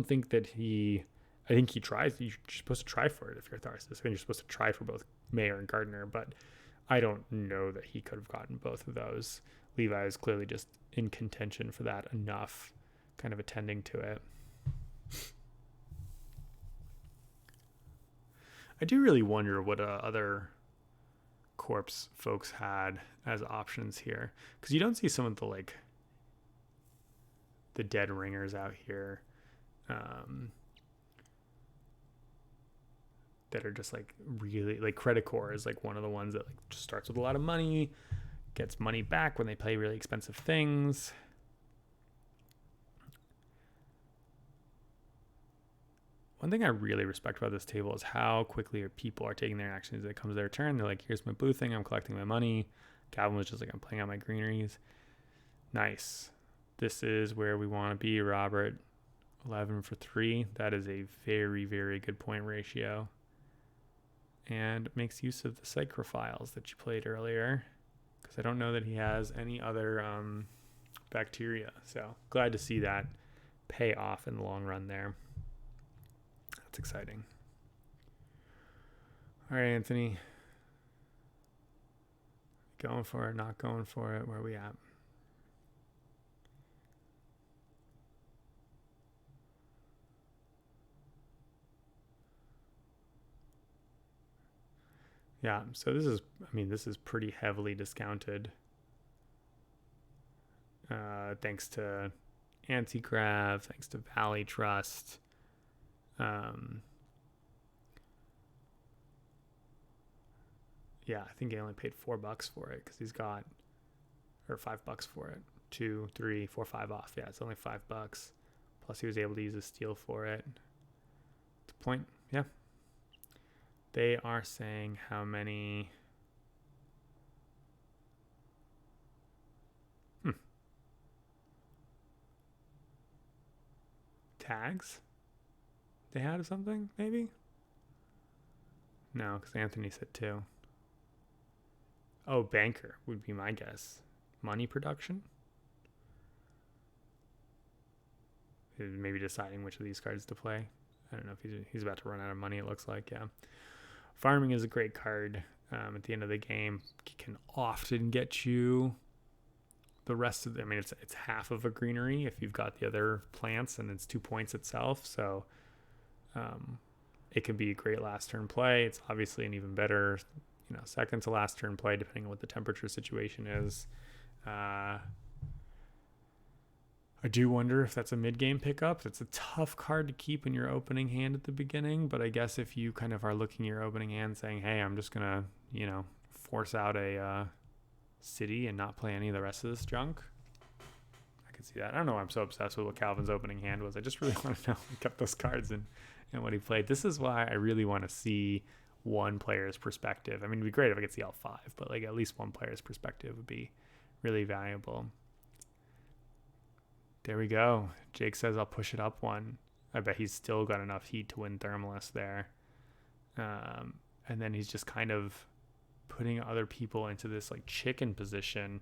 think that I think he tries. You're supposed to try for it if you're Tharsis. I mean, you're supposed to try for both mayor and gardener, but I don't know that he could have gotten both of those. Levi is clearly just in contention for that enough, kind of attending to it. I do really wonder what other corpse folks had as options here, because you don't see some of the dead ringers out here that are just like really, like Credit Core is like one of the ones that like just starts with a lot of money, gets money back when they play really expensive things. One thing I really respect about this table is how quickly people are taking their actions. It comes their turn. They're like, here's my blue thing. I'm collecting my money. Calvin was just like, I'm playing out my greeneries. Nice. This is where we want to be, Robert. 11 for 3. That is a very, very good point ratio. And makes use of the psychrophiles that you played earlier, because I don't know that he has any other bacteria. So glad to see that pay off in the long run there. That's exciting. All right, Anthony. Going for it, not going for it. Where are we at? Yeah, so this is pretty heavily discounted. Thanks to Anti-Grav, thanks to Valley Trust. Yeah, I think he only paid $4 for it because he's got, or $5 for it. 2, 3, 4, 5 off. Yeah, it's only $5. Plus he was able to use a steal for it. The point, yeah. They are saying how many. Tags they had or something, maybe? No, because Antony said 2. Oh, banker would be my guess. Money production? Maybe deciding which of these cards to play. I don't know if he's about to run out of money, it looks like, yeah. Farming is a great card. At the end of the game, it can often get you the rest of it's half of a greenery if you've got the other plants, and it's 2 points itself. So it can be a great last turn play. It's obviously an even better, second to last turn play, depending on what the temperature situation is. I do wonder if that's a mid-game pickup. It's a tough card to keep in your opening hand at the beginning, but I guess if you kind of are looking at your opening hand saying, hey, I'm just going to, force out a city and not play any of the rest of this junk, I can see that. I don't know why I'm so obsessed with what Calvin's opening hand was. I just really want to know who kept those cards and what he played. This is why I really want to see one player's perspective. I mean, it'd be great if I could see all 5, but like at least one player's perspective would be really valuable. There we go. Jake says I'll push it up 1. I bet he's still got enough heat to win Thermalist there. And then he's just kind of putting other people into this like chicken position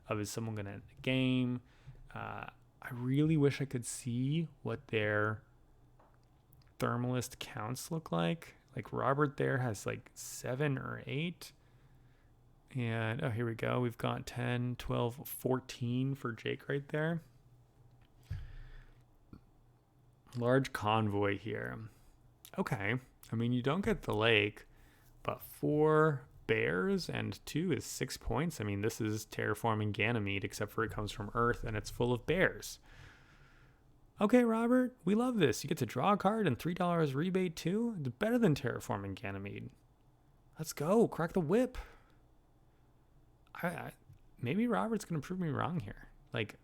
of, is someone going to end the game? I really wish I could see what their Thermalist counts look like. Like Robert there has like 7 or 8. And oh, here we go. We've got 10, 12, 14 for Jake right there. Large convoy here. Okay. I mean, you don't get the lake, but 4 bears and 2 is 6 points. I mean, this is Terraforming Ganymede, except for it comes from Earth and it's full of bears. Okay, Robert, we love this. You get to draw a card and $3 rebate too. It's better than Terraforming Ganymede. Let's go. Crack the whip. Maybe Robert's going to prove me wrong here. Like,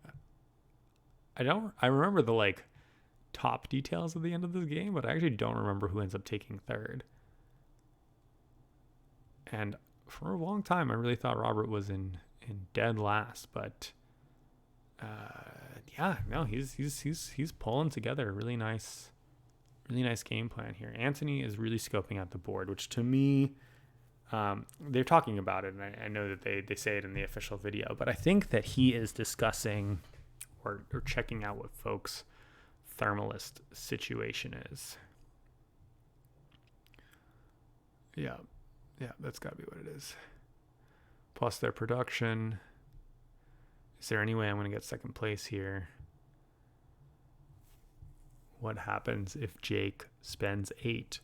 I remember the like top details of the end of this game, but I actually don't remember who ends up taking third. And for a long time, I really thought Robert was in dead last, but yeah, no, he's pulling together a really nice game plan here. Antony is really scoping out the board, which to me, they're talking about it, and I know that they say it in the official video, but I think that he is discussing or checking out what folks' thermalist situation is. Yeah, that's got to be what it is. Plus their production. Is there any way I'm going to get second place here? What happens if Jake spends 8?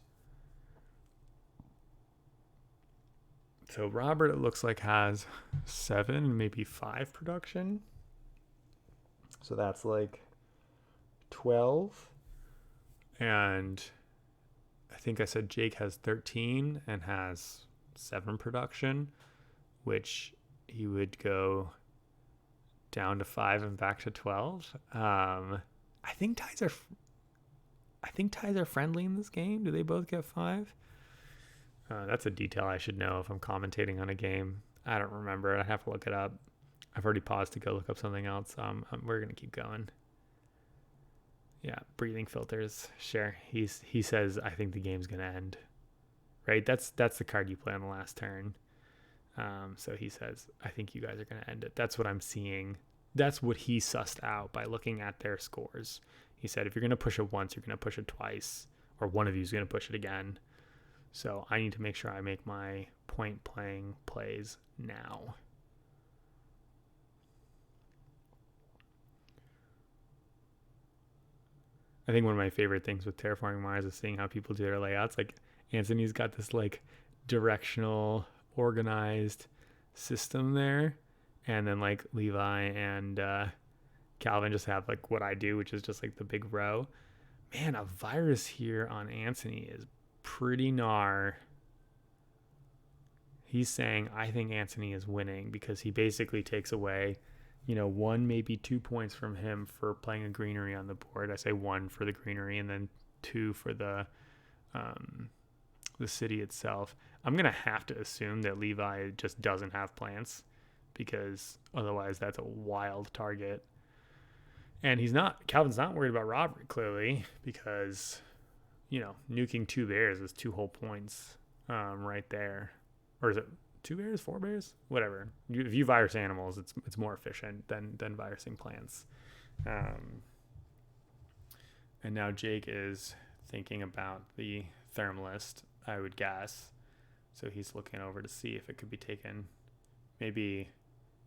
So Robert, it looks like, has 7, maybe 5 production. So that's like 12. And I think I said Jake has 13 and has 7 production, which he would go down to 5 and back to 12. I think ties are friendly in this game. Do they both get 5? That's a detail I should know if I'm commentating on a game. I don't remember. I have to look it up. I've already paused to go look up something else. We're gonna keep going. Yeah, breathing filters. Sure. He says I think the game's gonna end. Right. That's the card you play on the last turn. So he says I think you guys are gonna end it. That's what I'm seeing. That's what he sussed out by looking at their scores. He said if you're gonna push it once, you're gonna push it twice, or one of you is gonna push it again. So I need to make sure I make my point playing plays now. I think one of my favorite things with Terraforming Mars is seeing how people do their layouts. Like Antony's got this like directional, organized system there. And then like Levi and Calvin just have like what I do, which is just like the big row. Man, a virus here on Antony is pretty gnar. He's saying, I think Antony is winning because he basically takes away, 1, maybe 2 points from him for playing a greenery on the board. I say 1 for the greenery and then 2 for the city itself. I'm going to have to assume that Levi just doesn't have plants because otherwise that's a wild target. And Calvin's not worried about Robert clearly because nuking 2 bears is 2 whole points right there. Or is it 2 bears, 4 bears? Whatever. If you virus animals, it's more efficient than virusing plants. And now Jake is thinking about the thermalist, I would guess. So he's looking over to see if it could be taken. Maybe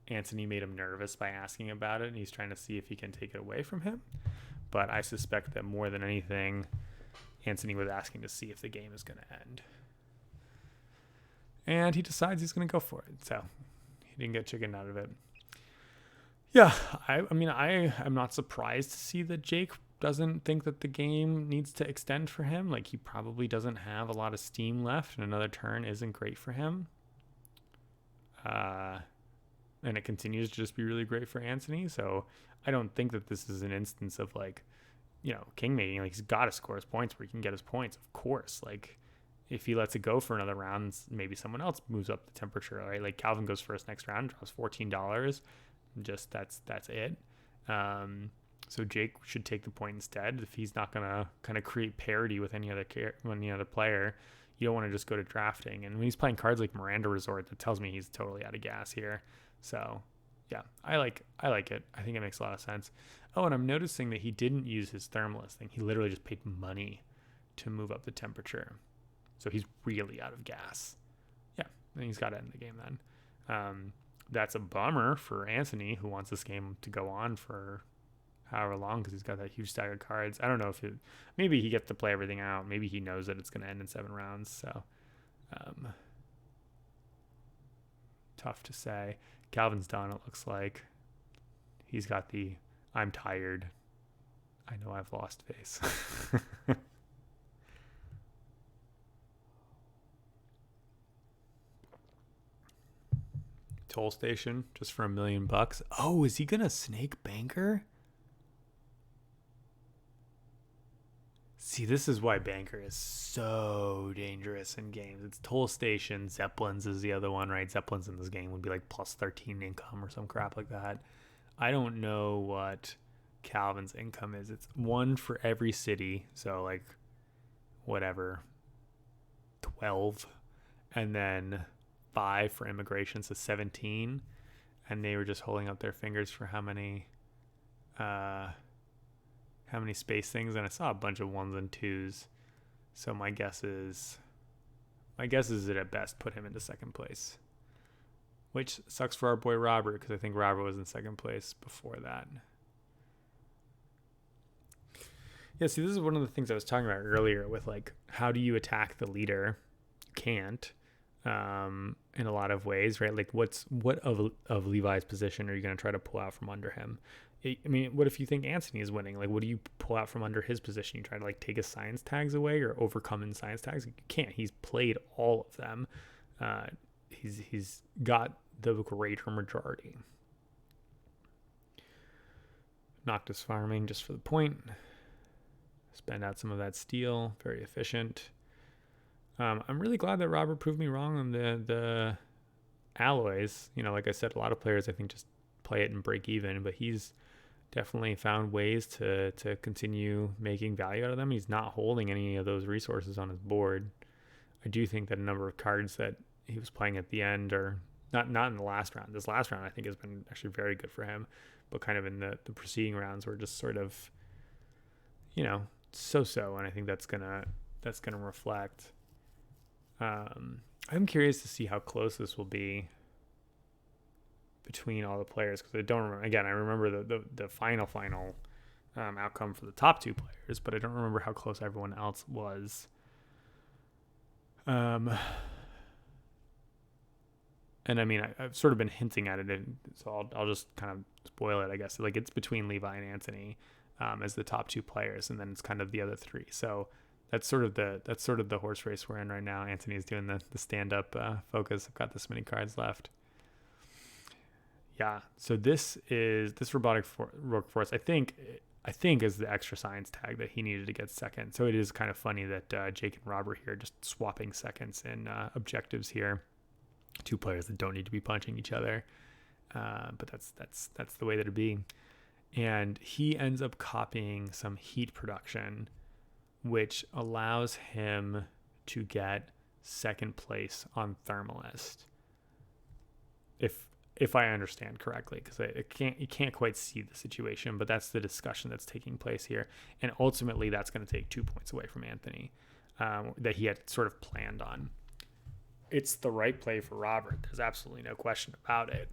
Antony made him nervous by asking about it, and he's trying to see if he can take it away from him. But I suspect that more than anything, Antony was asking to see if the game is going to end. And he decides he's going to go for it. So he didn't get chicken out of it. Yeah, I mean, I am not surprised to see that Jake doesn't think that the game needs to extend for him. Like, he probably doesn't have a lot of steam left, and another turn isn't great for him. And it continues to just be really great for Antony. So I don't think that this is an instance of like, king mating. Like, he's got to score his points where he can get his points, of course. Like, if he lets it go for another round, maybe someone else moves up the temperature, right? Like Calvin goes first next round, drops $14. Just that's it. So Jake should take the point instead. If he's not gonna kind of create parity with any other player, you don't want to just go to drafting. And when he's playing cards like Miranda Resort, that tells me he's totally out of gas here. So yeah, I like it. I think it makes a lot of sense. Oh, and I'm noticing that he didn't use his thermalist thing. He literally just paid money to move up the temperature. So he's really out of gas. Yeah, and he's got to end the game then. That's a bummer for Antony, who wants this game to go on for however long because he's got that huge stack of cards. I don't know if maybe he gets to play everything out. Maybe he knows that it's going to end in 7 rounds. So tough to say. Calvin's done, it looks like. He's got the I'm tired, I know I've lost face. Toll station just for $1 million. Oh, is he gonna snake banker? See, this is why banker is so dangerous in games. It's toll station. Zeppelins is the other one, right? Zeppelins in this game would be like plus 13 income or some crap like that. I don't know what Calvin's income is. It's 1 for every city, so like whatever, 12, and then 5 for immigration, so 17. And they were just holding up their fingers for how many space things, and I saw a bunch of 1s and 2s. So my guess is that at best put him into second place, which sucks for our boy Robert, because I think Robert was in second place before that. Yeah, see, this is one of the things I was talking about earlier with, like, how do you attack the leader? You can't, in a lot of ways, right? Like, what of Levi's position are you going to try to pull out from under him? I mean, what if you think Antony is winning? Like, what do you pull out from under his position? You try to, like, take his science tags away or overcome in science tags? You can't. He's played all of them. He's got the greater majority. Noctis farming just for the point. Spend out some of that steel. Very efficient. I'm really glad that Robert proved me wrong on the alloys. You know, like I said, a lot of players, I think, just play it and break even, but he's definitely found ways to continue making value out of them. He's not holding any of those resources on his board. I do think that a number of cards that he was playing at the end, or not in the last round. This last round, I think, has been actually very good for him, but kind of in the preceding rounds were just sort of, you know, so-so, and I think that's gonna reflect. I'm curious to see how close this will be between all the players, because I don't remember. Again, I remember the final outcome for the top 2 players, but I don't remember how close everyone else was. And I mean, I've sort of been hinting at it, so I'll just kind of spoil it, I guess. Like, it's between Levi and Antony as the top 2 players, and then it's kind of the other 3. So that's sort of the horse race we're in right now. Antony is doing the stand-up focus. I've got this many cards left. Yeah, so this robotic workforce, I think is the extra science tag that he needed to get second. So it is kind of funny that Jake and Robert here just swapping seconds in objectives here. 2 players that don't need to be punching each other, but that's the way that it'd be. And he ends up copying some heat production, which allows him to get second place on Thermalist. If I understand correctly, because you can't quite see the situation, but that's the discussion that's taking place here. And ultimately, that's going to take 2 points away from Antony that he had sort of planned on. It's the right play for Robert. There's absolutely no question about it.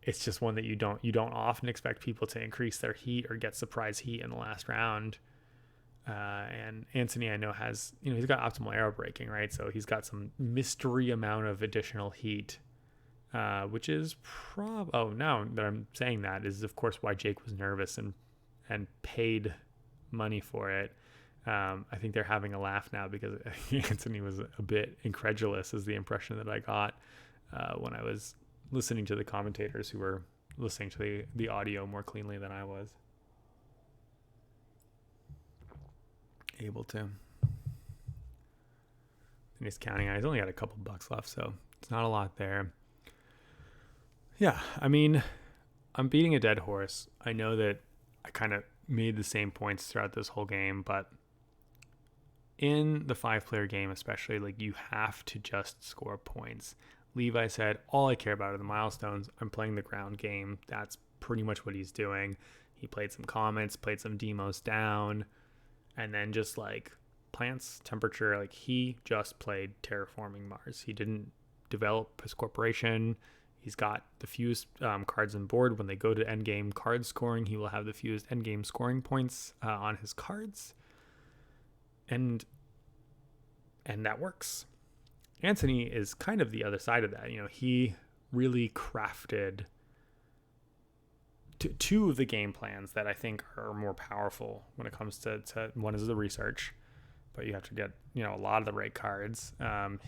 It's just one that you don't often expect people to increase their heat or get surprise heat in the last round. And Antony, I know, has, he's got optimal arrow breaking, right? So he's got some mystery amount of additional heat. Which is now that I'm saying that is, of course, why Jake was nervous and paid money for it. I think they're having a laugh now because Antony was a bit incredulous, is the impression that I got when I was listening to the commentators who were listening to the audio more cleanly than I was able to. And he's counting. He's only got a couple bucks left, so it's not a lot there. Yeah, I mean, I'm beating a dead horse. I know that I kind of made the same points throughout this whole game, but in the 5-player game especially, like, you have to just score points. Levi said, all I care about are the milestones. I'm playing the ground game. That's pretty much what he's doing. He played some comments, played some demos down, and then just, like, plants, temperature. Like, he just played Terraforming Mars. He didn't develop his corporation. He's got the fused cards on board. When they go to endgame card scoring, he will have the fused endgame scoring points on his cards. And that works. Antony is kind of the other side of that. He really crafted two of the game plans that I think are more powerful when it comes to one is the research, but you have to get a lot of the right cards.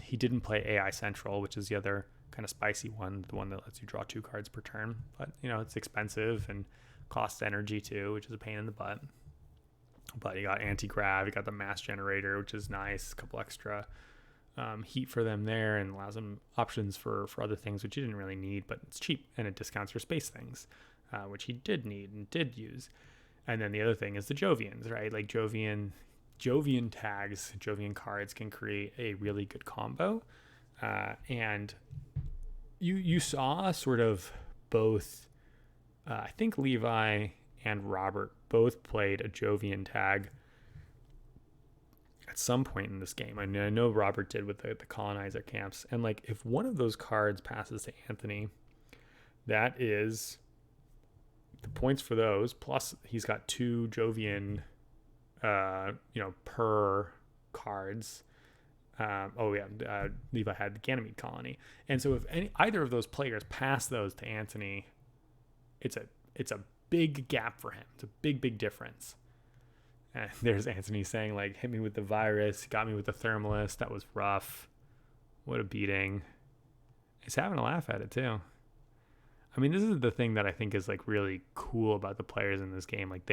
He didn't play AI Central, which is the other kind of spicy one, the one that lets you draw 2 cards per turn, but it's expensive and costs energy too, which is a pain in the butt. But you got anti-grav, you got the mass generator, which is nice, a couple extra heat for them there, and allows them options for other things which you didn't really need, but it's cheap and it discounts your space things, which he did need and did use. And then the other thing is the Jovians, right? Like Jovian tags, Jovian cards can create a really good combo. And you saw sort of both, I think Levi and Robert both played a Jovian tag at some point in this game. I know Robert did with the colonizer camps. And like, if one of those cards passes to Antony, that is the points for those. Plus he's got 2 Jovian, per cards. Levi had the Ganymede colony. And so if either of those players pass those to Antony, it's a big gap for him. It's a big difference. And there's Antony saying, like, hit me with the virus, got me with the thermalist. That was rough. What a beating. He's having a laugh at it too. I mean, this is the thing that I think is like really cool about the players in this game. Like,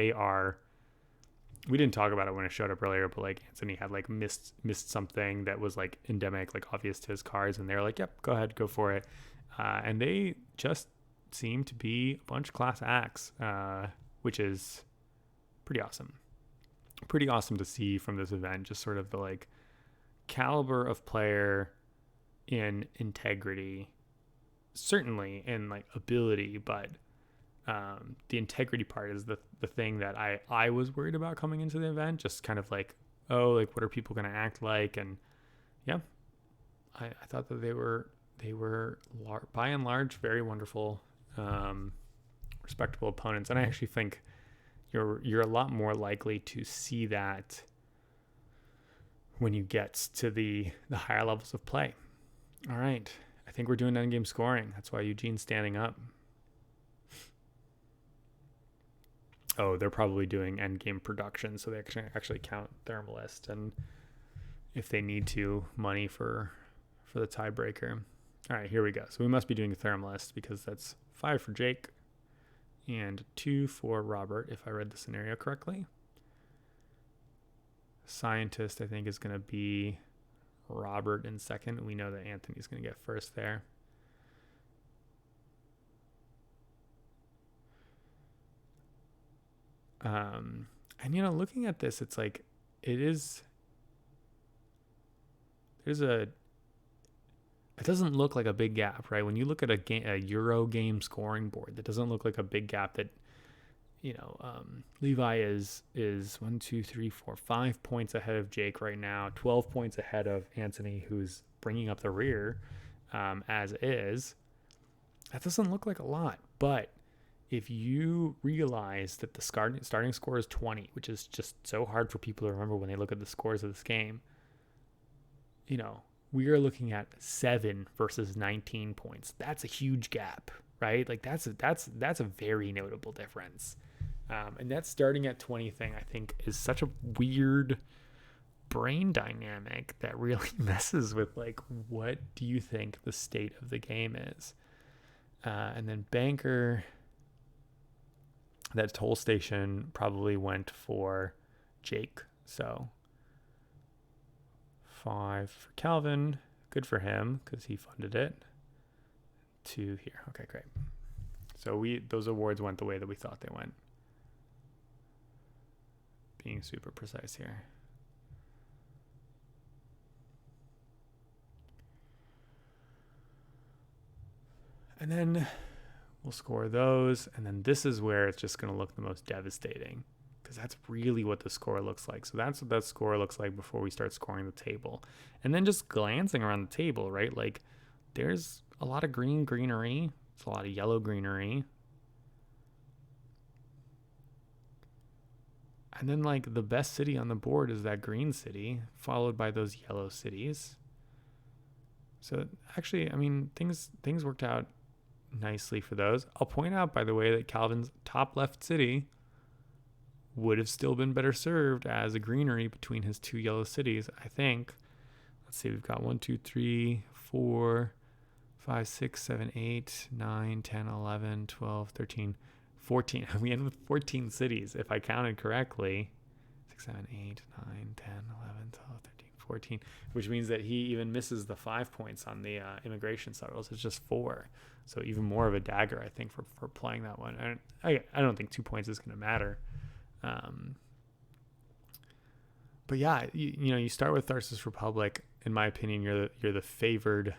we didn't talk about it when it showed up earlier, but like Antony had like missed something that was like endemic, like obvious to his cards, and they're like, yep, go ahead, go for it. And they just seem to be a bunch of class acts, which is pretty awesome. Pretty awesome to see from this event, just sort of the like caliber of player in integrity, certainly in like ability, but the integrity part is the thing that I was worried about coming into the event. Just kind of like, what are people going to act like? And yeah, I thought that they were by and large very wonderful, respectable opponents. And I actually think you're a lot more likely to see that when you get to the higher levels of play. All right, I think we're doing endgame scoring. That's why Eugene's standing up. Oh, they're probably doing endgame production, so they actually count thermalist, and if they need to, money for the tiebreaker. All right, here we go. So we must be doing a thermalist because that's 5 for Jake and 2 for Robert, if I read the scenario correctly. Scientist, I think, is going to be Robert in second. We know that Antony's going to get first there. And looking at this, it's like it doesn't look like a big gap, right? When you look at a Euro game scoring board, that doesn't look like a big gap. That Levi is 1, 2, 3, 4, 5 points ahead of Jake right now, 12 points ahead of Antony, who's bringing up the rear as is. That doesn't look like a lot, but if you realize that the starting score is 20, which is just so hard for people to remember when they look at the scores of this game, we are looking at 7 versus 19 points. That's a huge gap, right? Like that's a very notable difference. And that starting at 20 thing, I think, is such a weird brain dynamic that really messes with like, what do you think the state of the game is? And then banker, that toll station probably went for Jake. So 5 for Calvin. Good for him because he funded it. 2 here. Okay, great. So those awards went the way that we thought they went. Being super precise here. And then we'll score those. And then this is where it's just going to look the most devastating. because that's really what the score looks like. So that's what that score looks like before we start scoring the table. And then just glancing around the table, right? Like there's a lot of greenery. There's a lot of yellow greenery. And then like the best city on the board is that green city, followed by those yellow cities. So actually, I mean, things worked out nicely for those. I'll point out, by the way, that Calvin's top left city would have still been better served as a greenery between his two yellow cities, I think. Let's see, we've got 1, 2, 3, 4, 5, 6, 7, 8, 9, 10, 11, 12, 13, 14. We end with 14 cities, if I counted correctly. 6, 7, 8, 9, 10, 11, 12, 13, 14, which means that he even misses the 5 points on the immigration settles. It's just 4. So even more of a dagger, I think, for playing that one. And I don't think 2 points is going to matter. But yeah, you start with Tharsis Republic. In my opinion, you're the favored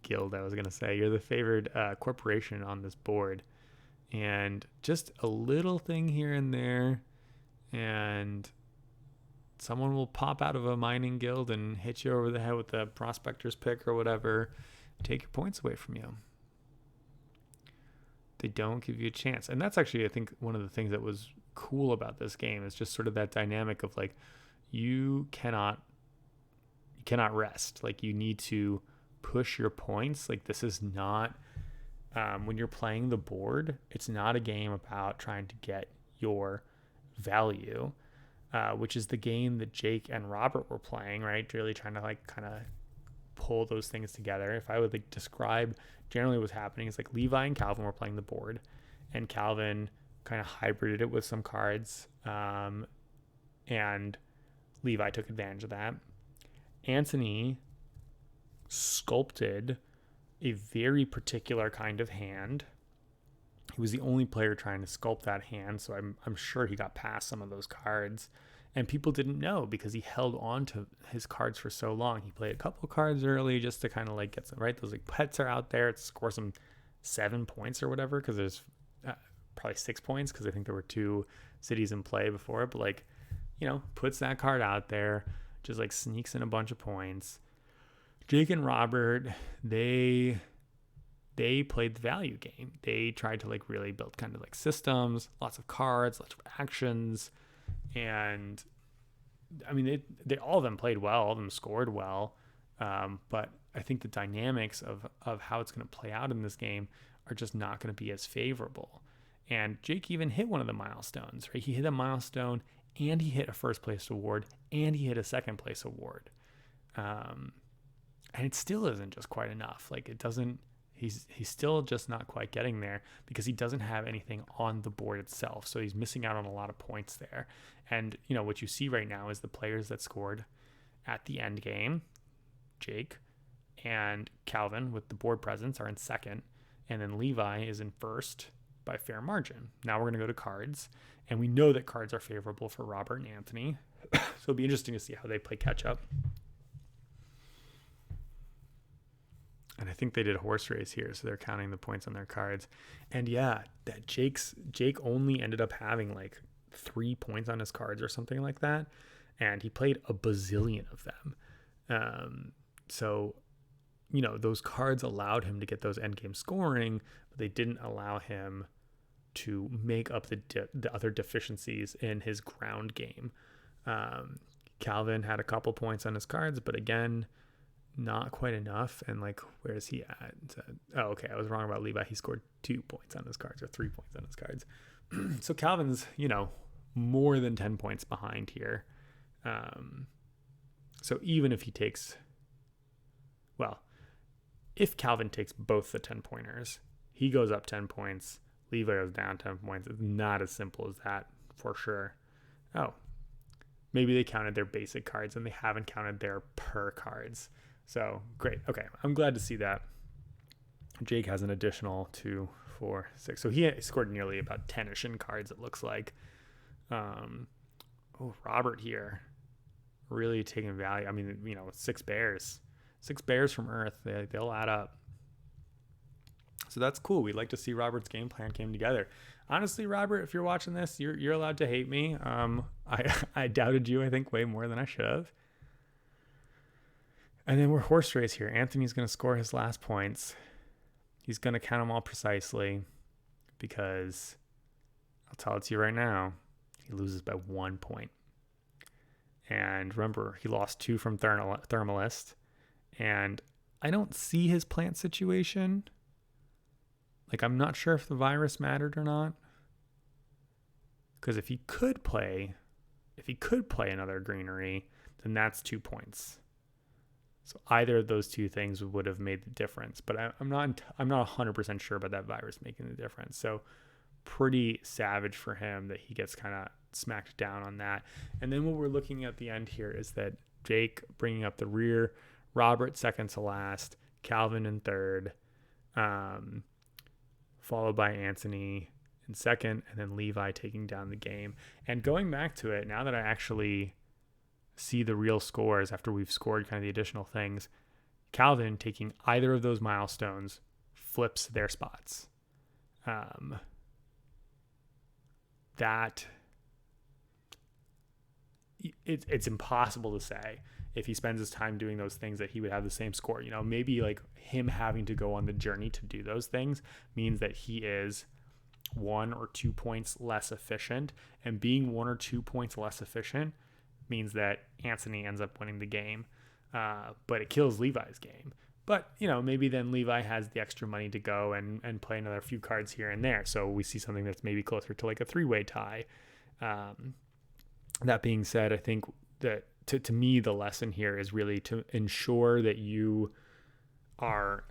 guild. I was gonna say you're the favored corporation on this board, and just a little thing here and there, and someone will pop out of a mining guild and hit you over the head with the prospector's pick or whatever, take your points away from you. They don't give you a chance, and that's actually, I think, one of the things that was cool about this game is just sort of that dynamic of like you cannot rest. Like you need to push your points. Like this is not when you're playing the board, it's not a game about trying to get your value, which is the game that Jake and Robert were playing, right? Really trying to like kind of pull those things together. If I would like describe generally what's happening, is like Levi and Calvin were playing the board, and Calvin kind of hybrided it with some cards, and Levi took advantage of that. Antony sculpted a very particular kind of hand. He was the only player trying to sculpt that hand, so I'm sure he got past some of those cards, and people didn't know because he held on to his cards for so long. He played a couple cards early just to kind of like get some, right? Those like pets are out there to score some 7 points or whatever, because there's probably 6 points because I think there were 2 cities in play before it, but like, puts that card out there, just like sneaks in a bunch of points. Jake and Robert, they played the value game. They tried to like really build kind of like systems, lots of cards, lots of actions, and I mean they all of them played well, all of them scored well, but I think the dynamics of how it's going to play out in this game are just not going to be as favorable. And Jake even hit one of the milestones, right? He hit a milestone, and he hit a first place award, and he hit a second place award. And it still isn't just quite enough. Like it doesn't, he's still just not quite getting there because he doesn't have anything on the board itself. So he's missing out on a lot of points there. And what you see right now is the players that scored at the end game, Jake and Calvin with the board presence are in second, and then Levi is in first by fair margin. Now we're going to go to cards, and we know that cards are favorable for Robert and Antony. So it'll be interesting to see how they play catch up. And I think they did a horse race here, so they're counting the points on their cards. And yeah, that Jake only ended up having like 3 points on his cards or something like that, and he played a bazillion of them. So those cards allowed him to get those endgame scoring, but they didn't allow him to make up the other deficiencies in his ground game. Calvin had a couple points on his cards, but again, not quite enough. And like, where is he at? Okay, I was wrong about Levi. He scored 2 points on his cards or 3 points on his cards. So Calvin's, more than 10 points behind here. So even if he takes, if Calvin takes both the 10 pointers, he goes up 10 points. Levi goes down 10 points. It's not as simple as that for sure. Oh, maybe they counted their basic cards and they haven't counted their per cards. So great. Okay. I'm glad to see that. Jake has an additional 2, 4, 6. So he scored nearly about 10-ish in cards, it looks like. Robert here really taking value. I mean, 6 bears. 6 bears from Earth, they'll add up. So that's cool. We'd like to see Robert's game plan came together. Honestly, Robert, if you're watching this, you're allowed to hate me. I doubted you, I think, way more than I should have. And then we're horse race here. Anthony's going to score his last points. He's going to count them all precisely because I'll tell it to you right now, he loses by 1 point. And remember, he lost 2 from Thermalist. And I don't see his plant situation. Like, I'm not sure if the virus mattered or not. Because if he could play another greenery, then that's 2 points. So either of those two things would have made the difference. But I'm not 100% sure about that virus making the difference. So pretty savage for him that he gets kind of smacked down on that. And then what we're looking at the end here is that Jake bringing up the rear, Robert second to last, Calvin in third, followed by Antony in second, and then Levi taking down the game. And going back to it, now that I actually see the real scores after we've scored kind of the additional things, Calvin taking either of those milestones flips their spots. That it's impossible to say if he spends his time doing those things that he would have the same score. You know, maybe like him having to go on the journey to do those things means that he is 1 or 2 points less efficient, and being 1 or 2 points less efficient means that Antony ends up winning the game, but it kills Levi's game. But, you know, maybe then Levi has the extra money to go and play another few cards here and there. So we see something that's maybe closer to like a 3-way tie. That being said, I think that to me, the lesson here is really to ensure that you are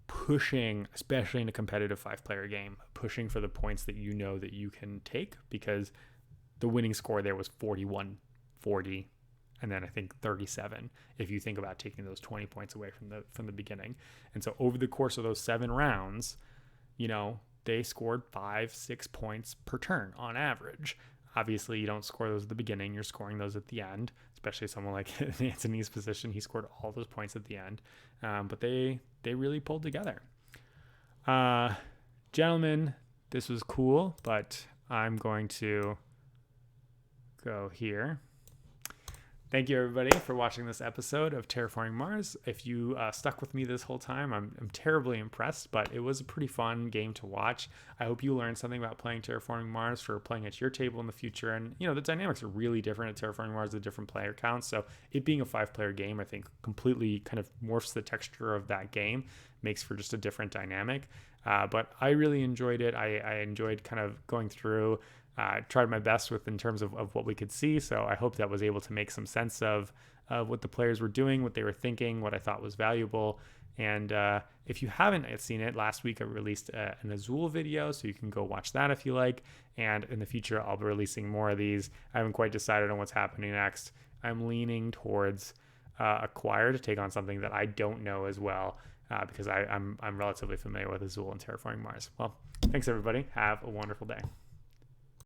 pushing, especially in a competitive 5-player game, pushing for the points that you know that you can take, because the winning score there was 41, 40, and then I think 37 if you think about taking those 20 points away from the beginning. And so over the course of those 7 rounds, you know, they scored 5-6 points per turn on average. Obviously, you don't score those at the beginning. You're scoring those at the end, especially someone like Antony's position. He scored all those points at the end. But they really pulled together. Gentlemen, this was cool, but I'm going to go here. Thank you, everybody, for watching this episode of Terraforming Mars. If you stuck with me this whole time, I'm terribly impressed, but it was a pretty fun game to watch. I hope you learned something about playing Terraforming Mars for playing at your table in the future. And, you know, the dynamics are really different at Terraforming Mars, the different player counts. So it being a 5-player game, I think, completely kind of morphs the texture of that game, makes for just a different dynamic. But I really enjoyed it. I enjoyed kind of going through, tried my best with in terms of what we could see. So I hope that was able to make some sense of what the players were doing, what they were thinking, what I thought was valuable. And if you haven't seen it, last week I released an Azul video, so you can go watch that if you like. And in the future, I'll be releasing more of these. I haven't quite decided on what's happening next. I'm leaning towards Acquire to take on something that I don't know as well, because I'm relatively familiar with Azul and Terraforming Mars. Well, thanks everybody. Have a wonderful day.